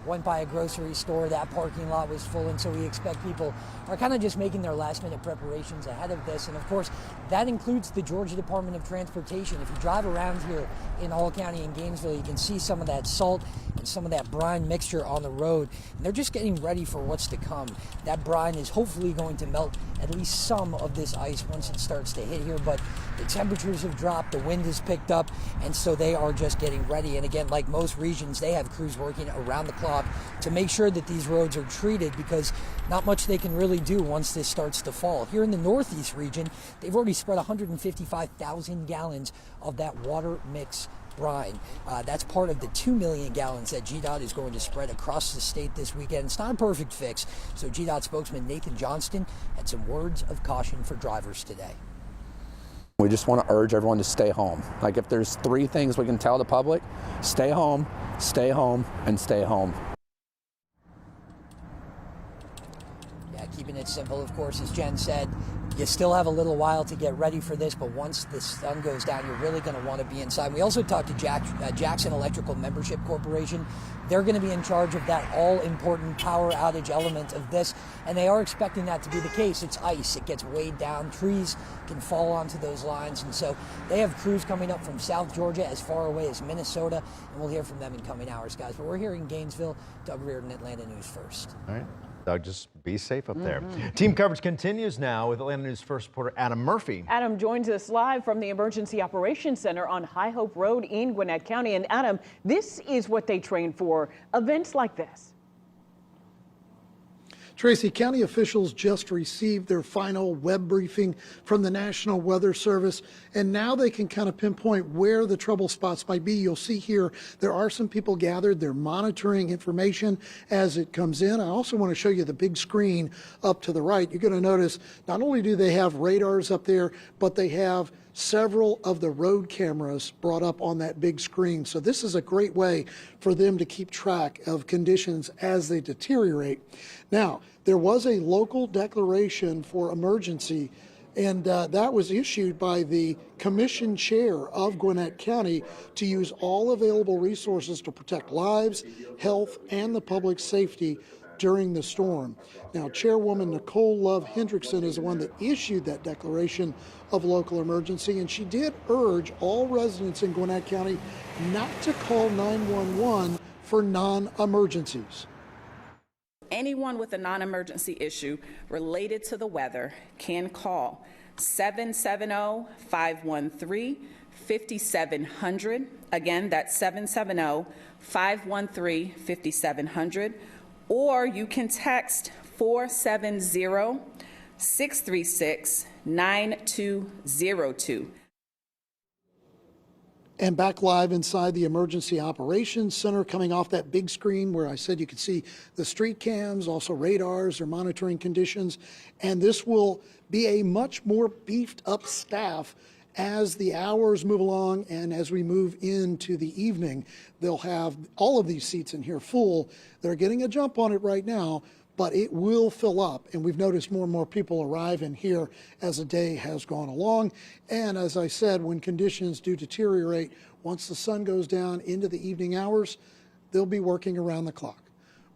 went by a grocery store, that parking lot was full, and so we expect people are kind of just making their last-minute preparations ahead of this. And of course, that includes the Georgia Department of Transportation. If you drive around here in Hall County and Gainesville, you can see some of that salt and some of that brine mixture on the road. And they're just getting ready for what's to come. That brine is hopefully going to melt at least some of this ice once it starts to hit here, but the temperatures have dropped, the wind has picked up, and so they are just getting ready. And again, like most regions, they have crews working around the clock to make sure that these roads are treated, because not much they can really do once this starts to fall. Here in the Northeast region, they've already spread 155,000 gallons of that water mix brine. That's part of the 2 million gallons that GDOT is going to spread across the state this weekend. It's not a perfect fix, so GDOT spokesman Nathan Johnston had some words of caution for drivers today. We just want to urge everyone to stay home. Like, if there's 3 things we can tell the public: stay home, and stay home. Yeah, keeping it simple, of course, as Jen said. You still have a little while to get ready for this, but once the sun goes down, you're really going to want to be inside. We also talked to Jackson Electrical Membership Corporation. They're going to be in charge of that all-important power outage element of this, and they are expecting that to be the case. It's ice. It gets weighed down. Trees can fall onto those lines, and so they have crews coming up from South Georgia as far away as Minnesota, and we'll hear from them in coming hours, guys. But we're here in Gainesville. Doug Reardon, Atlanta News First. All right. Doug, just be safe up there. Team coverage continues now with Atlanta News First reporter Adam Murphy. Adam joins us live from the Emergency Operations Center on High Hope Road in Gwinnett County. And Adam, this is what they train for, events like this. Tracy, county officials just received their final web briefing from the National Weather Service, and now they can kind of pinpoint where the trouble spots might be. You'll see here there are some people gathered. They're monitoring information as it comes in. I also want to show you the big screen up to the right. You're going to notice not only do they have radars up there, but they have several of the road cameras brought up on that big screen. So this is a great way for them to keep track of conditions as they deteriorate. Now, there was a local declaration for emergency, and that was issued by the commission chair of Gwinnett County to use all available resources to protect lives, health, and the public safety during the storm. Now, Chairwoman Nicole Love Hendrickson is the one that issued that declaration of local emergency, and she did urge all residents in Gwinnett County not to call 911 for non-emergencies. Anyone with a non-emergency issue related to the weather can call 770-513-5700. Again, that's 770-513-5700. Or you can text 470-636-9202. And back live inside the Emergency Operations Center, coming off that big screen where I said you could see the street cams, also radars are monitoring conditions. And this will be a much more beefed up staff as the hours move along and as we move into the evening. They'll have all of these seats in here full. They're getting a jump on it right now, but it will fill up. And we've noticed more and more people arrive in here as the day has gone along. And as I said, when conditions do deteriorate, once the sun goes down into the evening hours, they'll be working around the clock.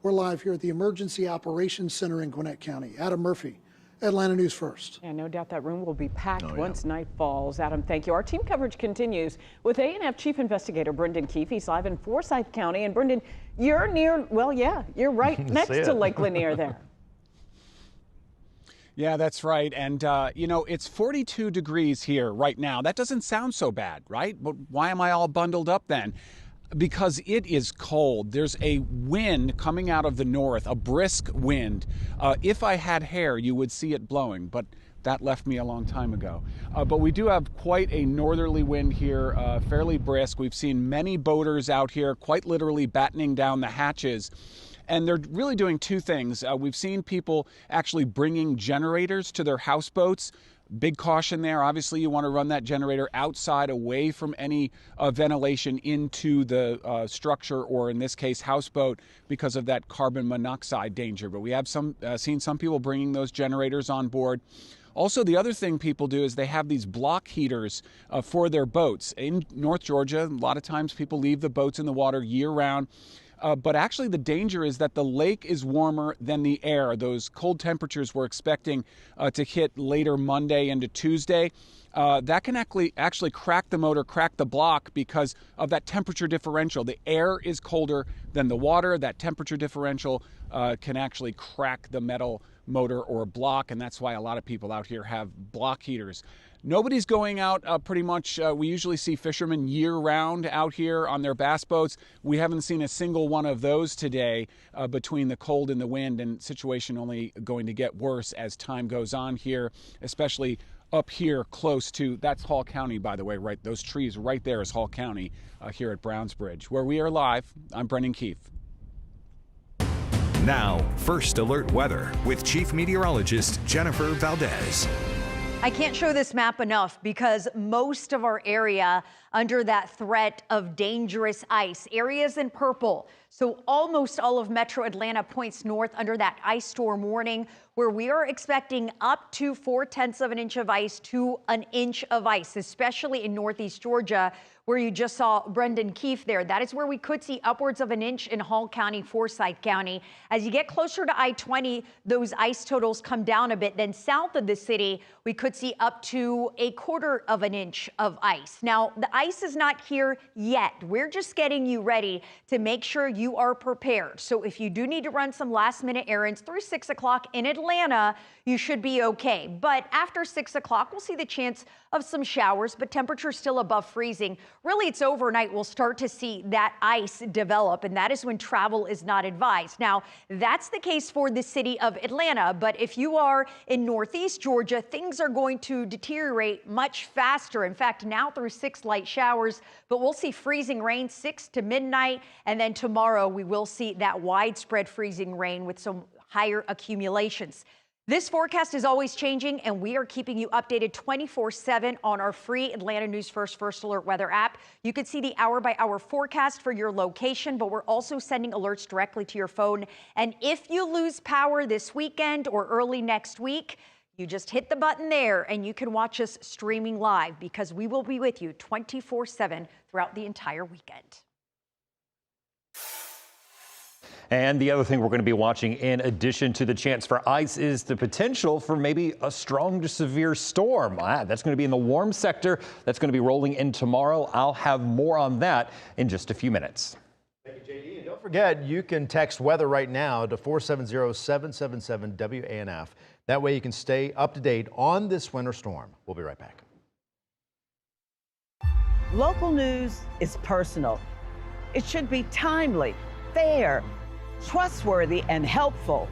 We're live here at the Emergency Operations Center in Gwinnett County. Adam Murphy, Atlanta News First. Yeah, no doubt that room will be packed once night falls. Adam, thank you. Our team coverage continues with A&F Chief Investigator Brendan Keefe. He's live in Forsyth County. And Brendan, you're near, well, yeah, you're right next to Lake Lanier there. Yeah, that's right. And, you know, it's 42 degrees here right now. That doesn't sound so bad, right? But why am I all bundled up then? because it is cold. There's a wind coming out of the north, a brisk wind. If I had hair, you would see it blowing, but that left me a long time ago. But we do have quite a northerly wind here, fairly brisk. We've seen many boaters out here quite literally battening down the hatches. And they're really doing two things. We've seen people actually bringing generators to their houseboats. Big caution there. Obviously, you want to run that generator outside, away from any ventilation into the structure, or in this case, houseboat, because of that carbon monoxide danger. But we have seen some people bringing those generators on board. Also, the other thing people do is they have these block heaters for their boats. In North Georgia, a lot of times people leave the boats in the water year-round. But actually the danger is that the lake is warmer than the air. Those cold temperatures we're expecting to hit later Monday into Tuesday. That can actually crack the motor, crack the block, because of that temperature differential. The air is colder than the water. That temperature differential can actually crack the metal motor or block, and that's why a lot of people out here have block heaters. Nobody's going out pretty much. We usually see fishermen year-round out here on their bass boats. We haven't seen a single one of those today between the cold and the wind, and situation only going to get worse as time goes on here, especially up here close to, that's Hall County, by the way, right? Those trees right there is Hall County here at Browns Bridge, where we are live. I'm Brendan Keefe. Now, First Alert Weather with Chief Meteorologist Jennifer Valdez. I can't show this map enough because most of our area under that threat of dangerous ice. Areas in purple. So almost all of Metro Atlanta points north under that ice storm warning, where we are expecting up to 0.4 of an inch of ice to an inch of ice, especially in Northeast Georgia, where you just saw Brendan Keefe there. That is where we could see upwards of an inch in Hall County, Forsyth County. As you get closer to I-20, those ice totals come down a bit. Then south of the city, we could see up to 1/4 of an inch of ice. Now, the ice is not here yet. We're just getting you ready to make sure you are prepared. So if you do need to run some last-minute errands through 6 o'clock in Atlanta, you should be okay. But after 6 o'clock, we'll see the chance of some showers, but temperatures still above freezing. Really, it's overnight we'll start to see that ice develop, and that is when travel is not advised. Now, that's the case for the city of Atlanta, but if you are in Northeast Georgia, things are going to deteriorate much faster. In fact, now through 6 light showers, but we'll see freezing rain 6 to midnight, and then tomorrow we will see that widespread freezing rain with some higher accumulations. This forecast is always changing, and we are keeping you updated 24/7 on our free Atlanta News First Alert Weather app. You can see the hour-by-hour forecast for your location, but we're also sending alerts directly to your phone. And if you lose power this weekend or early next week, you just hit the button there, and you can watch us streaming live, because we will be with you 24/7 throughout the entire weekend. And the other thing we're going to be watching, in addition to the chance for ice, is the potential for maybe a strong to severe storm. That's going to be in the warm sector. That's going to be rolling in tomorrow. I'll have more on that in just a few minutes. Thank you, JD. And don't forget, you can text weather right now to 470-777 WANF. That way you can stay up to date on this winter storm. We'll be right back. Local news is personal. It should be timely, fair, trustworthy, and helpful.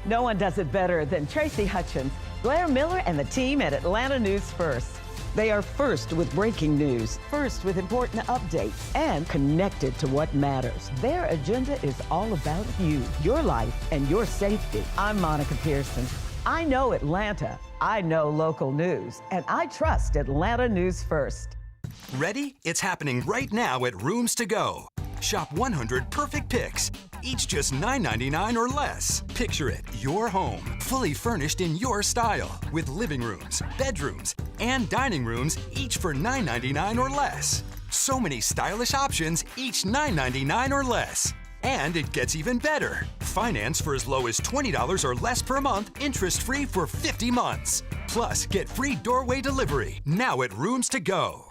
No one does it better than Tracy Hutchins, Blair Miller, and the team at Atlanta News First. They are first with breaking news, first with important updates, and connected to what matters. Their agenda is all about you, your life, and your safety. I'm Monica Pearson. I know Atlanta, I know local news, and I trust Atlanta News First. Ready? It's happening right now at Rooms To Go. Shop 100 perfect picks, each just $9.99 or less. Picture it, your home, fully furnished in your style, with living rooms, bedrooms, and dining rooms, each for $9.99 or less. So many stylish options, each $9.99 or less. And it gets even better. Finance for as low as $20 or less per month, interest-free for 50 months. Plus, get free doorway delivery now at Rooms To Go.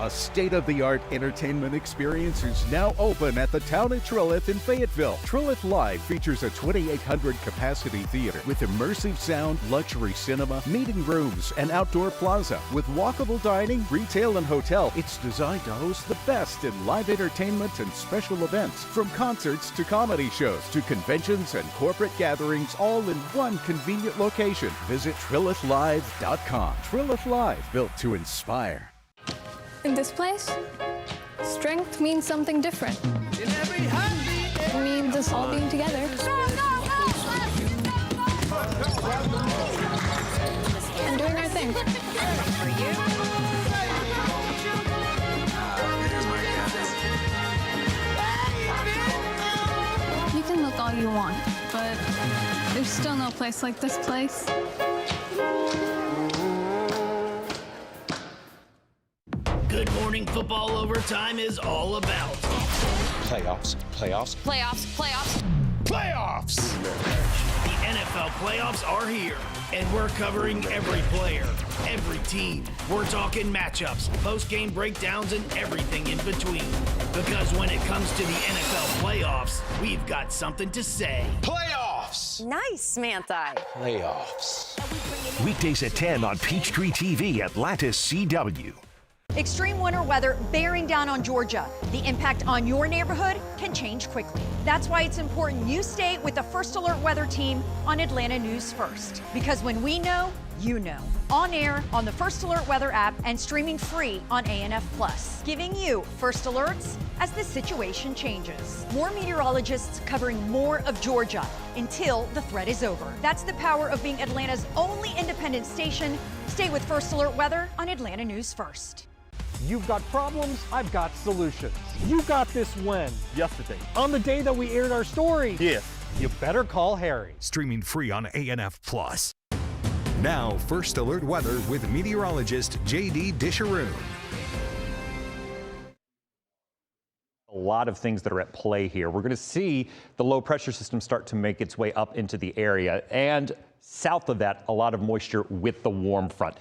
A state-of-the-art entertainment experience is now open at the Town of Trilith in Fayetteville. Trilith Live features a 2,800 capacity theater with immersive sound, luxury cinema, meeting rooms, and outdoor plaza. With walkable dining, retail, and hotel, it's designed to host the best in live entertainment and special events. From concerts to comedy shows to conventions and corporate gatherings, all in one convenient location. Visit TrilithLive.com. Trilith Live, built to inspire. In this place, strength means something different. It means us all being together. And doing our thing. You can look all you want, but there's still no place like this place. Good Morning Football Overtime is all about playoffs. The NFL playoffs are here, and we're covering every player, every team. We're talking matchups, post-game breakdowns, and everything in between. Because when it comes to the NFL playoffs, we've got something to say. Playoffs! Nice, Manti. Playoffs. Weekdays at 10 on Peachtree TV, Atlantis CW. Extreme winter weather bearing down on Georgia. The impact on your neighborhood can change quickly. That's why it's important you stay with the First Alert Weather Team on Atlanta News First. Because when we know, you know. On air, on the First Alert Weather app, and streaming free on ANF Plus. Giving you first alerts as the situation changes. More meteorologists covering more of Georgia until the threat is over. That's the power of being Atlanta's only independent station. Stay with First Alert Weather on Atlanta News First. You've got problems, I've got solutions. You got this when? Yesterday. On the day that we aired our story? Yes. You better call Harry. Streaming free on ANF Plus. Now, First Alert Weather with meteorologist J.D. Disharoon. A lot of things that are at play here. We're going to see the low pressure system start to make its way up into the area, and south of that, a lot of moisture with the warm front.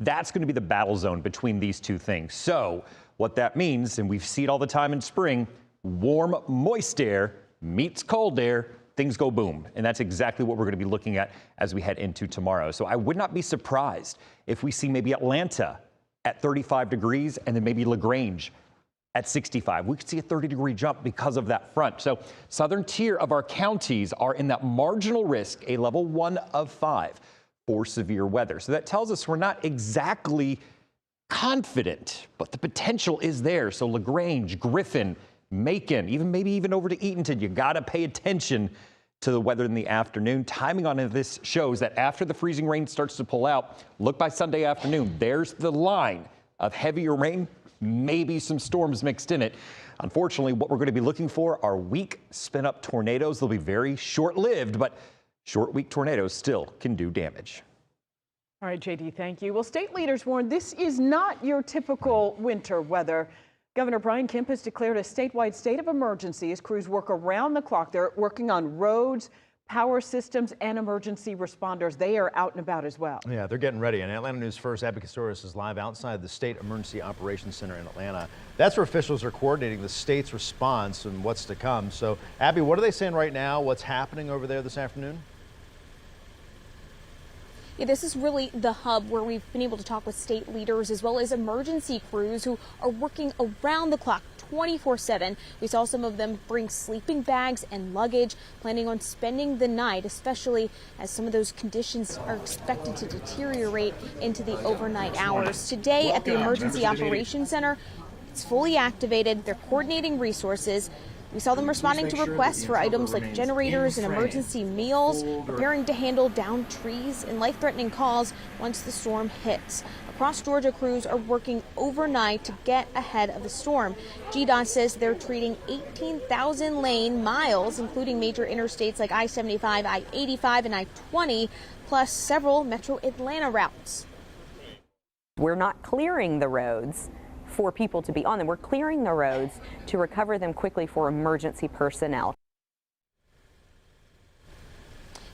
That's going to be the battle zone between these two things. So what that means, and we see it all the time in spring, warm, moist air meets cold air, things go boom. And that's exactly what we're going to be looking at as we head into tomorrow. So I would not be surprised if we see maybe Atlanta at 35 degrees and then maybe LaGrange at 65. We could see a 30-degree jump because of that front. So southern tier of our counties are in that marginal risk, a level 1 of 5. For severe weather. So that tells us we're not exactly confident, but the potential is there. So LaGrange, Griffin, Macon, maybe even over to Eatonton, you got to pay attention to the weather in the afternoon. Timing on this shows that after the freezing rain starts to pull out, look by Sunday afternoon, there's the line of heavier rain, maybe some storms mixed in it. Unfortunately, what we're going to be looking for are weak spin-up tornadoes. They'll be very short-lived, but short week tornadoes still can do damage. All right, JD, thank you. Well, state leaders warn this is not your typical winter weather. Governor Brian Kemp has declared a statewide state of emergency as crews work around the clock. They're working on roads, power systems, and emergency responders. They are out and about as well. Yeah, they're getting ready. And Atlanta News First, Abby Castoris is live outside the State Emergency Operations Center in Atlanta. That's where officials are coordinating the state's response and what's to come. So, Abby, what are they saying right now? What's happening over there this afternoon? Yeah, this is really the hub where we've been able to talk with state leaders as well as emergency crews who are working around the clock 24/7. We saw some of them bring sleeping bags and luggage, planning on spending the night, especially as some of those conditions are expected to deteriorate into the overnight hours. Today at the Emergency Operations Center, it's fully activated. They're coordinating resources. We saw them responding to requests for items like generators and emergency meals, preparing to handle downed trees and life-threatening calls once the storm hits. Across Georgia, crews are working overnight to get ahead of the storm. GDOT says they're treating 18,000 lane miles, including major interstates like I-75, I-85, and I-20, plus several Metro Atlanta routes. We're not clearing the roads for people to be on them. We're clearing the roads to recover them quickly for emergency personnel.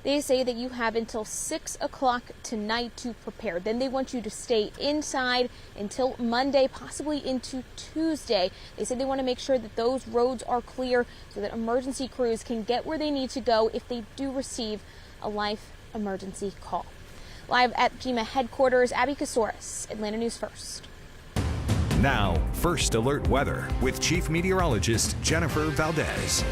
They say that you have until 6 o'clock tonight to prepare. Then they want you to stay inside until Monday, possibly into Tuesday. They say they want to make sure that those roads are clear so that emergency crews can get where they need to go if they do receive a life emergency call. Live at GEMA headquarters, Abby Kasoris, Atlanta News First. Now, First Alert Weather with Chief Meteorologist Jennifer Valdez.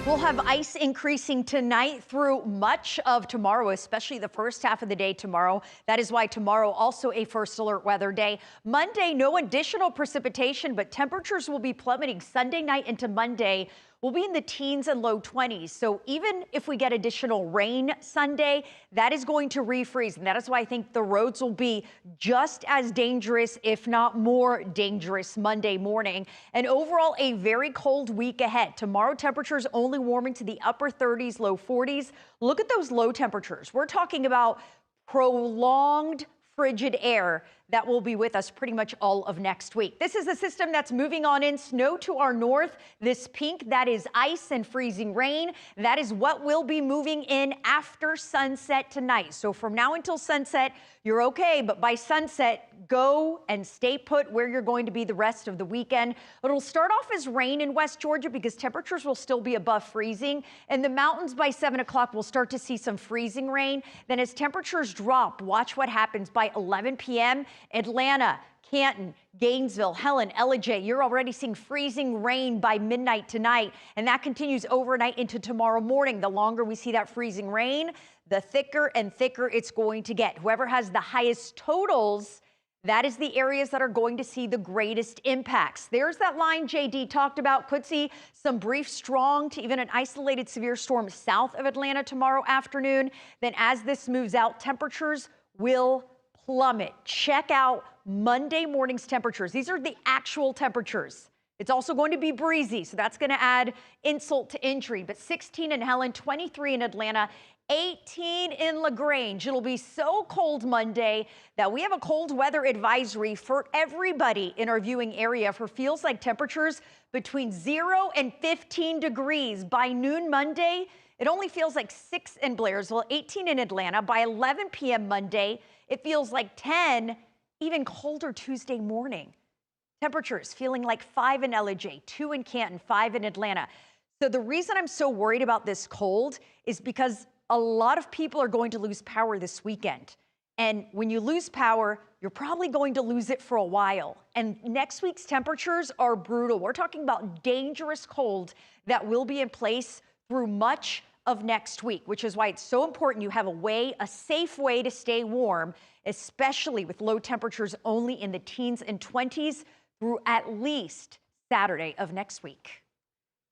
We'll have ice increasing tonight through much of tomorrow, especially the first half of the day tomorrow. That is why tomorrow also a first alert weather day. Monday, no additional precipitation, but temperatures will be plummeting Sunday night into Monday. We'll be in the teens and low 20s. So even if we get additional rain Sunday, that is going to refreeze. And that is why I think the roads will be just as dangerous, if not more dangerous, Monday morning. And overall, a very cold week ahead. Tomorrow, temperatures only warming to the upper 30s, low 40s. Look at those low temperatures. We're talking about prolonged frigid air that will be with us pretty much all of next week. This is a system that's moving on in. Snow to our north. This pink, that is ice and freezing rain. That is what will be moving in after sunset tonight. So from now until sunset, you're okay, but by sunset, go and stay put where you're going to be the rest of the weekend. It'll start off as rain in West Georgia because temperatures will still be above freezing. In the mountains by 7 o'clock, we'll start to see some freezing rain. Then as temperatures drop, watch what happens by 11 p.m. Atlanta, Canton, Gainesville, Helen, Ellijay, you're already seeing freezing rain by midnight tonight, and that continues overnight into tomorrow morning. The longer we see that freezing rain, the thicker and thicker it's going to get. Whoever has the highest totals, that is the areas that are going to see the greatest impacts. There's that line JD talked about. Could see some brief strong to even an isolated severe storm south of Atlanta tomorrow afternoon. Then as this moves out, temperatures will plummet. Check out Monday morning's temperatures. These are the actual temperatures. It's also going to be breezy, so that's going to add insult to injury. But 16 in Helen, 23 in Atlanta, 18 in LaGrange. It'll be so cold Monday that we have a cold weather advisory for everybody in our viewing area for feels like temperatures between 0 and 15 degrees. By noon Monday, it only feels like 6 in Blairsville, 18 in Atlanta. By 11 p.m. Monday, it feels like 10, even colder Tuesday morning. Temperatures feeling like 5 in Ellijay, 2 in Canton, 5 in Atlanta. So the reason I'm so worried about this cold is because a lot of people are going to lose power this weekend. And when you lose power, you're probably going to lose it for a while. And next week's temperatures are brutal. We're talking about dangerous cold that will be in place through much of next week, which is why it's so important you have a safe way to stay warm, especially with low temperatures only in the teens and 20s through at least Saturday of next week.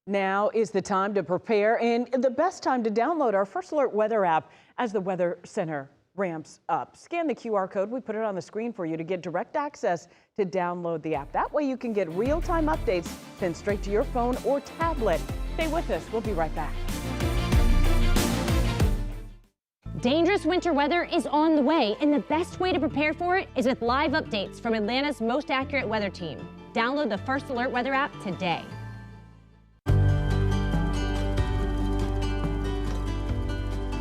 Now is the time to prepare and the best time to download our First Alert Weather app as the Weather Center ramps up. Scan the QR code. We put it on the screen for you to get direct access to download the app. That way you can get real-time updates sent straight to your phone or tablet. Stay with us. We'll be right back. Dangerous winter weather is on the way, and the best way to prepare for it is with live updates from Atlanta's most accurate weather team. Download the First Alert Weather app today.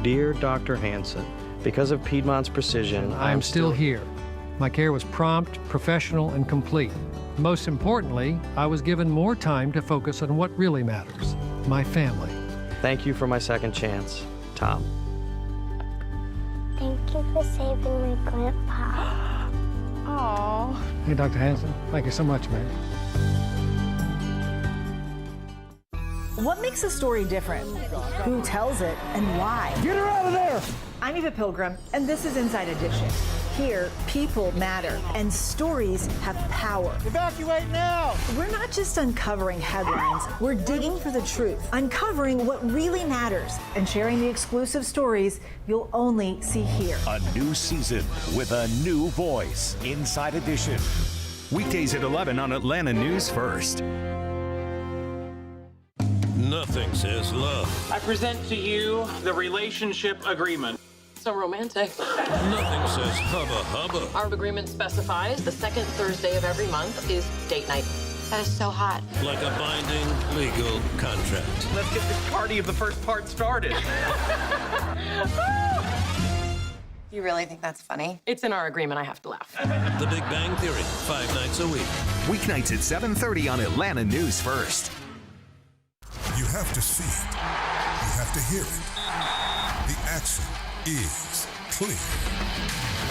Dear Dr. Hansen, because of Piedmont's precision, I am still here. My care was prompt, professional, and complete. Most importantly, I was given more time to focus on what really matters, my family. Thank you for my second chance, Tom. Thank you for saving my grandpa. Aww. Hey, Dr. Hansen, thank you so much, man. What makes a story different? Who tells it and why? Get her out of there! I'm Eva Pilgrim, and this is Inside Edition. Here, people matter, and stories have power. Evacuate now! We're not just uncovering headlines, we're digging for the truth, uncovering what really matters, and sharing the exclusive stories you'll only see here. A new season with a new voice. Inside Edition. Weekdays at 11 on Atlanta News First. Nothing says love. I present to you the relationship agreement. So romantic. Nothing says hubba hubba. Our agreement specifies the second Thursday of every month is date night. That is so hot. Like a binding legal contract. Let's get this party of the first part started. You really think that's funny? It's in our agreement. I have to laugh. The Big Bang Theory, 5 nights a week. Weeknights at 7:30 on Atlanta News First. You have to see it. You have to hear it. The action is clear.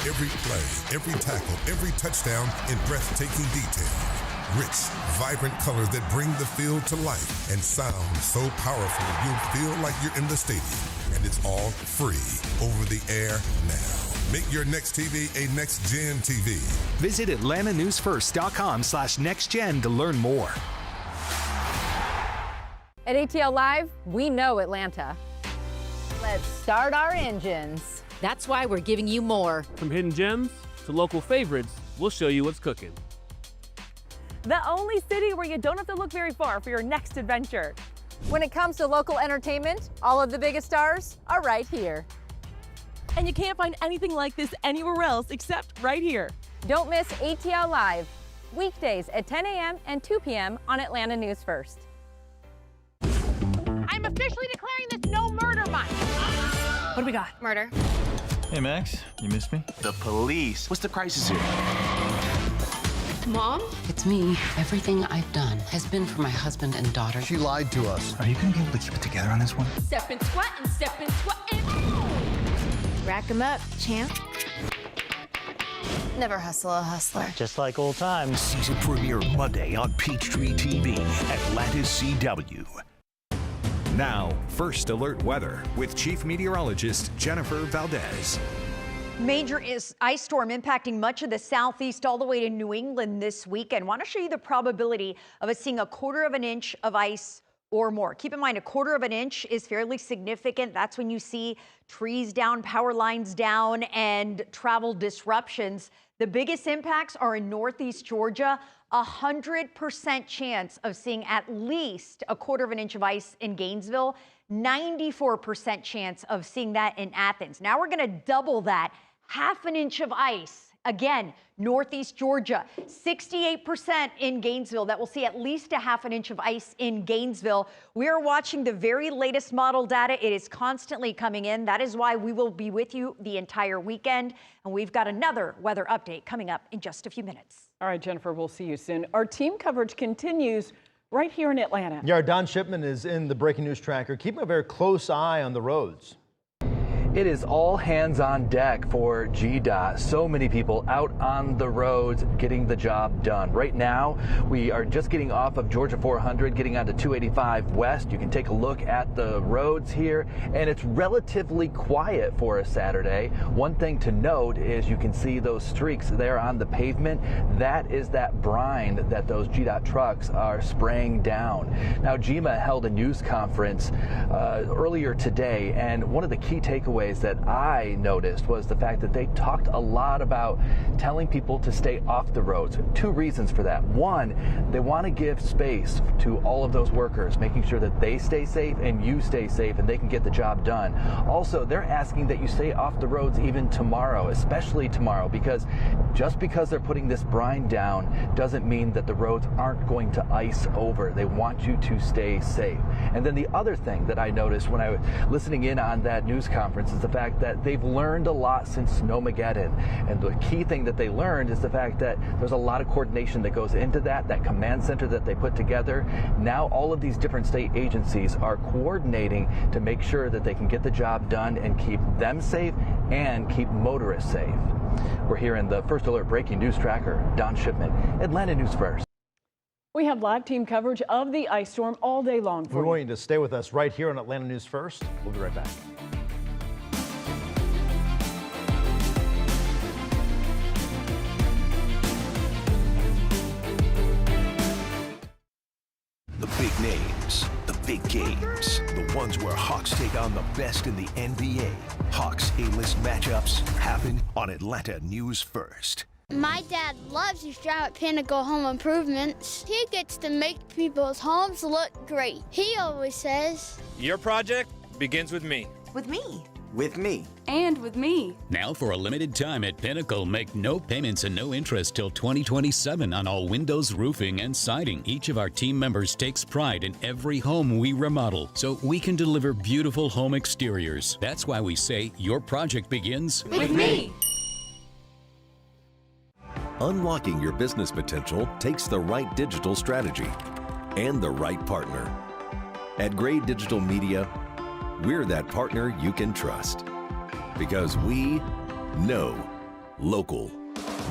Every play, every tackle, every touchdown in breathtaking detail. Rich, vibrant colors that bring the field to life and sound so powerful you'll feel like you're in the stadium. And it's all free over the air now. Make your next TV a next-gen TV. Visit AtlantaNewsFirst.com/nextgen to learn more. At ATL Live, we know Atlanta. Let's start our engines. That's why we're giving you more. From hidden gems to local favorites, we'll show you what's cooking. The only city where you don't have to look very far for your next adventure. When it comes to local entertainment, all of the biggest stars are right here. And you can't find anything like this anywhere else except right here. Don't miss ATL Live, weekdays at 10 a.m. and 2 p.m. on Atlanta News First. I'm officially declaring this no murder month. What do we got? Murder. Hey, Max, you missed me? The police. What's the crisis here? Mom? It's me. Everything I've done has been for my husband and daughter. She lied to us. Are you gonna be able to keep it together on this one? Step and sweat and step and sweat and... Rack 'em up, champ. Never hustle a hustler. Just like old times. Season premiere Monday on Peachtree TV, Atlanta's CW. Now, First Alert Weather with Chief Meteorologist Jennifer Valdez. Major ice storm impacting much of the southeast all the way to New England this weekend. Want to show you the probability of us seeing 1/4 of an inch of ice or more. Keep in mind, 1/4 of an inch is fairly significant. That's when you see trees down, power lines down, and travel disruptions. The biggest impacts are in northeast Georgia. 100% chance of seeing at least 1/4 of an inch of ice in Gainesville. 94% chance of seeing that in Athens. Now we're going to double that. 1/2 inch of ice. Again, northeast Georgia, 68% in Gainesville. That will see at least 1/2 inch of ice in Gainesville. We are watching the very latest model data. It is constantly coming in. That is why we will be with you the entire weekend. And we've got another weather update coming up in just a few minutes. All right, Jennifer, we'll see you soon. Our team coverage continues right here in Atlanta. Yeah, our Don Shipman is in the breaking news tracker, keeping a very close eye on the roads. It is all hands on deck for GDOT. So many people out on the roads getting the job done. Right now, we are just getting off of Georgia 400, getting onto 285 West. You can take a look at the roads here, and it's relatively quiet for a Saturday. One thing to note is you can see those streaks there on the pavement. That is that brine that those GDOT trucks are spraying down. Now, GMA held a news conference earlier today, and one of the key takeaways that I noticed was the fact that they talked a lot about telling people to stay off the roads. 2 reasons for that. One, they want to give space to all of those workers, making sure that they stay safe and you stay safe and they can get the job done. Also, they're asking that you stay off the roads even tomorrow, especially tomorrow, because just because they're putting this brine down doesn't mean that the roads aren't going to ice over. They want you to stay safe. And then the other thing that I noticed when I was listening in on that news conference is the fact that they've learned a lot since Snowmageddon. And the key thing that they learned is the fact that there's a lot of coordination that goes into that command center that they put together. Now all of these different state agencies are coordinating to make sure that they can get the job done and keep them safe and keep motorists safe. We're here in the First Alert Breaking News Tracker. Don Shipman, Atlanta News First. We have live team coverage of the ice storm all day long for you. We're going to stay with us right here on Atlanta News First. We'll be right back. The big names, the big games, the ones where Hawks take on the best in the NBA. Hawks A-list matchups happen on Atlanta News First. My dad loves to shout at Pinnacle Home Improvements. He gets to make people's homes look great. He always says, your project begins with me. With me. with me. And with me. Now for a limited time at Pinnacle, make no payments and no interest till 2027 on all windows, roofing, and siding. Each of our team members takes pride in every home we remodel, so we can deliver beautiful home exteriors. That's why we say your project begins with me. Unlocking your business potential takes the right digital strategy and the right partner. At Gray Digital Media, we're that partner you can trust. Because we know local.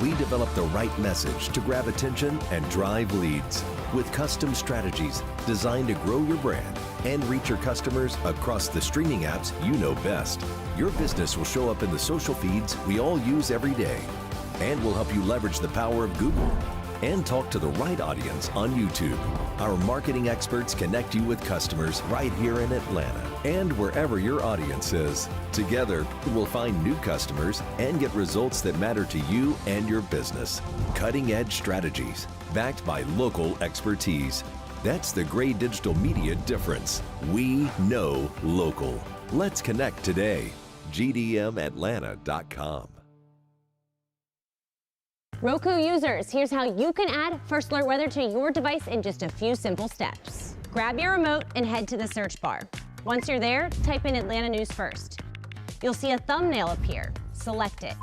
We develop the right message to grab attention and drive leads with custom strategies designed to grow your brand and reach your customers across the streaming apps you know best. Your business will show up in the social feeds we all use every day, and we'll help you leverage the power of Google and talk to the right audience on YouTube. Our marketing experts connect you with customers right here in Atlanta and wherever your audience is. Together, we'll find new customers and get results that matter to you and your business. Cutting-edge strategies backed by local expertise. That's the Gray Digital Media difference. We know local. Let's connect today. GDMAtlanta.com. Roku users, here's how you can add First Alert Weather to your device in just a few simple steps. Grab your remote and head to the search bar. Once you're there, type in Atlanta News First. You'll see a thumbnail appear. Select it.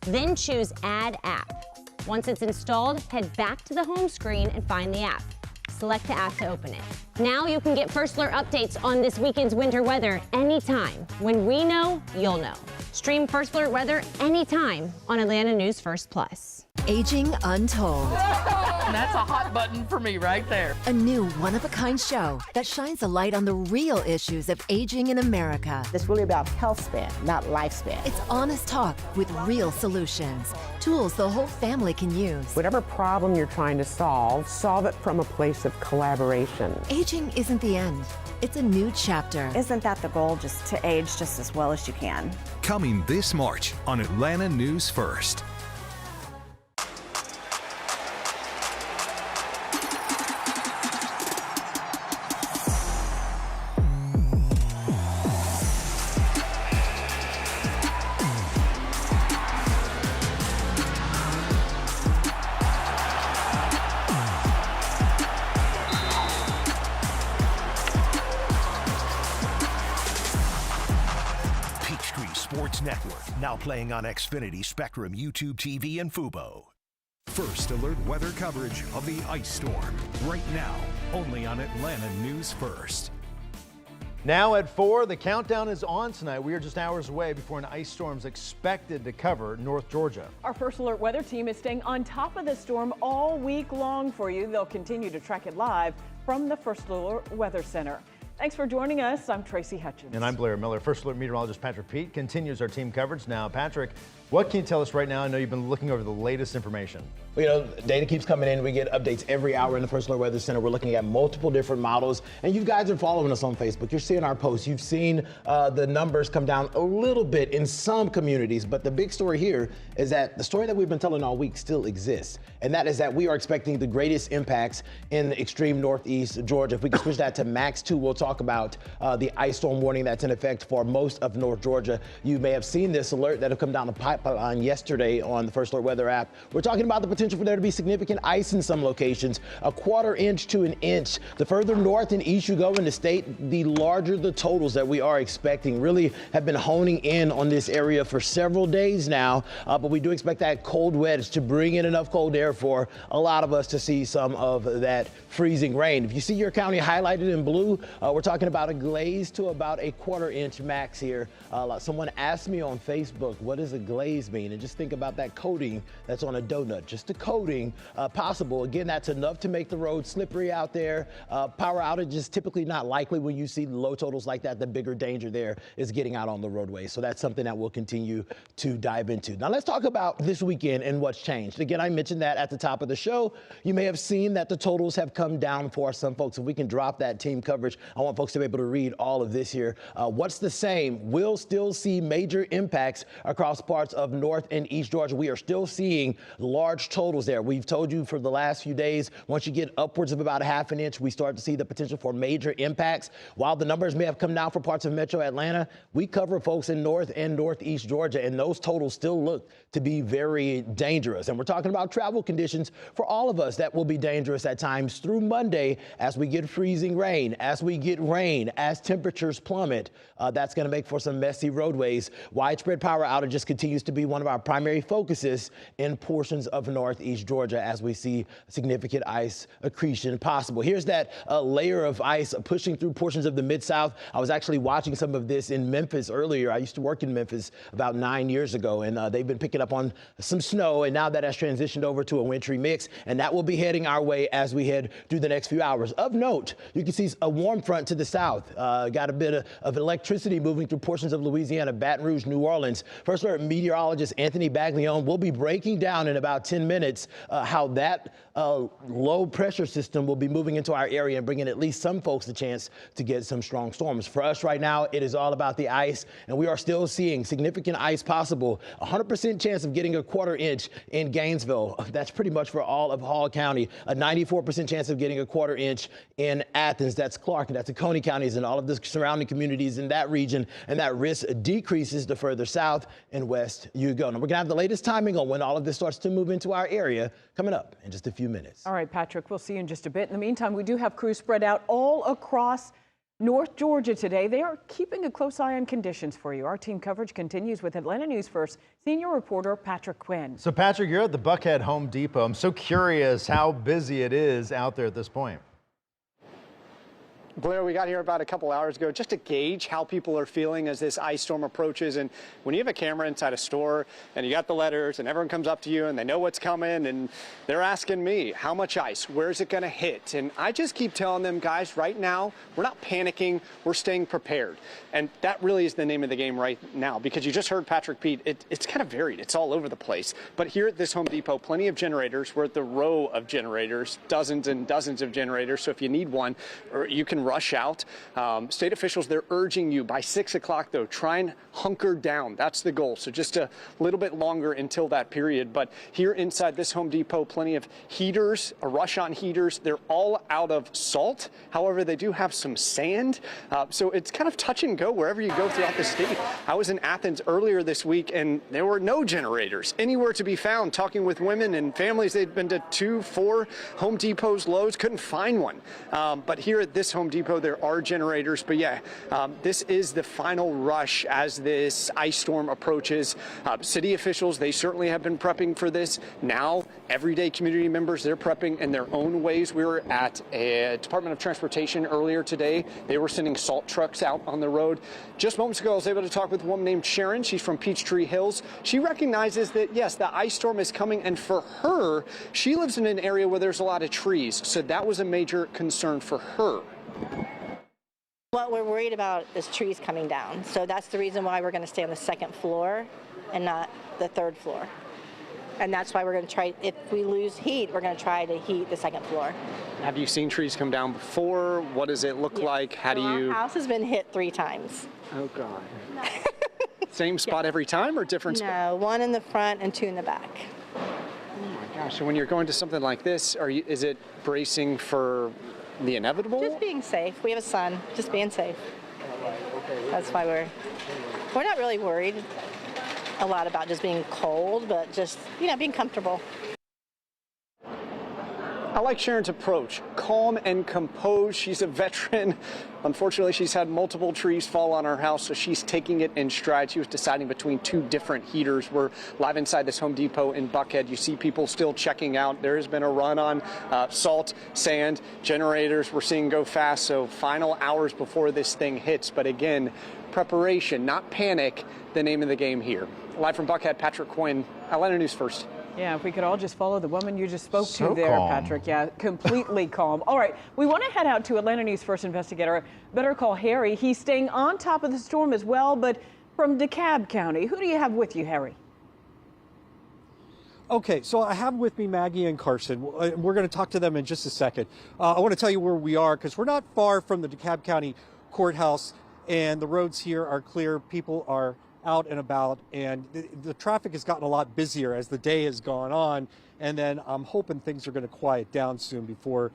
Then choose Add App. Once it's installed, head back to the home screen and find the app. Select the app to open it. Now you can get First Alert updates on this weekend's winter weather anytime. When we know, you'll know. Stream First Alert Weather anytime on Atlanta News First Plus. Aging Untold. That's a hot button for me right there. A new one-of-a-kind show that shines a light on the real issues of aging in America. It's really about health span, not lifespan. It's honest talk with real solutions. Tools the whole family can use. Whatever problem you're trying to solve it from a place of collaboration. Aging isn't the end. It's a new chapter. Isn't that the goal, just to age just as well as you can? Coming this March on Atlanta News First. Now playing on Xfinity, Spectrum, YouTube TV, and Fubo. First Alert weather coverage of the ice storm. Right now, only on Atlanta News First. Now at 4, the countdown is on tonight. We are just hours away before an ice storm is expected to cover North Georgia. Our First Alert weather team is staying on top of the storm all week long for you. They'll continue to track it live from the First Alert Weather Center. Thanks for joining us. I'm Tracy Hutchins. And I'm Blair Miller. First Alert meteorologist Patrick Peet continues our team coverage now. Patrick, what can you tell us right now? I know you've been looking over the latest information. Well, you know, data keeps coming in. We get updates every hour in the First Alert Weather Center. We're looking at multiple different models, and you guys are following us on Facebook. You're seeing our posts. You've seen the numbers come down a little bit in some communities, but the big story here is that the story that we've been telling all week still exists, and that is that we are expecting the greatest impacts in the extreme northeast Georgia. If we can switch that to Max 2, we'll talk about the ice storm warning that's in effect for most of North Georgia. You may have seen this alert that have come down the pipeline yesterday on the First Alert Weather app. We're talking about the potential for there to be significant ice in some locations, a quarter inch to an inch. The further north and east you go in the state, the larger the totals that we are expecting. Really have been honing in on this area for several days now, but we do expect that cold wedge to bring in enough cold air for a lot of us to see some of that freezing rain. If you see your county highlighted in blue, we're talking about a glaze to about a quarter inch max here. Someone asked me on Facebook, what does a glaze mean? And just think about that coating that's on a donut, just a coating possible. Again, that's enough to make the road slippery out there. Power outages typically not likely when you see low totals like that. The bigger danger there is getting out on the roadway. So that's something that we'll continue to dive into. Now let's talk about this weekend and what's changed. Again, I mentioned that at the top of the show. You may have seen that the totals have come down for some folks. If we can drop that team coverage, I want want folks to be able to read all of this here. What's the same? We'll still see major impacts across parts of North and East Georgia. We are still seeing large totals there. We've told you for the last few days, once you get upwards of about a half an inch, we start to see the potential for major impacts. While the numbers may have come down for parts of metro Atlanta, we cover folks in North and Northeast Georgia, and those totals still look to be very dangerous. And we're talking about travel conditions for all of us that will be dangerous at times through Monday as we get freezing rain, as we get rain, as temperatures plummet. That's going to make for some messy roadways. Widespread power outages continues to be one of our primary focuses in portions of Northeast Georgia as we see significant ice accretion possible. Here's that layer of ice pushing through portions of the Mid-South. I was actually watching some of this in Memphis earlier. I used to work in Memphis about 9 years ago, and they've been picking up on some snow, and now that has transitioned over to a wintry mix, and that will be heading our way as we head through the next few hours. Of note, you can see a warm front to the south. Got a bit of electricity moving through portions of Louisiana, Baton Rouge, New Orleans. First Alert meteorologist Anthony Baglione will be breaking down in about 10 minutes how that low pressure system will be moving into our area and bringing at least some folks the chance to get some strong storms. For us right now, it is all about the ice, and we are still seeing significant ice possible. 100% chance of getting a quarter inch in Gainesville. That's pretty much for all of Hall County. A 94% chance of getting a quarter inch in Athens. That's Clark, and that's the Coney counties and all of the surrounding communities in that region, and that risk decreases the further south and west you go. Now, we're gonna have the latest timing on when all of this starts to move into our area coming up in just a few minutes. All right, Patrick, we'll see you in just a bit. In the meantime, we do have crews spread out all across North Georgia today. They are keeping a close eye on conditions for you. Our team coverage continues with Atlanta News First senior reporter Patrick Quinn. So Patrick, you're at the Buckhead Home Depot. I'm so curious how busy it is out there at this point. Blair, we got here about a couple hours ago just to gauge how people are feeling as this ice storm approaches. And when you have a camera inside a store and you got the letters and everyone comes up to you and they know what's coming and they're asking me, how much ice? Where's it going to hit? And I just keep telling them, guys, right now, we're not panicking. We're staying prepared. And that really is the name of the game right now, because you just heard Patrick Pete. It's kind of varied. It's all over the place. But here at this Home Depot, plenty of generators. We're at the row of generators, dozens and dozens of generators. So if you need one, or you can rush out. State officials, they're urging you by 6 o'clock, though, try and hunker down. That's the goal. So just a little bit longer until that period. But here inside this Home Depot, plenty of heaters, a rush on heaters. They're all out of salt. However, they do have some sand. So it's kind of touch and go wherever you go throughout the state. I was in Athens earlier this week, and there were no generators anywhere to be found. Talking with women and families, they'd been to 2, 4 Home Depots, Lowe's, couldn't find one. But here at this Home Depot, there are generators. But yeah, this is the final rush as this ice storm approaches. City officials, they certainly have been prepping for this. Now, everyday community members, they're prepping in their own ways. We were at a Department of Transportation earlier today. They were sending salt trucks out on the road. Just moments ago, I was able to talk with a woman named Sharon. She's from Peachtree Hills. She recognizes that, yes, the ice storm is coming, and for her, she lives in an area where there's a lot of trees, so that was a major concern for her. What we're worried about is trees coming down, so that's the reason why we're going to stay on the second floor and not the third floor. And that's why we're going to try, if we lose heat, we're going to try to heat the second floor. Have you seen trees come down before? What does it look like? How do you... Our house has been hit 3 times. Oh, God. Same spot every time or different spot? No, 1 in the front and 2 in the back. Oh, my gosh. So when you're going to something like this, is it bracing for the inevitable? Just being safe. We have a son. Just being safe. That's why we're not really worried a lot about just being cold, but just, being comfortable. I like Sharon's approach, calm and composed. She's a veteran. Unfortunately, she's had multiple trees fall on her house, so she's taking it in stride. She was deciding between 2 different heaters. We're live inside this Home Depot in Buckhead. You see people still checking out. There has been a run on salt, sand, generators we're seeing go fast, so final hours before this thing hits. But again, preparation, not panic, the name of the game here. Live from Buckhead, Patrick Quinn, Atlanta News First. Yeah, if we could all just follow the woman you just spoke So to there, calm. Patrick. Yeah, completely calm. All right, we want to head out to Atlanta News First investigator. Better call Harry. He's staying on top of the storm as well, but from DeKalb County. Who do you have with you, Harry? Okay, so I have with me Maggie and Carson. We're going to talk to them in just a second. I want to tell you where we are because we're not far from the DeKalb County Courthouse, and the roads here are clear. People are out and about, and the traffic has gotten a lot busier as the day has gone on. And then I'm hoping things are going to quiet down soon before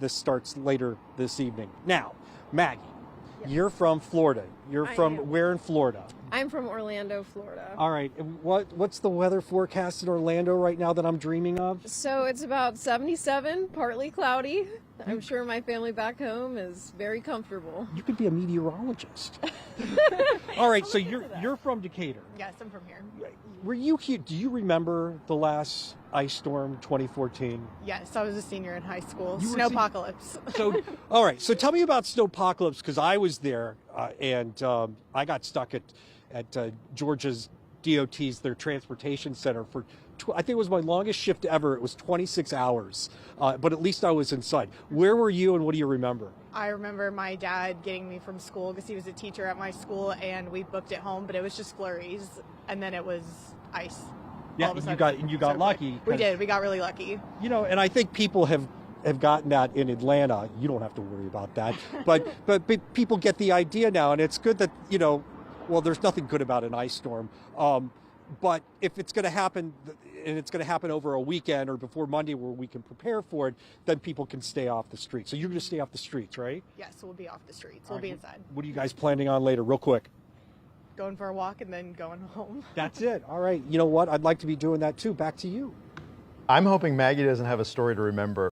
this starts later this evening. Now, Maggie, you're from Florida. You're from where in Florida? I'm from Orlando, Florida. All right. And what's the weather forecast in Orlando right now that I'm dreaming of? So it's about 77, partly cloudy. I'm sure my family back home is very comfortable. You could be a meteorologist. All right. So you're from Decatur. Yes, I'm from here. Were you here? Do you remember the last ice storm 2014? Yes, I was a senior in high school. You were Snowpocalypse. So, all right. So tell me about Snowpocalypse because I was there and I got stuck at Georgia's DOT's, their transportation center for, I think it was my longest shift ever. It was 26 hours, but at least I was inside. Where were you and what do you remember? I remember my dad getting me from school because he was a teacher at my school, and we booked it home, but it was just flurries, and then it was ice. Yeah, and you got lucky. We did. We got really lucky. You know, and I think people have gotten that in Atlanta. You don't have to worry about that. But people get the idea now, and it's good that, you know, well, there's nothing good about an ice storm. But if it's going to happen, and it's going to happen over a weekend or before Monday where we can prepare for it, then people can stay off the streets. So you're going to stay off the streets, right? Yes, we'll be off the streets. We'll be inside. What are you guys planning on later, real quick? Going for a walk and then going home. That's it. All right. You know what? I'd like to be doing that too. Back to you. I'm hoping Maggie doesn't have a story to remember.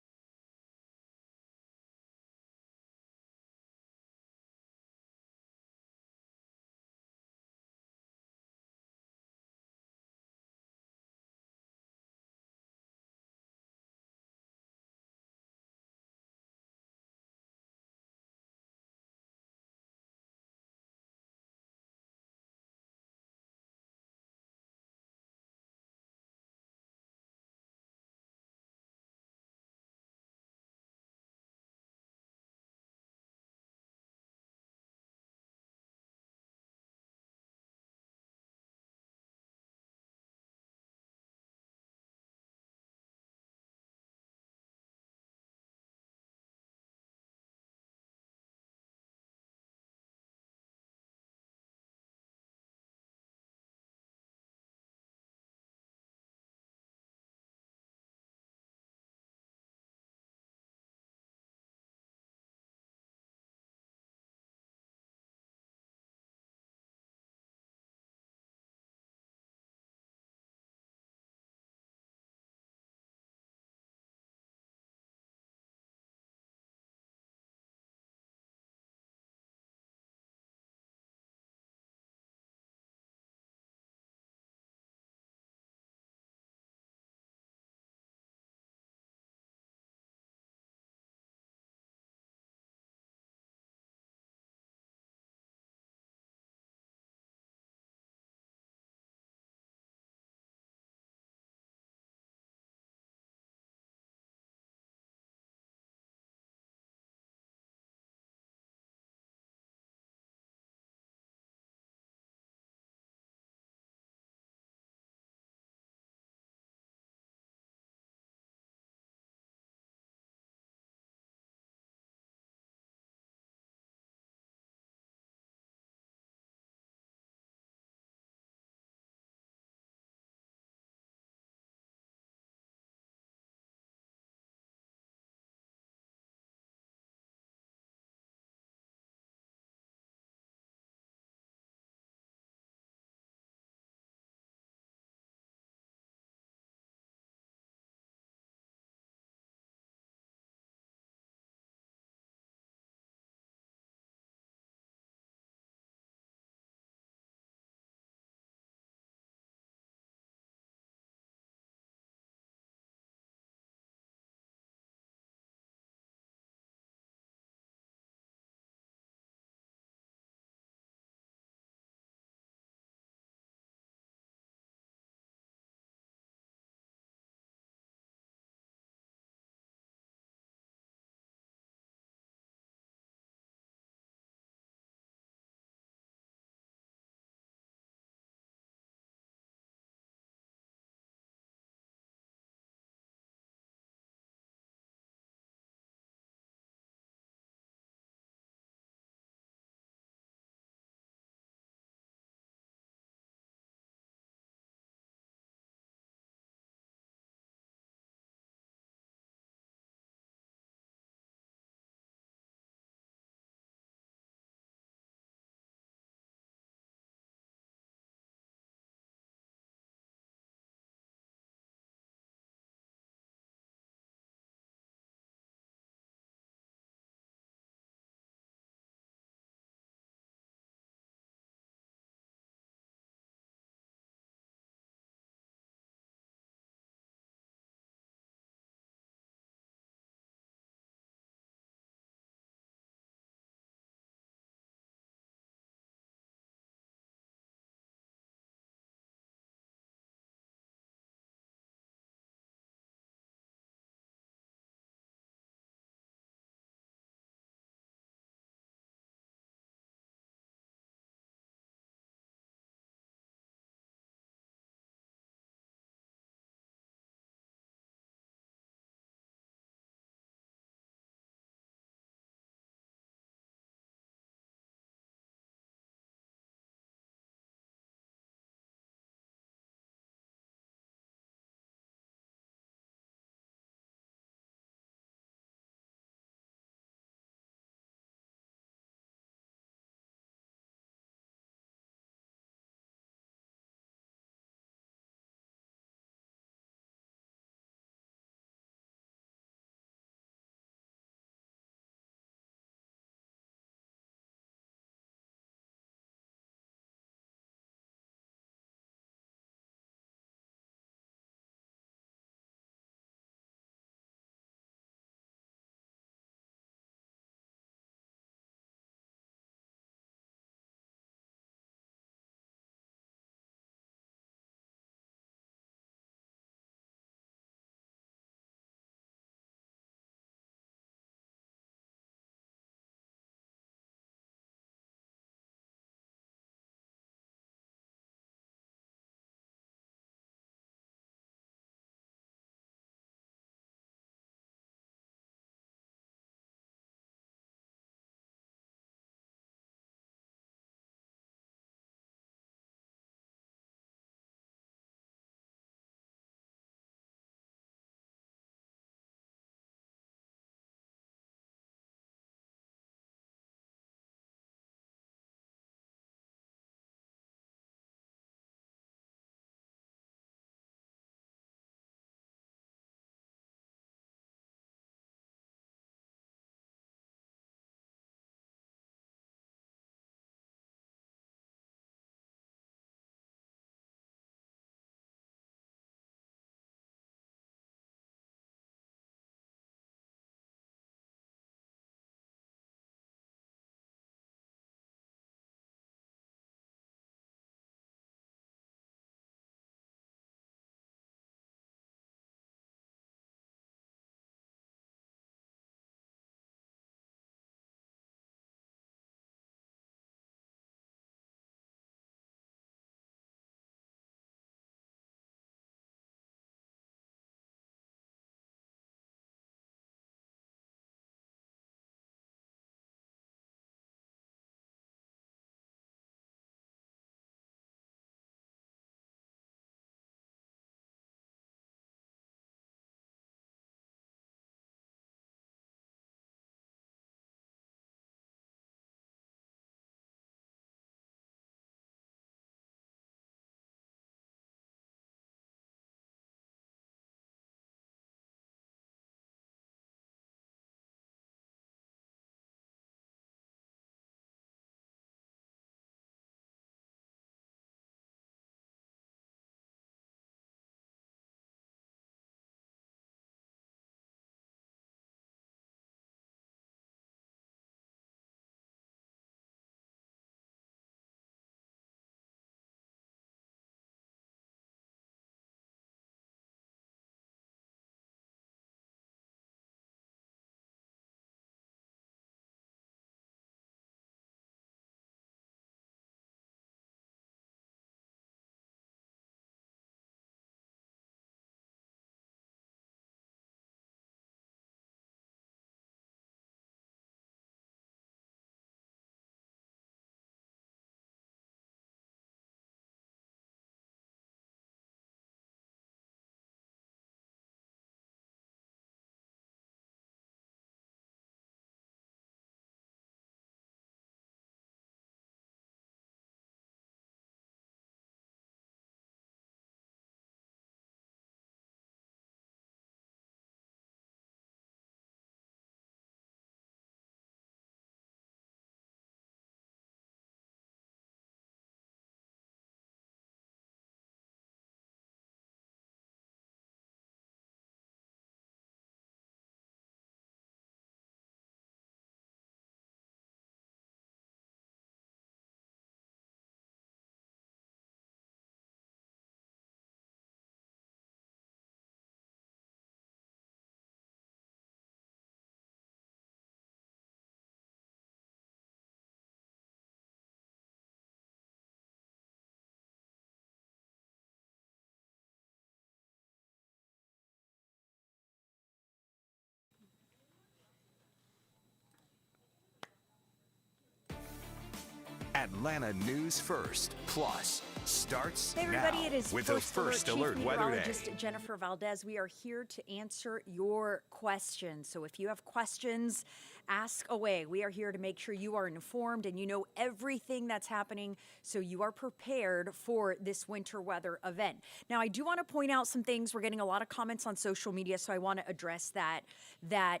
Atlanta News First Plus starts Hey everybody, now it is with the First Alert Weather Day. Meteorologist Jennifer Valdez. We are here to answer your questions. So if you have questions, ask away. We are here to make sure you are informed and you know everything that's happening so you are prepared for this winter weather event. Now, I do want to point out some things. We're getting a lot of comments on social media, so I want to address that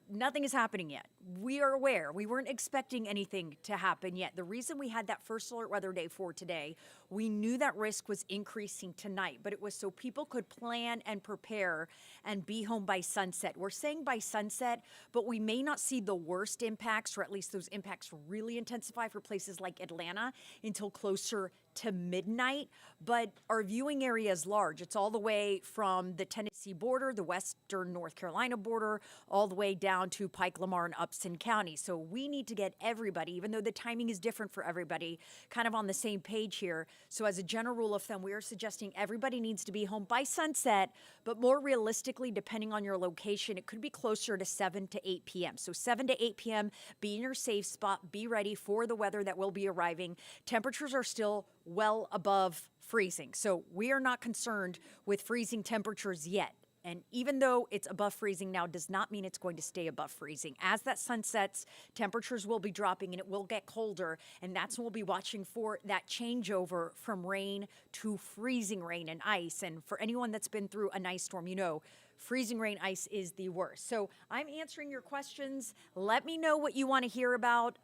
nothing is happening yet. We are aware. We weren't expecting anything to happen yet. The reason we had that first alert weather day for today, we knew that risk was increasing tonight, but it was so people could plan and prepare and be home by sunset. We're saying by sunset, but we may not see the worst impacts, or at least those impacts really intensify for places like Atlanta until closer to midnight, but our viewing area is large. It's all the way from the Tennessee border, the western North Carolina border, all the way down to Pike, Lamar, and Upson County. So we need to get everybody, even though the timing is different for everybody, kind of on the same page here. So as a general rule of thumb, we are suggesting everybody needs to be home by sunset, but more realistically, depending on your location, it could be closer to 7 to 8 p.m. So 7 to 8 p.m., be in your safe spot, be ready for the weather that will be arriving. Temperatures are still well above freezing. So we are not concerned with freezing temperatures yet. And even though it's above freezing now, does not mean it's going to stay above freezing. As that sun sets, temperatures will be dropping and it will get colder. And that's when we'll be watching for that changeover from rain to freezing rain and ice. And for anyone that's been through an ice storm, you know, freezing rain ice is the worst. So I'm answering your questions. Let me know what you want to hear about.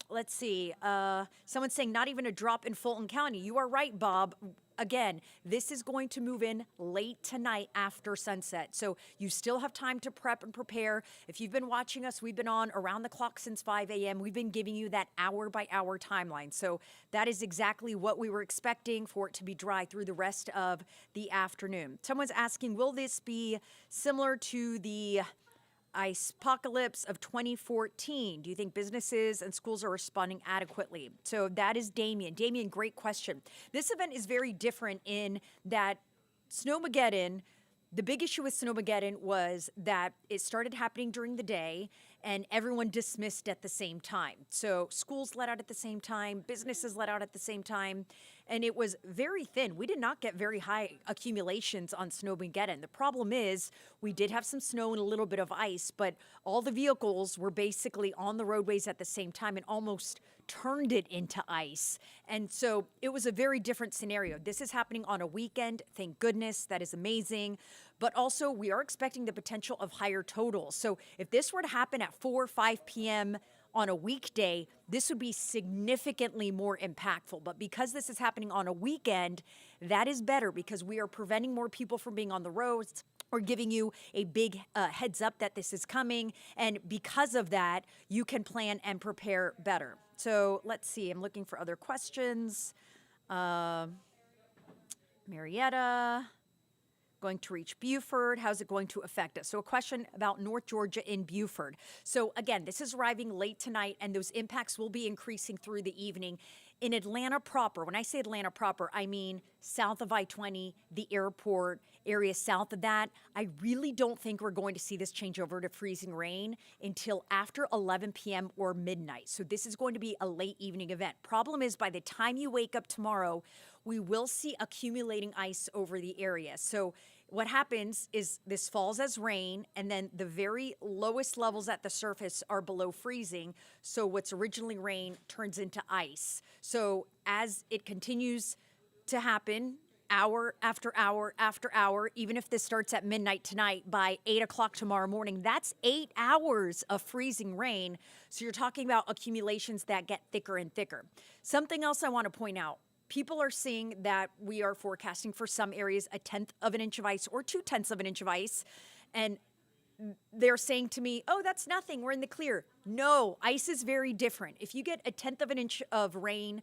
Let's see. Someone's saying not even a drop in Fulton County. You are right, Bob. Again, this is going to move in late tonight after sunset. So you still have time to prep and prepare. If you've been watching us, we've been on around the clock since 5 a.m. We've been giving you that hour by hour timeline. So that is exactly what we were expecting for it to be dry through the rest of the afternoon. Someone's asking, will this be similar to the ice apocalypse of 2014? Do you think businesses and schools are responding adequately? So that is Damien. Damien, great question. This event is very different in that Snowmageddon, the big issue with Snowmageddon was that it started happening during the day and everyone dismissed at the same time. So schools let out at the same time, businesses let out at the same time, and it was very thin. We did not get very high accumulations on Snowmageddon. The problem is we did have some snow and a little bit of ice, but all the vehicles were basically on the roadways at the same time and almost turned it into ice. And so it was a very different scenario. This is happening on a weekend. Thank goodness. That is amazing. But also we are expecting the potential of higher totals. So if this were to happen at 4 or 5 p.m. on a weekday, this would be significantly more impactful. But because this is happening on a weekend, that is better because we are preventing more people from being on the roads. Or giving you a big heads up that this is coming. And because of that, you can plan and prepare better. So let's see. I'm looking for other questions. Marietta. Going to reach Buford. How's it going to affect us? So a question about North Georgia in Buford. So again, this is arriving late tonight and those impacts will be increasing through the evening. In Atlanta proper, when I say Atlanta proper, I mean south of I-20, the airport area south of that. I really don't think we're going to see this change over to freezing rain until after 11 p.m. or midnight. So this is going to be a late evening event. Problem is by the time you wake up tomorrow, we will see accumulating ice over the area. So what happens is this falls as rain and then the very lowest levels at the surface are below freezing. So what's originally rain turns into ice. So as it continues to happen, hour after hour after hour, even if this starts at midnight tonight, by 8 o'clock tomorrow morning, that's 8 hours of freezing rain. So you're talking about accumulations that get thicker and thicker. Something else I want to point out. People are seeing that we are forecasting for some areas 1/10 of an inch of ice or 2/10 of an inch of ice. And they're saying to me, oh, that's nothing. We're in the clear. No, ice is very different. If you get 1/10 of an inch of rain,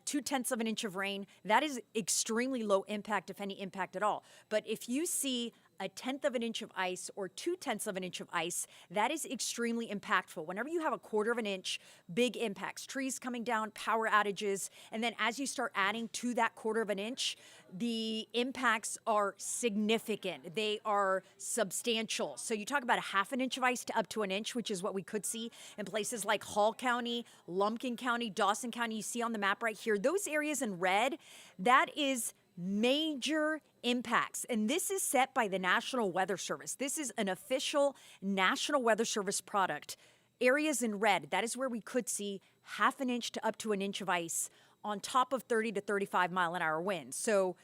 2/10 of an inch of rain, that is extremely low impact, if any impact at all. But if you see a 1/10 of an inch of ice or 2/10 of an inch of ice, that is extremely impactful. Whenever you have a 1/4 of an inch, big impacts, trees coming down, power outages, and then as you start adding to that 1/4 of an inch, the impacts are significant. They are substantial. So you talk about a 1/2 an inch of ice to up to an inch, which is what we could see in places like Hall County, Lumpkin County, Dawson County. You see on the map right here, those areas in red, that is major impacts. And this is set by the National Weather Service. This is an official National Weather Service product. Areas in red, that is where we could see 1/2 an inch to up to an inch of ice on top of 30 to 35 mile an hour winds. So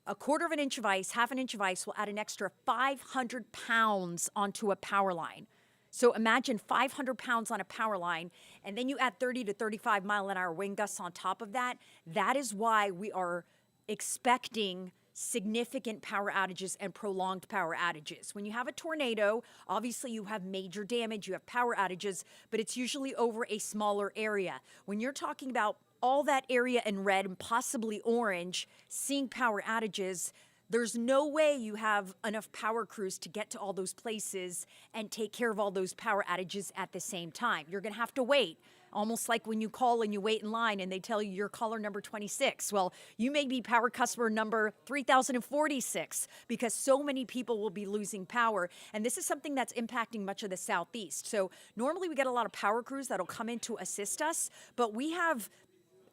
a 1/4 of an inch of ice, 1/2 an inch of ice will add an extra 500 pounds onto a power line. So imagine 500 pounds on a power line, and then you add 30 to 35 mile an hour wind gusts on top of that. That is why we are expecting significant power outages and prolonged power outages. When you have a tornado, obviously you have major damage, you have power outages, but it's usually over a smaller area. When you're talking about all that area in red and possibly orange, seeing power outages, there's no way you have enough power crews to get to all those places and take care of all those power outages at the same time. You're going to have to wait, almost like when you call and you wait in line and they tell you you're caller number 26. Well, you may be power customer number 3046 because so many people will be losing power. And this is something that's impacting much of the Southeast. So normally we get a lot of power crews that'll come in to assist us, but we have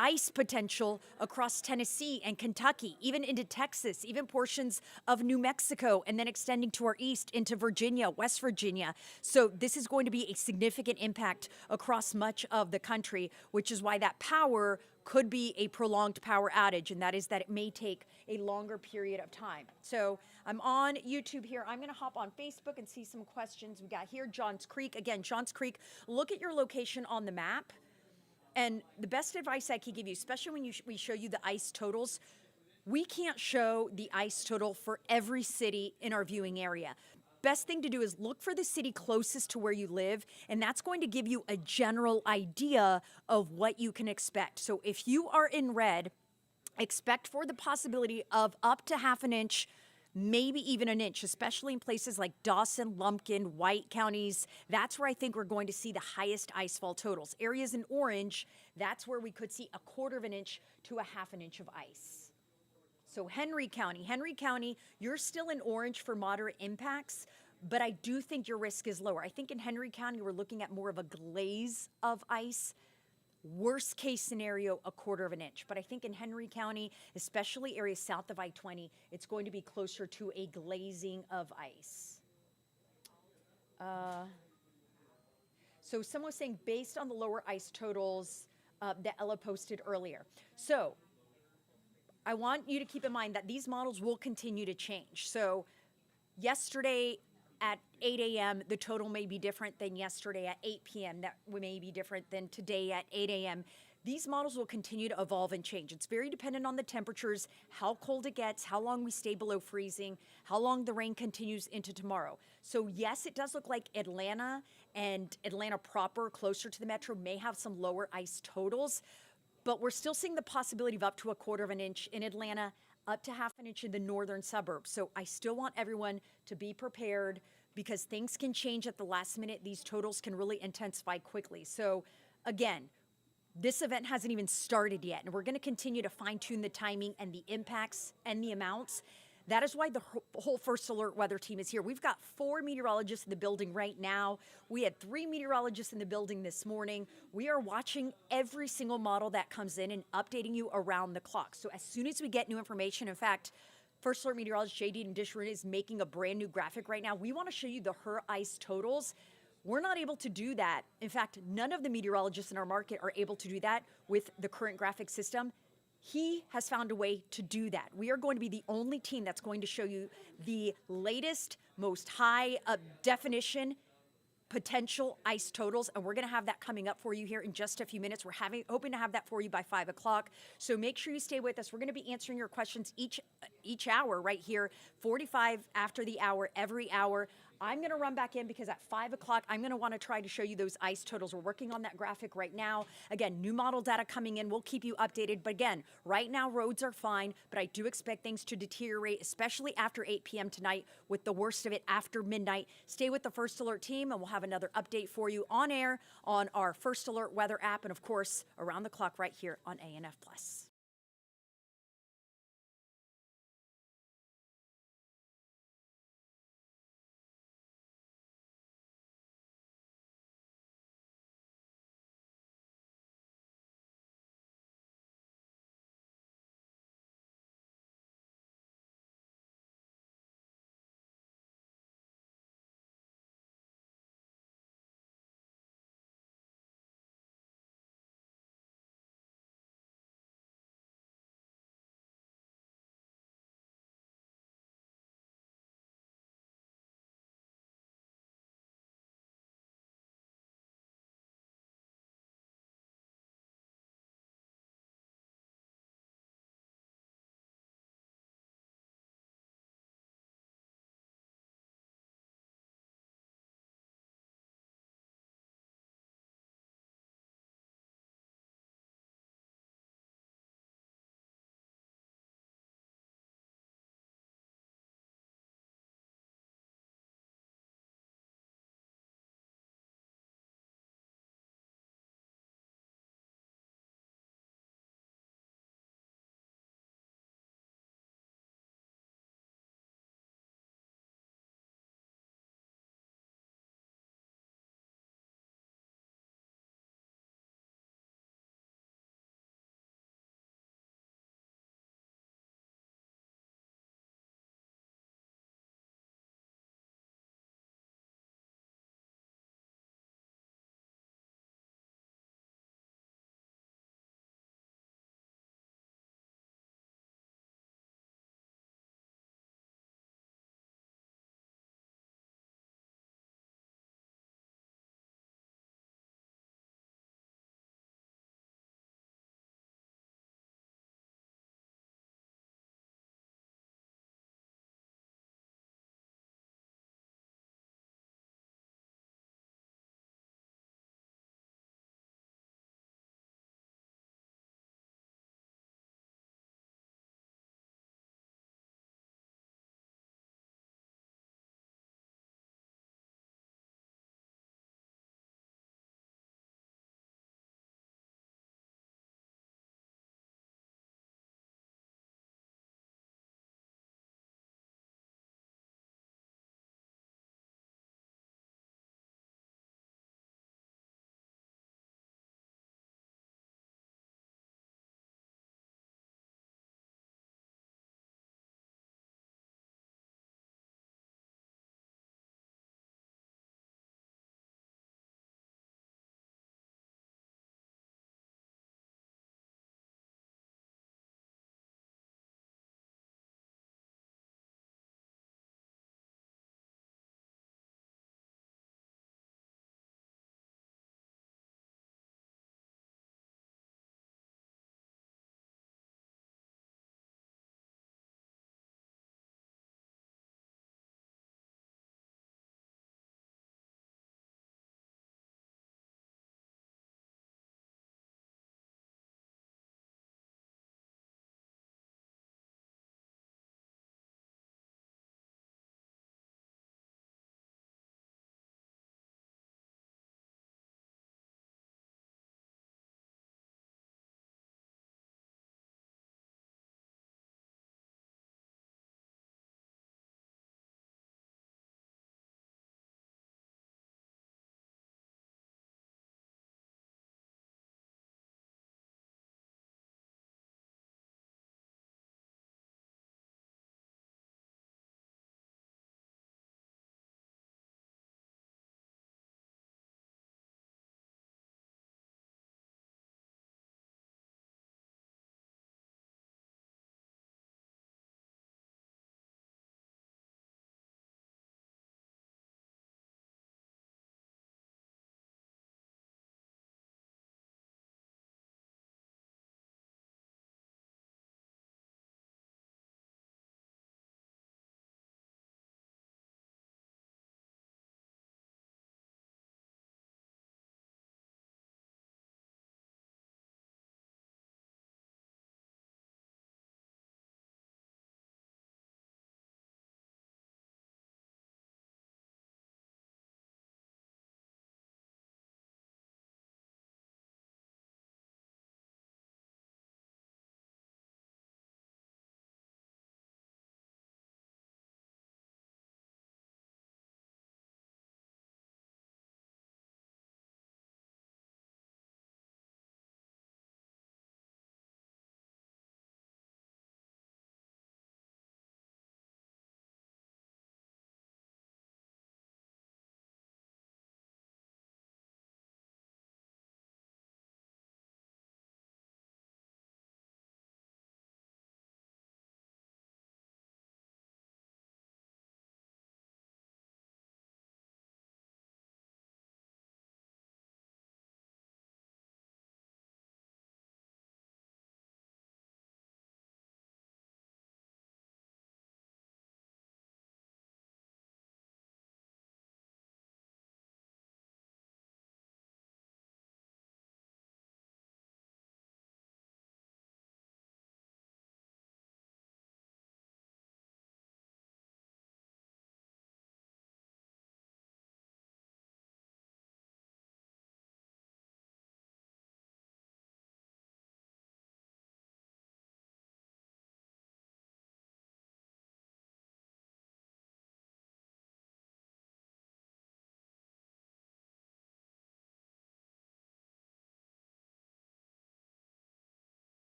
ice potential across Tennessee and Kentucky, even into Texas, even portions of New Mexico, and then extending to our east into Virginia, West Virginia. So this is going to be a significant impact across much of the country, which is why that power could be a prolonged power outage, and that is that it may take a longer period of time. So I'm on YouTube here. I'm going to hop on Facebook and see some questions we got here. Johns Creek. Again, Johns Creek, look at your location on the map. And the best advice I can give you, especially when we show you the ice totals, we can't show the ice total for every city in our viewing area. Best thing to do is look for the city closest to where you live, and that's going to give you a general idea of what you can expect. So if you are in red, expect for the possibility of up to 1/2 an inch, maybe even an inch, especially in places like Dawson, Lumpkin, White counties. That's where I think we're going to see the highest icefall totals. Areas in orange, that's where we could see a 1/4 of an inch to a 1/2 an inch of ice. So Henry County, you're still in orange for moderate impacts, but I do think your risk is lower. I think in Henry County, we're looking at more of a glaze of ice. Worst case scenario, a 1/4 of an inch. But I think in Henry County, especially areas south of I-20, it's going to be closer to a glazing of ice. So someone was saying based on the lower ice totals that Ella posted earlier. So I want you to keep in mind that these models will continue to change. So yesterday at 8 a.m., the total may be different than yesterday at 8 p.m. That may be different than today at 8 a.m. These models will continue to evolve and change. It's very dependent on the temperatures, how cold it gets, how long we stay below freezing, how long the rain continues into tomorrow. So yes, it does look like Atlanta and Atlanta proper, closer to the metro, may have some lower ice totals, but we're still seeing the possibility of up to a 1/4 of an inch in Atlanta, up to 1/2 an inch in the northern suburbs. So I still want everyone to be prepared because things can change at the last minute. These totals can really intensify quickly. So again, this event hasn't even started yet, and we're going to continue to fine-tune the timing and the impacts and the amounts. That is why the whole First Alert weather team is here. We've got 4 meteorologists in the building right now. We had 3 meteorologists in the building this morning. We are watching every single model that comes in and updating you around the clock. So as soon as we get new information, in fact, First Alert meteorologist JD and Dishrin is making a brand new graphic right now. We want to show you the her ice totals. We're not able to do that. In fact, none of the meteorologists in our market are able to do that with the current graphic system. He has found a way to do that. We are going to be the only team that's going to show you the latest, most high definition potential ice totals, and we're going to have that coming up for you here in just a few minutes. We're hoping to have that for you by 5 o'clock. So make sure you stay with us. We're going to be answering your questions each hour right here, 45 after the hour, every hour. I'm going to run back in because at 5 o'clock, I'm going to want to try to show you those ice totals. We're working on that graphic right now. Again, new model data coming in. We'll keep you updated. But again, right now, roads are fine, but I do expect things to deteriorate, especially after 8 p.m. tonight, with the worst of it after midnight. Stay with the First Alert team, and we'll have another update for you on air on our First Alert weather app, and of course, around the clock right here on ANF+.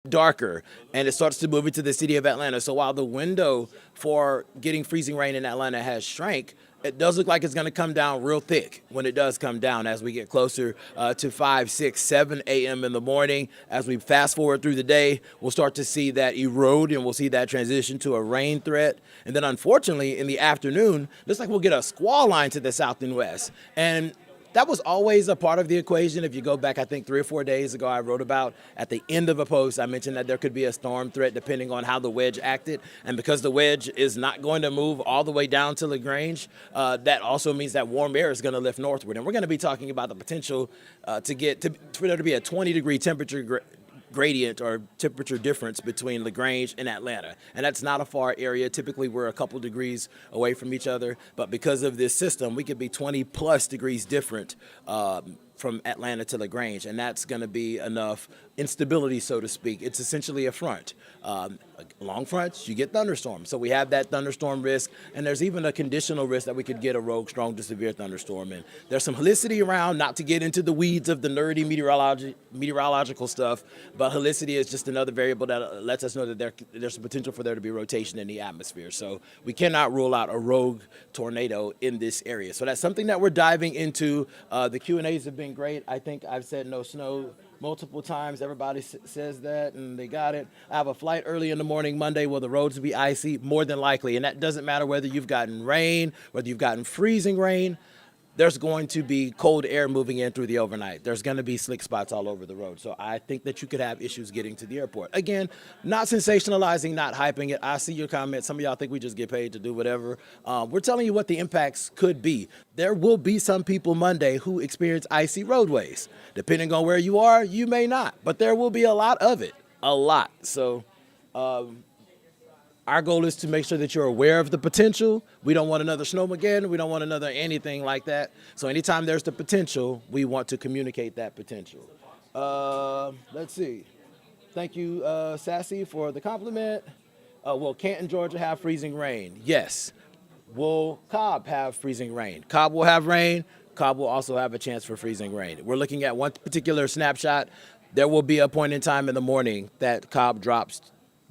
darker, and it starts to move into the city of Atlanta. So while the window for getting freezing rain in Atlanta has shrank, it does look like it's going to come down real thick when it does come down as we get closer to 5, 6, 7 a.m. in the morning. As we fast forward through the day, we'll start to see that erode and we'll see that transition to a rain threat. And then unfortunately in the afternoon, looks like we'll get a squall line to the south and west. And that was always a part of the equation. If you go back, I think 3 or 4 days ago, I wrote about at the end of a post, I mentioned that there could be a storm threat depending on how the wedge acted. And because the wedge is not going to move all the way down to LaGrange, that also means that warm air is going to lift northward. And we're going to be talking about the potential for there to be a 20-degree temperature gradient or temperature difference between LaGrange and Atlanta. And that's not a far area. Typically, we're a couple degrees away from each other. But because of this system, we could be 20-plus degrees different from Atlanta to LaGrange. And that's going to be enough instability, so to speak. It's essentially a front. Along fronts, you get thunderstorms. So we have that thunderstorm risk. And there's even a conditional risk that we could get a rogue strong to severe thunderstorm. And there's some helicity around, not to get into the weeds of the nerdy meteorological stuff, but helicity is just another variable that lets us know that there's a potential for there to be rotation in the atmosphere. So we cannot rule out a rogue tornado in this area. So that's something that we're diving into. The Q&As have been great. I think I've said no snow multiple times. Everybody says that, and they got it. I have a flight early in the morning Monday. Will the roads be icy? More than likely. And that doesn't matter whether you've gotten rain, whether you've gotten freezing rain. There's going to be cold air moving in through the overnight. There's going to be slick spots all over the road. So I think that you could have issues getting to the airport. Again, not sensationalizing, not hyping it. I see your comments. Some of y'all think we just get paid to do whatever. We're telling you what the impacts could be. There will be some people Monday who experience icy roadways. Depending on where you are, you may not. But there will be a lot of it. A lot. So our goal is to make sure that you're aware of the potential. We don't want another snowmageddon. We don't want another anything like that. So anytime there's the potential, we want to communicate that potential. Let's see. Thank you, Sassy, for the compliment. Will Canton, Georgia have freezing rain? Yes. Will Cobb have freezing rain? Cobb will have rain. Cobb will also have a chance for freezing rain. We're looking at one particular snapshot. There will be a point in time in the morning that Cobb drops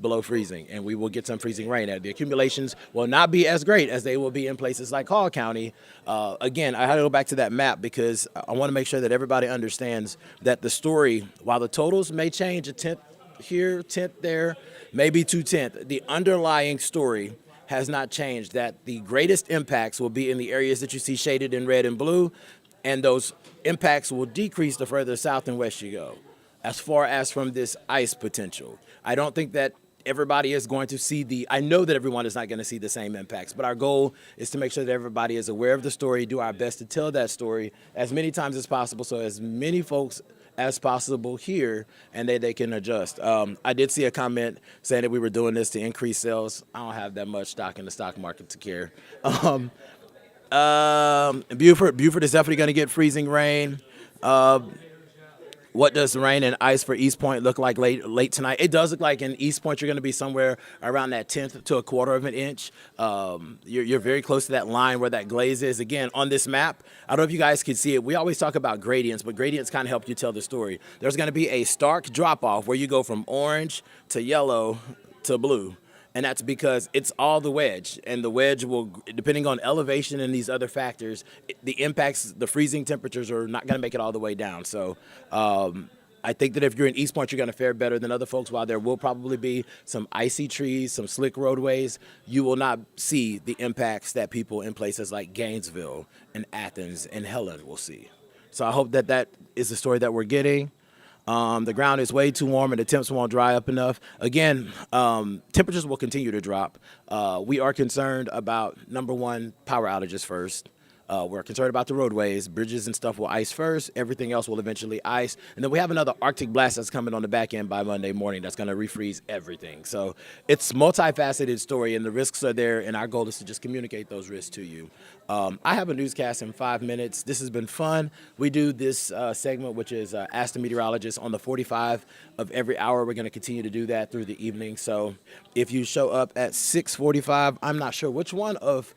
below freezing, and we will get some freezing rain. The accumulations will not be as great as they will be in places like Hall County. Again, I had to go back to that map because I want to make sure that everybody understands that the story, while the totals may change, a tenth here, 10th there, maybe 2/10, the underlying story has not changed, that the greatest impacts will be in the areas that you see shaded in red and blue, and those impacts will decrease the further south and west you go, as far as from this ice potential. I don't think that everybody is going to see I know that everyone is not going to see the same impacts, but our goal is to make sure that everybody is aware of the story, do our best to tell that story as many times as possible so as many folks as possible here and they can adjust. I did see a comment saying that we were doing this to increase sales. I don't have that much stock in the stock market to care. Beaufort is definitely going to get freezing rain. What does the rain and ice for East Point look like late tonight? It does look like in East Point you're going to be somewhere around that 1/10 to 1/4 of an inch. You're very close to that line where that glaze is. Again, on this map, I don't know if you guys can see it. We always talk about gradients, but gradients kind of help you tell the story. There's going to be a stark drop-off where you go from orange to yellow to blue. And that's because it's all the wedge, and the wedge will, depending on elevation and these other factors, the impacts, the freezing temperatures are not going to make it all the way down. So I think that if you're in East Point, you're going to fare better than other folks. While there will probably be some icy trees, some slick roadways, you will not see the impacts that people in places like Gainesville and Athens and Helen will see. So I hope that that is the story that we're getting. The ground is way too warm and the temps won't dry up enough. Again, temperatures will continue to drop. We are concerned about, number one, power outages first. We're concerned about the roadways. Bridges and stuff will ice first. Everything else will eventually ice. And then we have another Arctic blast that's coming on the back end by Monday morning that's going to refreeze everything. So it's a multifaceted story, and the risks are there, and our goal is to just communicate those risks to you. I have a newscast in 5 minutes. This has been fun. We do this segment, which is Ask the Meteorologist, on the 45 of every hour. We're going to continue to do that through the evening. So if you show up at 6:45, I'm not sure which one of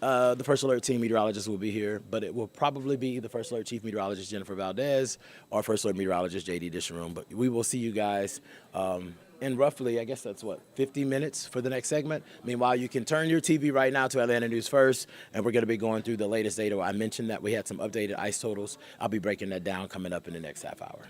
The First Alert team meteorologist will be here, but it will probably be the First Alert chief meteorologist, Jennifer Valdez, or First Alert meteorologist, JD Disharoon. But we will see you guys in roughly, I guess that's 50 minutes for the next segment. Meanwhile, you can turn your TV right now to Atlanta News First, and we're going to be going through the latest data. I mentioned that we had some updated ice totals. I'll be breaking that down coming up in the next half hour.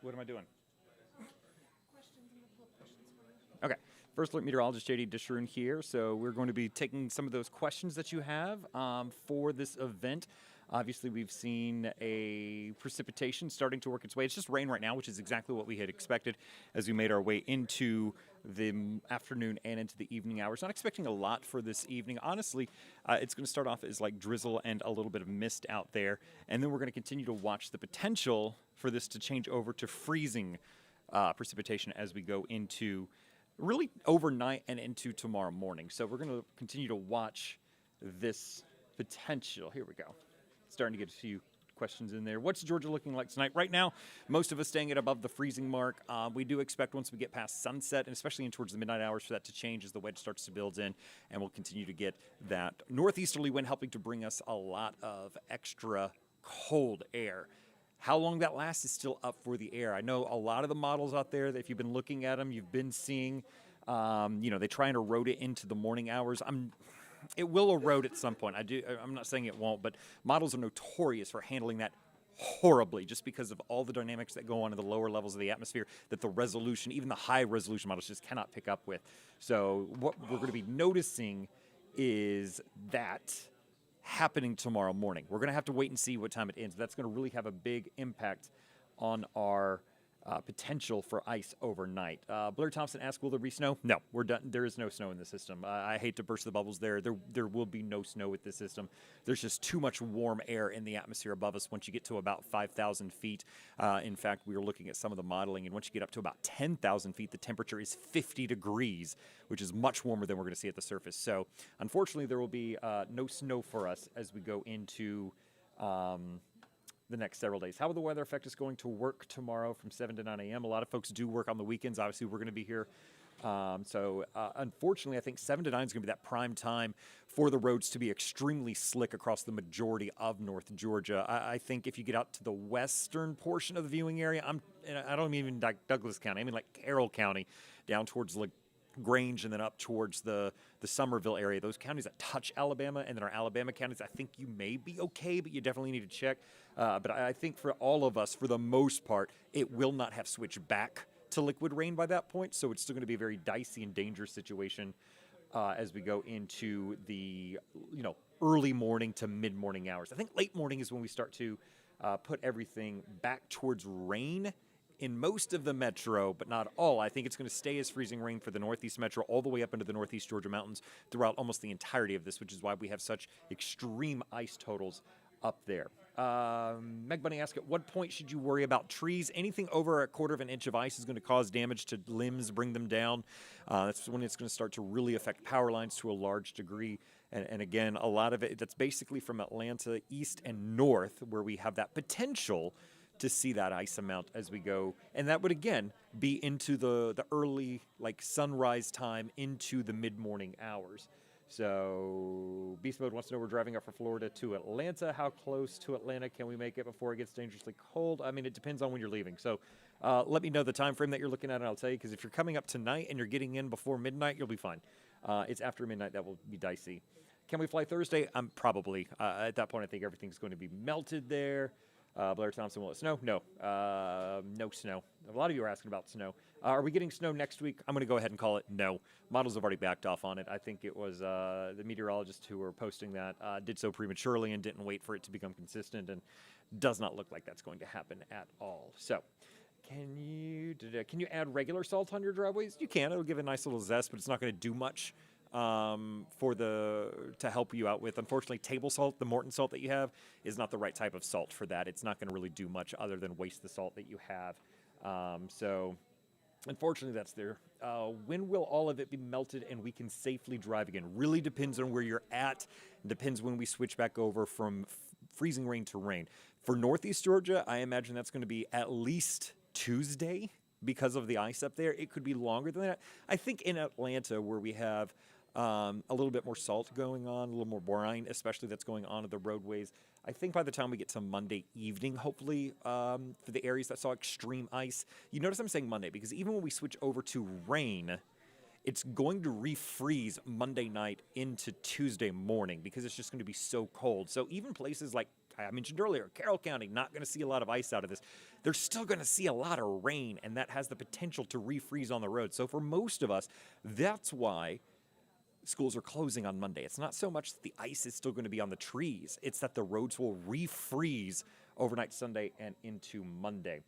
What am I doing? Okay. First Alert Meteorologist JD Disharoon here. So we're going to be taking some of those questions that you have for this event. Obviously, we've seen a precipitation starting to work its way. It's just rain right now, which is exactly what we had expected as we made our way into the afternoon and into the evening hours. Not expecting a lot for this evening. Honestly, it's going to start off as like drizzle and a little bit of mist out there. And then we're going to continue to watch the potential for this to change over to freezing precipitation as we go into really overnight and into tomorrow morning. So we're going to continue to watch this potential. Here we go. Starting to get a few questions in there. What's Georgia looking like tonight? Right now, most of us staying at above the freezing mark. We do expect once we get past sunset, and especially in towards the midnight hours, for that to change as the wedge starts to build in, and we'll continue to get that northeasterly wind helping to bring us a lot of extra cold air. How long that lasts is still up for the air. I know a lot of the models out there, that if you've been looking at them, you've been seeing, they try and erode it into the morning hours. It will erode at some point. I'm not saying it won't, but models are notorious for handling that horribly, just because of all the dynamics that go on in the lower levels of the atmosphere that the resolution, even the high resolution models, just cannot pick up with. So what we're going to be noticing is that happening tomorrow morning. We're going to have to wait and see what time it ends. That's going to really have a big impact on our potential for ice overnight. Blair Thompson asked, will there be snow? No, we're done. There is no snow in the system. I hate to burst the bubbles there. There will be no snow with this system. There's just too much warm air in the atmosphere above us once you get to about 5,000 feet. In fact, we were looking at some of the modeling, and once you get up to about 10,000 feet, the temperature is 50 degrees, which is much warmer than we're going to see at the surface. So unfortunately, there will be no snow for us as we go into the next several days. How will the weather affect us going to work tomorrow from 7 to 9 a.m.? A lot of folks do work on the weekends. Obviously, we're going to be here. Unfortunately, I think 7 to 9 is going to be that prime time for the roads to be extremely slick across the majority of North Georgia. I think if you get out to the western portion of the viewing area, I don't mean like Douglas County, I mean like Carroll County, down towards like Grange and then up towards the Summerville area, those counties that touch Alabama and then our Alabama counties, I think you may be okay, but you definitely need to check. But I think for all of us, for the most part, it will not have switched back to liquid rain by that point, so it's still going to be a very dicey and dangerous situation as we go into the early morning to mid-morning hours. I think late morning is when we start to put everything back towards rain in most of the metro, but not all. I think it's going to stay as freezing rain for the Northeast Metro all the way up into the Northeast Georgia mountains throughout almost the entirety of this, which is why we have such extreme ice totals up there. Meg Bunny asked, at what point should you worry about trees? Anything over a quarter of an inch of ice is going to cause damage to limbs, bring them down. That's when it's going to start to really affect power lines to a large degree. And again, a lot of it, that's basically from Atlanta east and north, where we have that potential to see that ice amount as we go. And that would, again, be into the early, like, sunrise time into the mid-morning hours. So Beast Mode wants to know, we're driving up from Florida to Atlanta. How close to Atlanta can we make it before it gets dangerously cold? I mean, it depends on when you're leaving. So let me know the time frame that you're looking at, and I'll tell you, because if you're coming up tonight and you're getting in before midnight, you'll be fine. It's after midnight that will be dicey. Can we fly Thursday? Probably. At that point, I think everything's going to be melted there. Blair Thompson, will it snow? No. No snow. A lot of you are asking about snow. Are we getting snow next week? I'm going to go ahead and call it no. Models have already backed off on it. I think it was the meteorologists who were posting that did so prematurely and didn't wait for it to become consistent, and does not look like that's going to happen at all. So can you add regular salt on your driveways? You can. It'll give a nice little zest, but it's not going to do much to help you out with. Unfortunately, table salt, the Morton salt that you have, is not the right type of salt for that. It's not going to really do much other than waste the salt that you have. So unfortunately, that's there. When will all of it be melted and we can safely drive again? Really depends on where you're at. It depends when we switch back over from freezing rain to rain. For Northeast Georgia, I imagine that's going to be at least Tuesday because of the ice up there. It could be longer than that. I think in Atlanta, where we have a little bit more salt going on, a little more brine, especially that's going on at the roadways, I think by the time we get to Monday evening, hopefully, for the areas that saw extreme ice, you notice I'm saying Monday, because even when we switch over to rain, it's going to refreeze Monday night into Tuesday morning because it's just going to be so cold. So even places like I mentioned earlier, Carroll County, not going to see a lot of ice out of this. They're still going to see a lot of rain, and that has the potential to refreeze on the road. So for most of us, that's why schools are closing on Monday. It's not so much that the ice is still going to be on the trees, it's that the roads will refreeze overnight Sunday and into Monday.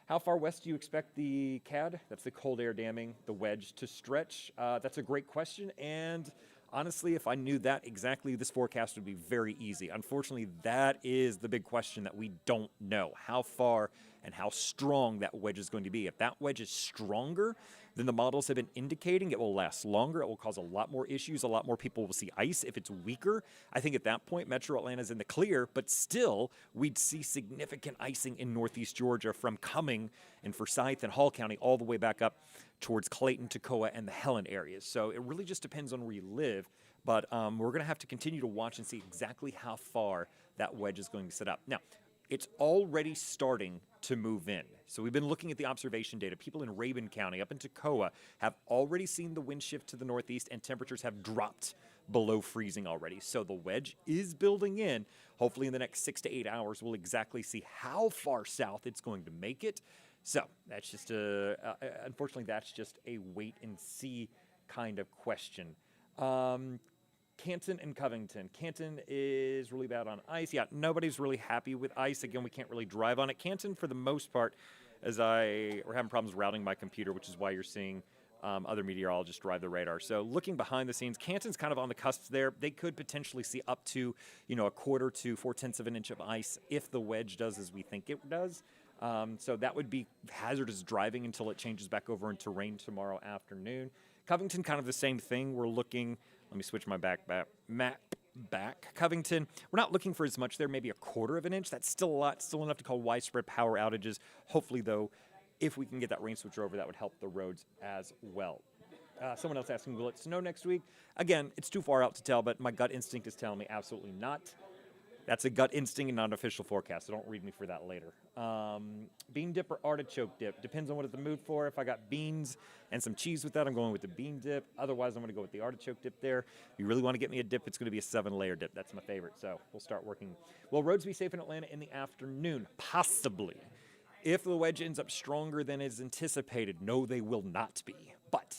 How far west do you expect the CAD, that's the cold air damming, the wedge, to stretch? That's a great question, and honestly, if I knew that exactly, this forecast would be very easy. Unfortunately, that is the big question that we don't know, how far and how strong that wedge is going to be. If that wedge is stronger than the models have been indicating, it will last longer. It will cause a lot more issues. A lot more people will see ice. If it's weaker, I think at that point, Metro Atlanta's in the clear, but still, we'd see significant icing in northeast Georgia from Cumming and Forsyth and Hall County all the way back up towards Clayton, Toccoa, and the Helen areas. So it really just depends on where you live, but we're going to have to continue to watch and see exactly how far that wedge is going to set up. Now, it's already starting to move in. So we've been looking at the observation data. People in Rabun County, up in Toccoa, have already seen the wind shift to the northeast, and temperatures have dropped below freezing already. So the wedge is building in. Hopefully in the next 6 to 8 hours, we'll exactly see how far south it's going to make it. So that's just unfortunately, that's just a wait and see kind of question. Canton and Covington. Canton is really bad on ice. Yeah, nobody's really happy with ice. Again, we can't really drive on it. Canton, for the most part, we're having problems routing my computer, which is why you're seeing other meteorologists drive the radar. So looking behind the scenes, Canton's kind of on the cusp there. They could potentially see up to, a quarter to 4/10 of an inch of ice if the wedge does as we think it does. So that would be hazardous driving until it changes back over into rain tomorrow afternoon. Covington, kind of the same thing. We're looking, let me switch my map back. Covington, we're not looking for as much there, maybe a quarter of an inch. That's still a lot, still enough to call widespread power outages. Hopefully, though, if we can get that rain switch over, that would help the roads as well. Someone else asking, will it snow next week? Again, it's too far out to tell, but my gut instinct is telling me absolutely not. That's a gut instinct and not an official forecast, so don't read me for that later. Bean dip or artichoke dip. Depends on what it's the mood for. If I got beans and some cheese with that, I'm going with the bean dip. Otherwise, I'm going to go with the artichoke dip there. If you really want to get me a dip, it's going to be a 7-layer dip. That's my favorite, so we'll start working. Will roads be safe in Atlanta in the afternoon? Possibly. If the wedge ends up stronger than is anticipated, no, they will not be. But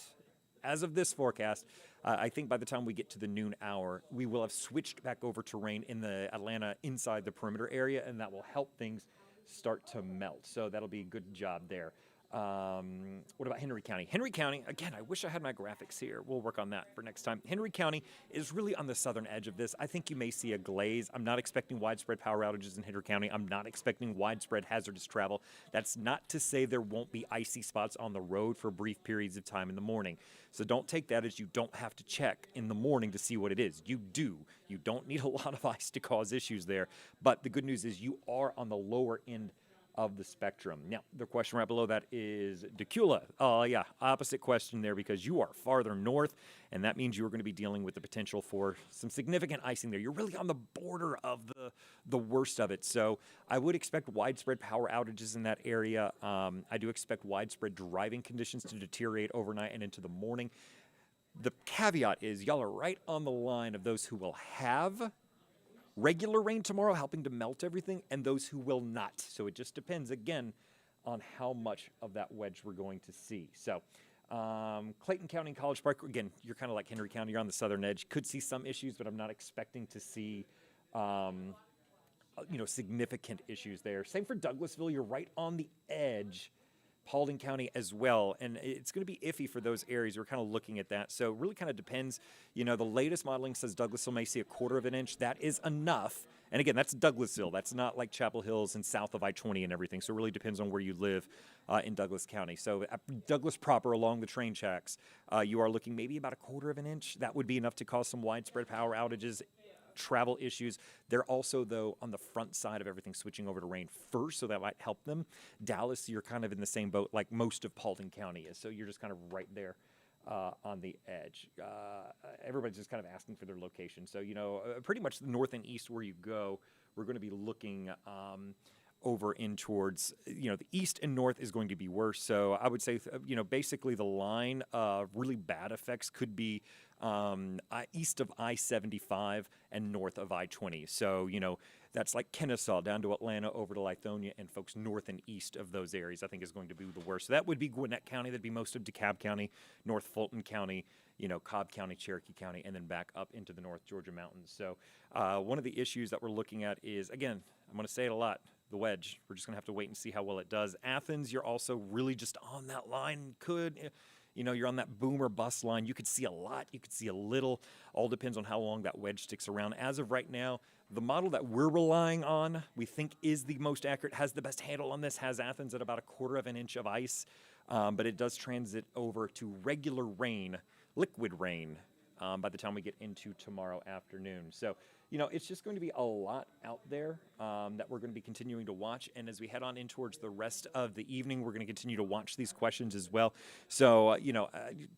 as of this forecast, I think by the time we get to the noon hour, we will have switched back over to rain in the Atlanta inside the perimeter area, and that will help things start to melt. So that'll be a good job there. What about Henry County? Henry County, again, I wish I had my graphics here. We'll work on that for next time. Henry County is really on the southern edge of this. I think you may see a glaze. I'm not expecting widespread power outages in Henry County. I'm not expecting widespread hazardous travel. That's not to say there won't be icy spots on the road for brief periods of time in the morning. So don't take that as you don't have to check in the morning to see what it is. You do. You don't need a lot of ice to cause issues there. But the good news is you are on the lower end of the spectrum. Now, the question right below that is Decula. Yeah, opposite question there because you are farther north, and that means you are going to be dealing with the potential for some significant icing there. You're really on the border of the worst of it. So I would expect widespread power outages in that area. I do expect widespread driving conditions to deteriorate overnight and into the morning. The caveat is y'all are right on the line of those who will have regular rain tomorrow, helping to melt everything, and those who will not. So it just depends, again, on how much of that wedge we're going to see. So Clayton County and College Park, again, you're kind of like Henry County. You're on the southern edge. Could see some issues, but I'm not expecting to see significant issues there. Same for Douglasville. You're right on the edge. Paulding County as well, and it's going to be iffy for those areas. We're kind of looking at that, so it really kind of depends. The latest modeling says Douglasville may see a quarter of an inch. That is enough, and again, that's Douglasville. That's not like Chapel Hills and south of I-20 and everything, so it really depends on where you live in Douglas County. So Douglas proper along the train tracks, you are looking maybe about a quarter of an inch. That would be enough to cause some widespread power outages, travel issues. They're also, though, on the front side of everything switching over to rain first, so that might help them. Dallas, you're kind of in the same boat like most of Paulding County is, so you're just kind of right there on the edge. Everybody's just kind of asking for their location. So, pretty much the north and east where you go, we're going to be looking over in towards, the east and north is going to be worse. So I would say, basically the line of really bad effects could be east of I-75 and north of I-20. So, that's like Kennesaw down to Atlanta over to Lithonia and folks north and east of those areas, I think is going to be the worst. So that would be Gwinnett County. That'd be most of DeKalb County, North Fulton County, Cobb County, Cherokee County, and then back up into the North Georgia mountains. So one of the issues that we're looking at is, again, I'm going to say it a lot, the wedge. We're just going to have to wait and see how well it does. Athens, you're also really just on that line. You're on that boom or bust line. You could see a lot. You could see a little. All depends on how long that wedge sticks around. As of right now, the model that we're relying on, we think is the most accurate, has the best handle on this, has Athens at about 1/4 of an inch of ice. But it does transit over to regular rain, liquid rain, by the time we get into tomorrow afternoon. So, it's just going to be a lot out there that we're going to be continuing to watch. And as we head on in towards the rest of the evening, we're going to continue to watch these questions as well. So,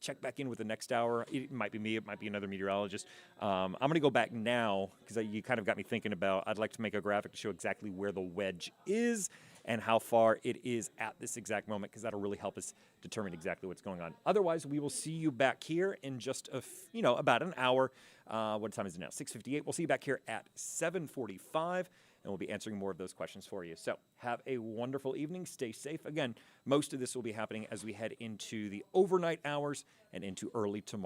check back in with the next hour. It might be me. It might be another meteorologist. I'm going to go back now because you kind of got me thinking about, I'd like to make a graphic to show exactly where the wedge is and how far it is at this exact moment, because that'll really help us determine exactly what's going on. Otherwise, we will see you back here in just about an hour. What time is it now? 6:58. We'll see you back here at 7:45, and we'll be answering more of those questions for you. So have a wonderful evening. Stay safe. Again, most of this will be happening as we head into the overnight hours and into early tomorrow.